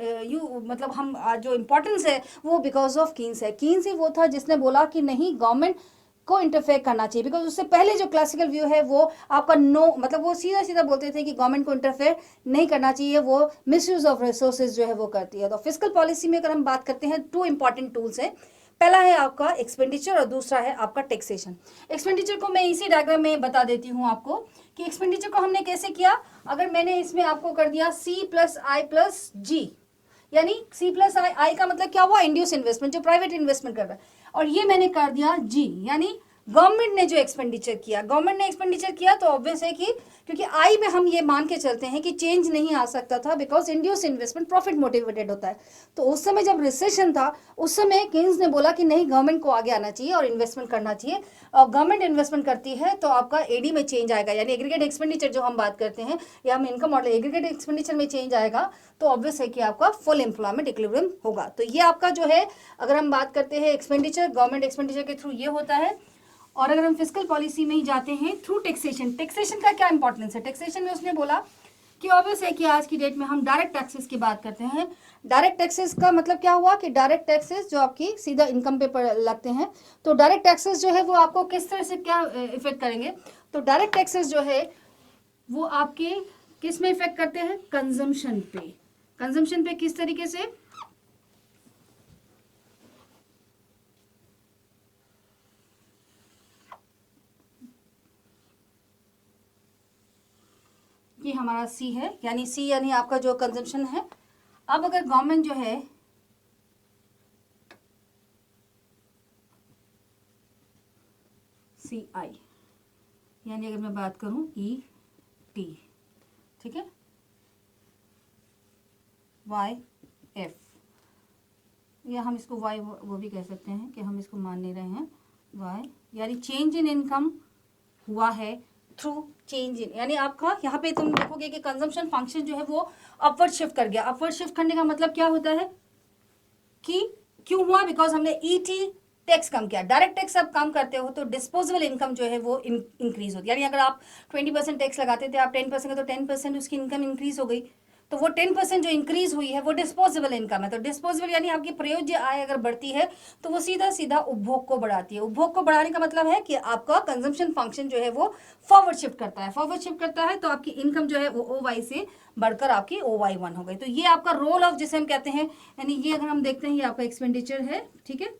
मतलब हम जो इम्पोर्टेंस है वो बिकॉज ऑफ कीन्स है। कीन्स ही वो था जिसने बोला कि नहीं, गवर्नमेंट को इंटरफेयर करना चाहिए, बिकॉज उससे पहले जो क्लासिकल व्यू है वो आपका नो, मतलब वो सीधा सीधा बोलते थे कि गवर्नमेंट को इंटरफेयर नहीं करना चाहिए, वो मिसयूज ऑफ रिसोर्सेज जो है वो करती है। तो फिस्कल पॉलिसी में अगर हम बात करते हैं, टू इंपॉर्टेंट टूल्स हैं, पहला है आपका एक्सपेंडिचर और दूसरा है आपका टैक्सेशन। एक्सपेंडिचर को मैं इसी डायग्राम में बता देती हूँ आपको कि एक्सपेंडिचर को हमने कैसे किया। अगर मैंने इसमें आपको कर दिया C+I+G, यानी C+I का मतलब क्या हुआ, इंड्यूस इन्वेस्टमेंट, जो प्राइवेट इन्वेस्टमेंट कर रहा है, और ये मैंने कर दिया G, यानी गवर्नमेंट ने जो एक्सपेंडिचर किया, गवर्नमेंट ने एक्सपेंडिचर किया तो ऑब्वियस है कि क्योंकि आई में हम ये मान के चलते हैं कि चेंज नहीं आ सकता था because induce investment profit motivated होता है। तो उस समय जब रिसेशन था उस समय केन्स ने बोला कि नहीं, गवर्नमेंट को आगे आना चाहिए और इन्वेस्टमेंट करना चाहिए, और गवर्नमेंट इन्वेस्टमेंट करती है तो आपका एडी में चेंज आएगा, यानी एग्रीगेट एक्सपेंडिचर जो हम बात करते हैं या हम इनकम मॉडल एग्रीगेट एक्सपेंडिचर में चेंज आएगा तो ऑब्वियस है कि आपका फुल एम्प्लॉयमेंट इक्विलिब्रियम होगा। तो ये आपका जो है, अगर हम बात करते हैं एक्सपेंडिचर, गवर्नमेंट एक्सपेंडिचर के थ्रू ये होता है। और अगर हम फिस्कल पॉलिसी में ही जाते हैं थ्रू टैक्सेशन, टैक्सेशन का क्या इंपॉर्टेंस है? टैक्सेशन में उसने बोला कि ऑब्वियस है कि आज की डेट में हम डायरेक्ट टैक्सेस की बात करते हैं। डायरेक्ट टैक्सेस का मतलब क्या हुआ कि डायरेक्ट टैक्सेस जो आपकी सीधा इनकम पे लगते हैं, तो डायरेक्ट टैक्सेस जो है वो आपको किस तरह से क्या इफेक्ट करेंगे? तो डायरेक्ट टैक्सेस जो है वो आपके किस में इफेक्ट करते हैं? कंजम्पशन पे। कंजम्पशन पे किस तरीके से? ये हमारा सी है, यानी सी यानी आपका जो कंजम्पशन है। अब अगर गवर्नमेंट जो है सी आई, यानी अगर मैं बात करूं ई टी, ठीक है, वाई एफ, या हम इसको वाई वो भी कह सकते हैं कि हम इसको मान नहीं रहे हैं वाई, यानी चेंज इन इनकम हुआ है थ्रू चेंज इन, यानी आपका यहाँ पे तुम देखोगे कि कंजम्पशन फंक्शन जो है वो अपवर्ड शिफ्ट कर गया। अपवर्ड शिफ्ट करने का मतलब क्या होता है कि क्यों हुआ? बिकॉज हमने ईटी टैक्स कम किया। डायरेक्ट टैक्स आप कम करते हो तो डिस्पोजेबल इनकम जो है वो इंक्रीज होती है, यानी अगर आप 20% टैक्स लगाते थे, आप 10% तो 10% उसकी इनकम इंक्रीज हो गई, तो वो 10% जो इंक्रीज हुई है वो डिस्पोजेबल इनकम है। तो डिस्पोजेबल यानी आपकी प्रयोज्य आय अगर बढ़ती है तो वो सीधा सीधा उपभोग को बढ़ाती है। उपभोग को बढ़ाने का मतलब है कि आपका कंजम्पशन फंक्शन जो है वो फॉरवर्ड शिफ्ट करता है। फॉरवर्ड शिफ्ट करता है तो आपकी इनकम जो है वो ओ वाई से बढ़कर आपकी ओ वाई 1 हो गई। तो ये आपका रोल ऑफ जिसे हम कहते हैं, यानी ये अगर हम देखते हैं ये आपका एक्सपेंडिचर है, ठीक है,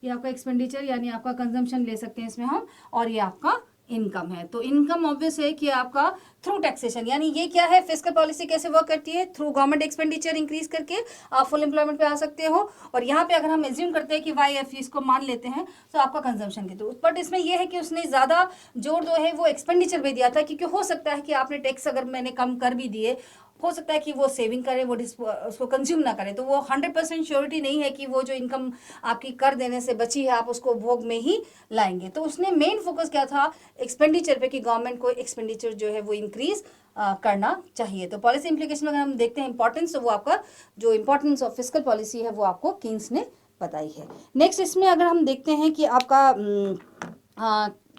ये आपका एक्सपेंडिचर यानी आपका कंजम्पशन ले सकते हैं इसमें हम, और ये आपका इनकम है। तो इनकम ऑब्वियस है कि आपका थ्रू टैक्सेशन, यानी ये क्या है, फिस्कल पॉलिसी कैसे वर्क करती है? थ्रू गवर्नमेंट एक्सपेंडिचर इंक्रीज करके आप फुल एम्प्लॉयमेंट पे आ सकते हो। और यहाँ पे अगर हम एज्यूम करते हैं कि वाई एफ इसको मान लेते हैं तो आपका कंजम्पशन के थ्रू। बट इसमें यह है कि उसने ज़्यादा जोर जो है वो एक्सपेंडिचर पे दिया था, क्योंकि हो सकता है कि आपने टैक्स अगर मैंने कम कर भी दिए, हो सकता है कि वो सेविंग करे, वो उसको कंज्यूम ना करे, तो वो 100% श्योरिटी नहीं है कि वो जो इनकम आपकी कर देने से बची है आप उसको भोग में ही लाएंगे। तो उसने मेन फोकस क्या था? एक्सपेंडिचर पे, कि गवर्नमेंट को एक्सपेंडिचर जो है वो इंक्रीज करना चाहिए। तो पॉलिसी इंप्लीकेशन अगर हम देखते हैं इंपॉर्टेंस, तो वो आपका जो इंपॉर्टेंस ऑफ फिस्कल पॉलिसी है वो आपको कीन्स ने बताई है। नेक्स्ट इसमें अगर हम देखते हैं कि आपका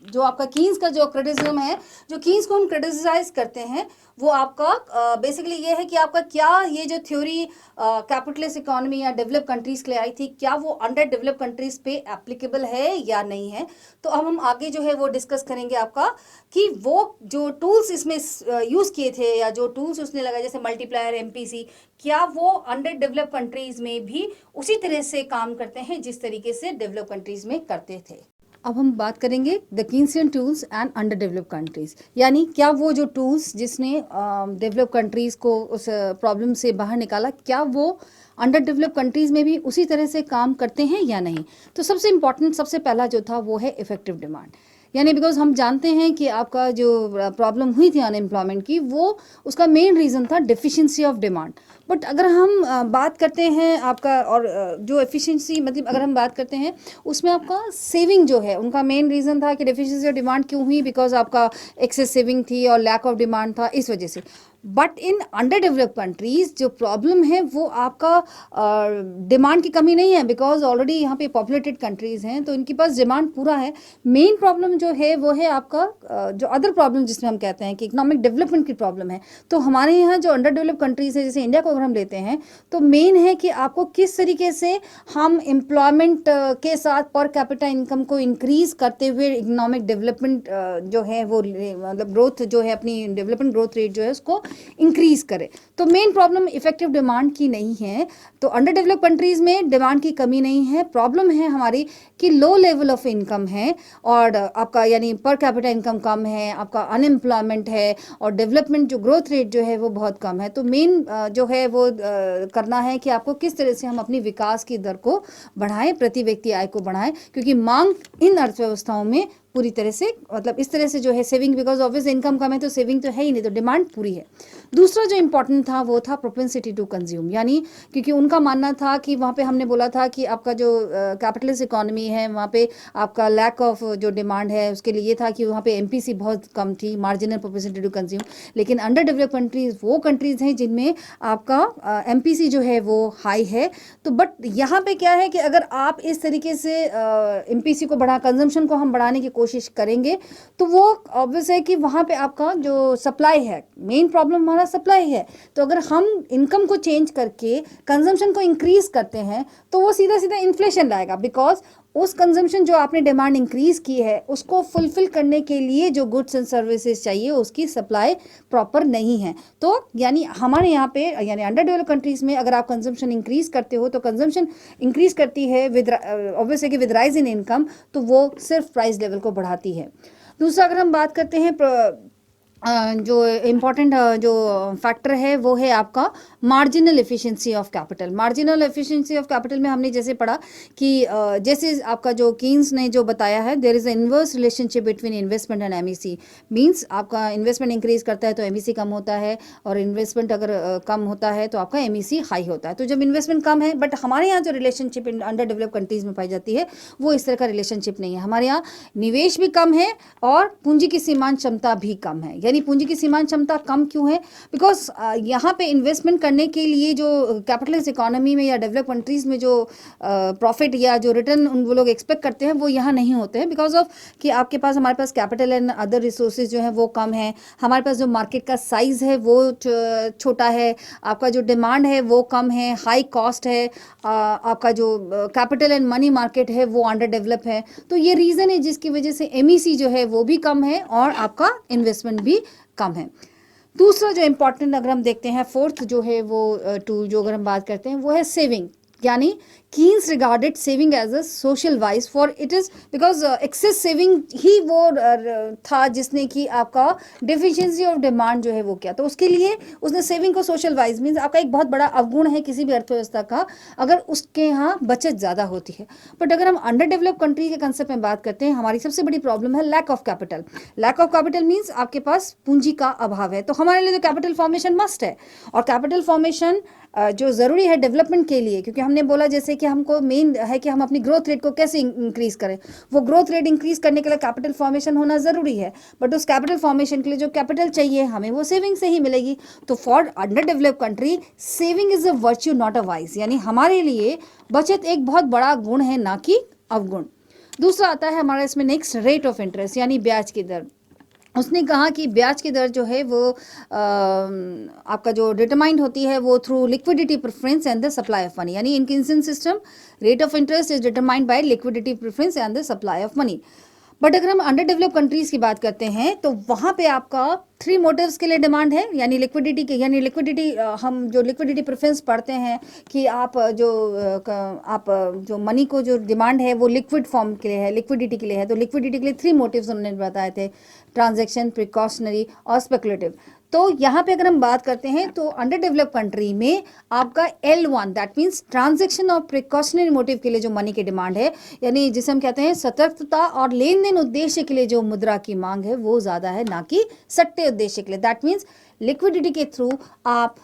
जो आपका कीन्स का जो क्रिटिसिज्म है, जो कीन्स को हम क्रिटिसाइज करते हैं, वो आपका बेसिकली ये है कि आपका क्या ये जो थ्योरी कैपिटलिस्ट इकोनॉमी या डेवलप कंट्रीज के लिए आई थी, क्या वो अंडर डेवलप कंट्रीज पे एप्लीकेबल है या नहीं है। तो अब हम आगे जो है वो डिस्कस करेंगे आपका कि वो जो टूल्स इसमें यूज़ किए थे या जो टूल्स उसने लगाए जैसे मल्टीप्लायर, एमपीसी, क्या वो अंडर डेवलप कंट्रीज में भी उसी तरह से काम करते हैं जिस तरीके से डेवलप कंट्रीज में करते थे। अब हम बात करेंगे the Keynesian tools and under develop countries, यानी क्या वो जो टूल्स जिसने डेवलप कंट्रीज़ को उस प्रॉब्लम से बाहर निकाला, क्या वो अंडर डेवलप कंट्रीज़ में भी उसी तरह से काम करते हैं या नहीं। तो सबसे इम्पॉर्टेंट, सबसे पहला जो था वो है इफेक्टिव डिमांड, यानी बिकॉज हम जानते हैं कि आपका जो प्रॉब्लम हुई थी अनएम्प्लॉयमेंट की, वो उसका मेन रीज़न था डिफिशिएंसी ऑफ डिमांड। बट अगर हम बात करते हैं आपका और जो एफिशिएंसी, मतलब अगर हम बात करते हैं उसमें आपका सेविंग जो है, उनका मेन रीज़न था कि डिफिशिएंसी ऑफ डिमांड क्यों हुई, बिकॉज आपका एक्सेस सेविंग थी और लैक ऑफ डिमांड था, इस वजह से। But in under develop countries जो प्रॉब्लम है वो आपका डिमांड की कमी नहीं है, बिकॉज ऑलरेडी यहाँ पे पॉपुलेटेड कंट्रीज़ हैं तो इनके पास डिमांड पूरा है। मेन प्रॉब्लम जो है वो है आपका जो अदर प्रॉब्लम जिसमें हम कहते हैं कि इकोनॉमिक डेवलपमेंट की प्रॉब्लम है। तो हमारे यहाँ जो अंडर डेवलप कंट्रीज़ है, जैसे इंडिया को अगर हम लेते हैं, तो मेन है कि आपको किस तरीके से हम एम्प्लॉयमेंट के साथ पर कैपिटा इनकम को इंक्रीज़ करते हुए इकोनॉमिक डेवलपमेंट जो है वो मतलब ग्रोथ जो है, अपनी डेवलपमेंट ग्रोथ रेट जो है उसको इंक्रीज करे। तो मेन प्रॉब्लम इफेक्टिव डिमांड की नहीं है। तो अंडर डेवलप कंट्रीज़ में डिमांड की कमी नहीं है, प्रॉब्लम है हमारी कि लो लेवल ऑफ इनकम है और आपका यानी पर कैपिटा इनकम कम है, आपका अनएम्प्लॉयमेंट है और डेवलपमेंट जो ग्रोथ रेट जो है वो बहुत कम है। तो मेन जो है वो करना है कि आपको किस तरह से हम अपनी विकास की दर को बढ़ाएं, प्रति व्यक्ति आय को बढ़ाएं, क्योंकि मांग इन अर्थव्यवस्थाओं में पूरी तरह से, मतलब इस तरह से जो है सेविंग, बिकॉज ऑब्वियस इनकम कम है तो सेविंग तो है ही नहीं, तो डिमांड पूरी है। दूसरा जो इम्पोर्टेंट था वो था प्रोपेंसिटी टू कंज्यूम, यानी क्योंकि उनका मानना था कि वहाँ पे हमने बोला था कि आपका जो कैपिटलिस्ट इकोनॉमी है वहाँ पे आपका लैक ऑफ जो डिमांड है उसके लिए ये था कि वहाँ पे एमपीसी बहुत कम थी, मार्जिनल प्रोपेंसिटी टू कंज्यूम। लेकिन अंडर डेवलप्ड कंट्रीज वो कंट्रीज हैं जिनमें आपका एमपीसी जो है वो हाई है। तो बट यहाँ पे क्या है कि अगर आप इस तरीके से एमपीसी को बढ़ा, कंजम्पशन को हम बढ़ाने की कोशिश करेंगे तो वो ऑब्वियस है कि वहाँ पे आपका जो सप्लाई है, मेन प्रॉब्लम हमारा सप्लाई है। तो अगर हम इनकम को चेंज करके कंजम्पशन को इंक्रीज करते हैं तो वो सीधा सीधा इन्फ्लेशन लाएगा, बिकॉज उस कंजम्पशन जो आपने डिमांड इंक्रीज की है उसको फुलफिल करने के लिए जो गुड्स एंड सर्विसेज चाहिए उसकी सप्लाई प्रॉपर नहीं है। तो यानी हमारे यहाँ पे, यानी अंडर डेवलप्ड कंट्रीज में अगर आप कंजम्पशन इंक्रीज करते हो तो कंजम्पशन इंक्रीज करती है विद ऑब्वियसली कि विद राइज इन इनकम, तो वो सिर्फ प्राइस लेवल को बढ़ाती है। दूसरा अगर हम बात करते हैं जो इम्पॉर्टेंट जो फैक्टर है वो है आपका marginal efficiency of capital. Marginal efficiency of capital में हमने जैसे पढ़ा कि जैसे आपका जो कीन्स ने जो बताया है, there is a inverse relationship between investment and MEC. Means आपका इन्वेस्टमेंट इंक्रीज करता है तो एमईसी कम होता है, और इन्वेस्टमेंट अगर कम होता है तो आपका एमईसी हाई होता है। तो जब इन्वेस्टमेंट कम है, बट हमारे यहाँ जो रिलेशनशिप अंडर डेवलप्ड कंट्रीज में पाई जाती है वो इस तरह का रिलेशनशिप नहीं है। हमारे यहाँ निवेश भी कम है और पूंजी की सीमांत क्षमता भी कम है। यानी पूंजी की सीमांत क्षमता कम क्यों है? बिकॉज यहाँ पे इन्वेस्टमेंट करने के लिए जो कैपिटलिस्ट इकोनॉमी में या डेवलप कंट्रीज में जो प्रॉफिट या जो रिटर्न वो लोग एक्सपेक्ट करते हैं वो यहाँ नहीं होते हैं, बिकॉज ऑफ कि आपके पास, हमारे पास कैपिटल एंड अदर रिसोर्सेज जो है वो कम है, हमारे पास जो मार्केट का साइज है वो छोटा है, आपका जो डिमांड है वो कम है, हाई कॉस्ट है, आपका जो कैपिटल एंड मनी मार्केट है वो अंडर डेवलप है। तो ये रीज़न है जिसकी वजह से एमईसी जो है वो भी कम है और आपका इन्वेस्टमेंट भी कम है। दूसरा जो इम्पॉर्टेंट अगर हम देखते हैं, फोर्थ जो है वो टूल जो अगर हम बात करते हैं वो है सेविंग। यानी Keynes regarded saving as a social vice, for it is because excess saving ही वो था जिसने कि आपका डिफिशिएंसी ऑफ डिमांड जो है वो किया। तो उसके लिए उसने सेविंग को सोशल वाइज, मीन्स आपका एक बहुत बड़ा अवगुण है किसी भी अर्थव्यवस्था का अगर उसके यहाँ बचत ज़्यादा होती है। बट अगर हम अंडर डेवलप्ड कंट्री के कंसेप्ट में बात करते हैं, हमारी सबसे बड़ी प्रॉब्लम है lack of capital. Lack of capital means आपके पास पूंजी का अभाव है। तो हमारे लिए तो कैपिटल फॉर्मेशन मस्ट है, और कैपिटल फॉर्मेशन जो ज़रूरी है डेवलपमेंट के लिए, क्योंकि हमने बोला जैसे कि हमको मेन है कि हम अपनी ग्रोथ रेट को कैसे इंक्रीज करें। वो ग्रोथ रेट इंक्रीज करने के लिए कैपिटल फॉर्मेशन होना ज़रूरी है, बट उस कैपिटल फॉर्मेशन के लिए जो कैपिटल चाहिए हमें वो सेविंग से ही मिलेगी। तो for under developed country saving is a virtue not a wise, यानी हमारे लिए बचत एक बहुत बड़ा गुण है, ना कि अवगुण। दूसरा आता है हमारा इसमें नेक्स्ट, रेट ऑफ इंटरेस्ट यानी ब्याज की दर। उसने कहा कि ब्याज की दर जो है वो आपका जो डिटरमाइंड होती है वो through liquidity preference and the supply of money. यानी in Keynesian system rate of interest is determined by liquidity preference and the supply of money. But अगर हम अंडर डेवलप कंट्रीज की बात करते हैं तो वहाँ पे आपका 3 मोटिव्स के लिए डिमांड है, यानी लिक्विडिटी के, यानी लिक्विडिटी हम जो लिक्विडिटी प्रेफरेंस पढ़ते हैं कि आप जो मनी को जो डिमांड है वो लिक्विड फॉर्म के लिए है, लिक्विडिटी के लिए है। तो लिक्विडिटी के लिए 3 मोटिव्स उन्होंने बताए थे, ट्रांजैक्शन, प्रिकॉशनरी और स्पेकुलेटिव। तो यहाँ पे अगर हम बात करते हैं तो अंडर डेवलप कंट्री में आपका L1 दैट मीन्स ट्रांजैक्शन और प्रिकॉशनरी मोटिव के लिए जो मनी की डिमांड है, यानी जिसे हम कहते हैं सतर्कता और लेन देन उद्देश्य के लिए जो मुद्रा की मांग है वो ज़्यादा है, ना कि सट्टे उद्देश्य के लिए। दैट मीन्स लिक्विडिटी के थ्रू आप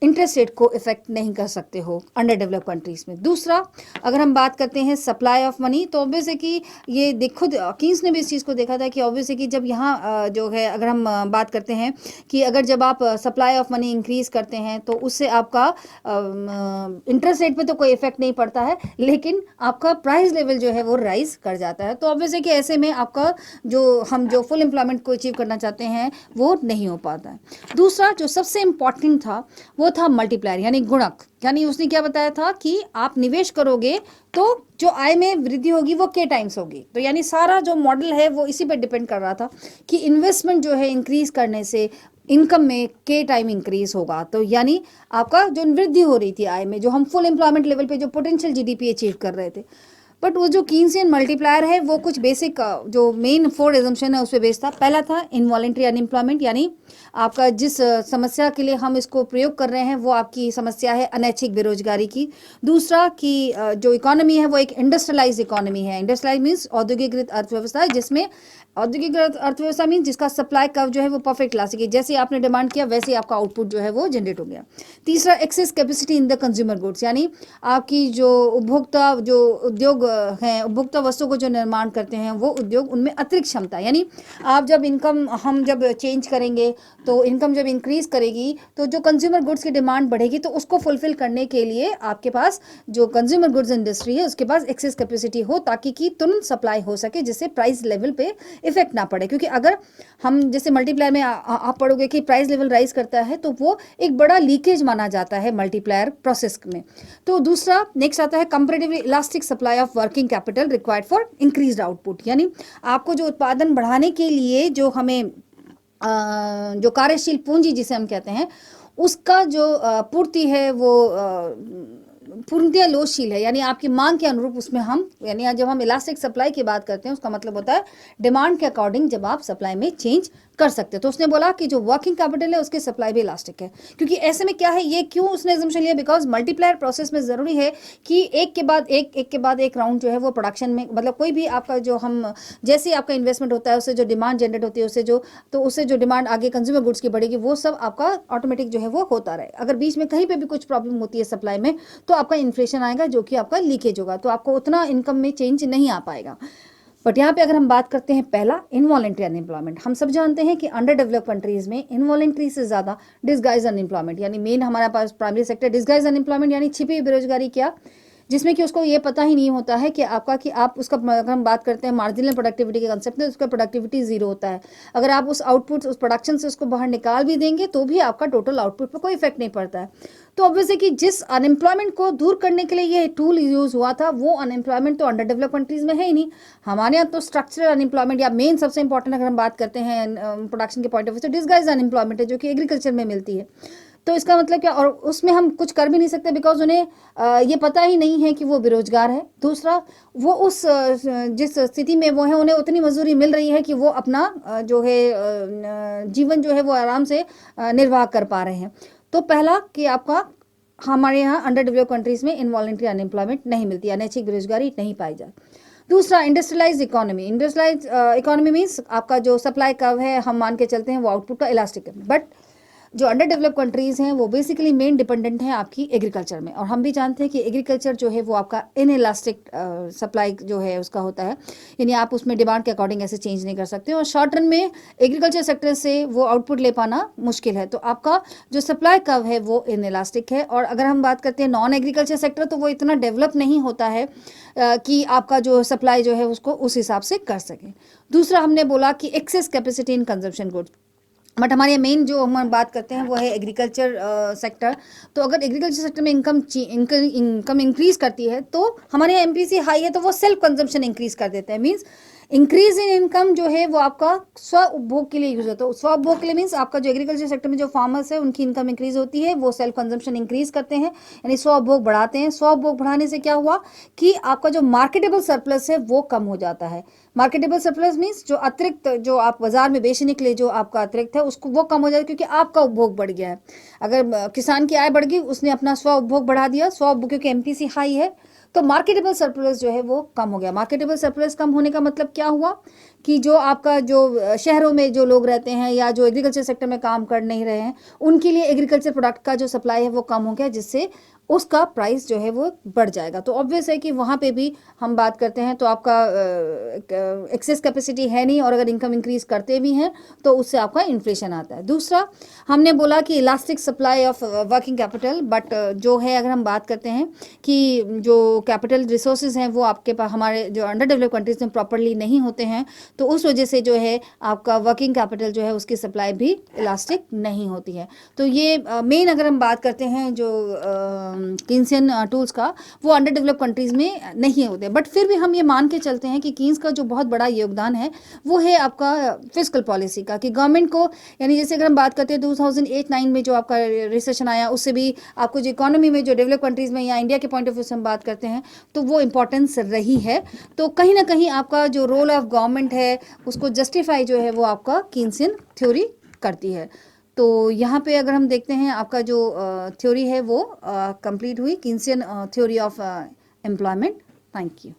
इंटरेस्ट रेट को इफेक्ट नहीं कर सकते हो अंडर डेवलप कंट्रीज में। दूसरा अगर हम बात करते हैं सप्लाई ऑफ मनी, तो ऑब्वियस है कि ये खुद कीन्स ने भी इस चीज़ को देखा था कि ऑब्वियस है कि जब यहाँ जो है अगर हम बात करते हैं कि अगर जब आप सप्लाई ऑफ मनी इंक्रीज करते हैं तो उससे आपका इंटरेस्ट रेट पे तो कोई इफेक्ट नहीं पड़ता है, लेकिन आपका प्राइस लेवल जो है वो राइज कर जाता है। तो ऑब्वियस है कि ऐसे में आपका जो फुल एम्प्लॉयमेंट को अचीव करना चाहते हैं वो नहीं हो पाता है। दूसरा जो सबसे इम्पॉर्टेंट था वो था मल्टीप्लायर यानी गुणक। यानी उसने क्या बताया था कि आप निवेश करोगे तो जो आय में वृद्धि होगी वो के टाइम्स होगी। तो यानी सारा जो मॉडल है वो इसी पे डिपेंड कर रहा था कि इन्वेस्टमेंट जो है इंक्रीज करने से इनकम में के टाइम इंक्रीज होगा। तो यानी आपका जो वृद्धि हो रही थी आय में, जो हम फुल एम्प्लॉयमेंट लेवल पे जो पोटेंशियल जीडीपी अचीव कर रहे थे, बट वो जो कीन्सियन मल्टीप्लायर है वो कुछ बेसिक जो मेन 4 एजम्पशन है उस पर बेस्ड था। पहला था इनवॉलेंट्री अनएम्प्लॉयमेंट, यानी आपका जिस समस्या के लिए हम इसको प्रयोग कर रहे हैं वो आपकी समस्या है अनैच्छिक बेरोजगारी की। दूसरा कि जो इकोनॉमी है वो एक इंडस्ट्रियलाइज इकोनॉमी है। इंडस्ट्रियलाइज मीन्स औद्योगिकृत अर्थव्यवस्था है जिसमें औद्योगिक अर्थव्यवस्था मीन जिसका सप्लाई कर्व जो है वो परफेक्ट इलास्टिक है, जैसे आपने डिमांड किया वैसे आपका आउटपुट जो है वो जनरेट हो गया। तीसरा, access capacity in the consumer goods, यानी आपकी जो उपभोक्ता जो उद्योग हैं, उपभोक्ता वस्तु को जो निर्माण करते हैं वो उद्योग, उनमें अतिरिक्त क्षमता, यानी आप जब इनकम हम जब चेंज करेंगे तो इनकम जब इंक्रीज करेगी तो जो कंज्यूमर गुड्स की डिमांड बढ़ेगी, तो उसको फुलफिल करने के लिए आपके पास जो कंज्यूमर गुड्स इंडस्ट्री है उसके पास एक्सेस कैपेसिटी हो, ताकि कि तुरंत सप्लाई हो सके, जिससे प्राइस लेवल पे इफेक्ट ना पड़े। क्योंकि अगर हम जैसे मल्टीप्लायर में आप पढ़ोगे कि प्राइस लेवल राइज करता है तो वो एक बड़ा लीकेज माना जाता है मल्टीप्लायर प्रोसेस में। तो दूसरा नेक्स्ट आता है comparatively elastic supply of working capital required for increased output, यानी आपको जो उत्पादन बढ़ाने के लिए जो हमें जो कार्यशील पूंजी जिसे हम कहते हैं उसका जो पूर्ति है वो पूर्णतया लोचशील है, यानी आपकी मांग के अनुरूप उसमें हम, यानी जब हम इलास्टिक सप्लाई की बात करते हैं उसका मतलब होता है डिमांड के अकॉर्डिंग जब आप सप्लाई में चेंज कर सकते हैं। तो उसने बोला कि जो वर्किंग कैपिटल है उसकी सप्लाई भी इलास्टिक है, क्योंकि ऐसे में क्या है, ये क्यों उसने एजम्पशन लिया, बिकॉज मल्टीप्लायर प्रोसेस में जरूरी है कि एक के बाद एक राउंड जो है वो प्रोडक्शन में, मतलब कोई भी आपका जो हम जैसे आपका इन्वेस्टमेंट होता है उससे जो डिमांड जनरेट होती है उससे जो डिमांड आगे कंज्यूमर गुड्स की बढ़ेगी वो सब आपका ऑटोमेटिक जो है वो होता रहे। अगर बीच में कहीं पे भी कुछ प्रॉब्लम होती है सप्लाई में तो आपका इन्फ्लेशन आएगा जो कि आपका लीकेज होगा, तो आपको उतना इनकम में चेंज नहीं आ पाएगा। बट यहाँ पे अगर हम बात करते हैं पहला इनवॉलेंट्री अनएम्प्लॉयमेंट, हम सब जानते हैं कि अंडर डेवलप कंट्रीज में इनवॉलेंट्री से ज़्यादा डिस्गाइज अनएम्प्लॉयमेंट, यानी मेन हमारे पास प्राइमरी सेक्टर डिस्गाइज अनएम्प्लॉयमेंट यानी छिपी बेरोजगारी, क्या जिसमें कि उसको ये पता ही नहीं होता है कि आप उसका, अगर हम बात करते हैं मार्जिनल प्रोडक्टिविटी के कंसेप्ट में, उसका प्रोडक्टिविटी जीरो होता है। अगर आप उस आउटपुट उस प्रोडक्शन से उसको बाहर निकाल भी देंगे तो भी आपका टोटल आउटपुट पर कोई इफेक्ट नहीं पड़ता है। तो ऑब्वियसली कि जिस अनएम्प्लॉयमेंट को दूर करने के लिए ये टूल यूज हुआ था वो अनएम्प्लॉयमेंट तो अंडर डेवलप कंट्रीज में है ही नहीं। हमारे यहाँ तो स्ट्रक्चरल अनएम्प्लॉयमेंट या मेन सबसे इंपॉर्टेंट अगर हम बात करते हैं प्रोडक्शन के पॉइंट ऑफ व्यू से डिस्गाइज अनएम्प्लॉयमेंट है जो कि एग्रीकल्चर में मिलती है। तो इसका मतलब क्या, और उसमें हम कुछ कर भी नहीं सकते बिकॉज उन्हें ये पता ही नहीं है कि वो बेरोजगार है। दूसरा, वो उस जिस स्थिति में वो है उन्हें उतनी मजदूरी मिल रही है कि वो अपना जो है जीवन जो है वो आराम से निर्वाह कर पा रहे हैं। तो पहला कि आपका हमारे यहाँ अंडर डेवलप कंट्रीज में इनवॉलेंट्री अनएम्प्लॉयमेंट नहीं मिलती, अनैच्छिक बेरोजगारी नहीं पाई जाती। दूसरा, industrialise economy. Industrialise economy means आपका जो सप्लाई कर्व है हम मान के चलते हैं वो आउटपुट का इलास्टिक है, बट जो अंडर डेवलप कंट्रीज हैं वो बेसिकली मेन डिपेंडेंट हैं आपकी एग्रीकल्चर में, और हम भी जानते हैं कि एग्रीकल्चर जो है वो आपका इन इलास्टिक सप्लाई जो है उसका होता है, यानी आप उसमें डिमांड के अकॉर्डिंग ऐसे चेंज नहीं कर सकते, और शॉर्ट रन में एग्रीकल्चर सेक्टर से वो आउटपुट ले पाना मुश्किल है। तो आपका जो सप्लाई कर्व है वो इन इलास्टिक है। और अगर हम बात करते हैं नॉन एग्रीकल्चर सेक्टर तो वो इतना डेवलप नहीं होता है कि आपका जो सप्लाई जो है उसको उस हिसाब से कर सके। दूसरा, हमने बोला कि access capacity in consumption goods, but हमारे मेन जो हम बात करते हैं वो है एग्रीकल्चर सेक्टर। तो अगर एग्रीकल्चर सेक्टर में इनकम इंक्रीज करती है तो हमारे यहाँ एमपीसी हाई है तो वो सेल्फ कंजम्पशन इंक्रीज कर देते हैं। मींस इंक्रीज इन इनकम जो है वो आपका स्व उपभोग के लिए यूज होता है। स्व उपभोग के लिए मीन्स आपका जो एग्रीकल्चर सेक्टर में जो फार्मर्स है उनकी इनकम इंक्रीज होती है, वो सेल्फ कंजम्पशन इंक्रीज करते हैं यानी स्व उपभोग बढ़ाते हैं। स्व उपभोग बढ़ाने से क्या हुआ कि आपका जो मार्केटेबल सरप्लस है वो कम हो जाता है। मार्केटेबल सरप्लस मीन्स जो अतिरिक्त जो आप बाजार में बेचने के लिए जो आपका अतिरिक्त है उसको वो कम हो जाएगा क्योंकि आपका उपभोग बढ़ गया है। अगर किसान की आय बढ़ गई, उसने अपना स्व उपभोग बढ़ा दिया, स्व उपभोग क्योंकि एमपीसी हाई है तो मार्केटेबल सरप्लस जो है वो कम हो गया। मार्केटेबल सरप्लस कम होने का मतलब क्या हुआ कि जो आपका जो शहरों में जो लोग रहते हैं या जो एग्रीकल्चर सेक्टर में काम कर नहीं रहे हैं उनके लिए एग्रीकल्चर प्रोडक्ट का जो सप्लाई है वो कम हो गया, जिससे उसका प्राइस जो है वो बढ़ जाएगा। तो ऑब्वियस है कि वहाँ पे भी हम बात करते हैं तो आपका एक्सेस कैपेसिटी है नहीं, और अगर इनकम इंक्रीज करते भी हैं तो उससे आपका इन्फ्लेशन आता है। दूसरा, हमने बोला कि elastic supply of working capital, but जो है अगर हम बात करते हैं कि जो कैपिटल रिसोर्सेज हैं वो आपके पास हमारे जो अंडर डेवलप कंट्रीज में प्रॉपरली नहीं होते हैं, तो उस वजह से जो है आपका वर्किंग कैपिटल जो है उसकी सप्लाई भी इलास्टिक नहीं होती है। तो ये मेन अगर हम बात करते हैं जो कीन्सियन टूल्स का, वो अंडर डेवलप कंट्रीज में नहीं होते, बट फिर भी हम ये मान के चलते हैं कि कीन्स का जो बहुत बड़ा योगदान है वो है आपका फिस्कल पॉलिसी का, कि गवर्नमेंट को, यानी जैसे अगर हम बात करते हैं 2008-9 में जो आपका रिसेशन आया उससे भी आपको जो इकोनॉमी में जो डेवलप कंट्रीज में या इंडिया के पॉइंट ऑफ व्यू से हम बात करते हैं तो वो इंपॉर्टेंस रही है। तो कहीं ना कहीं आपका जो रोल ऑफ गवर्नमेंट है उसको जस्टिफाई जो है वो आपका कीन्सियन थ्योरी करती है। तो यहाँ पे अगर हम देखते हैं आपका जो थ्योरी है वो कंप्लीट हुई, Keynesian theory of employment. Thank you.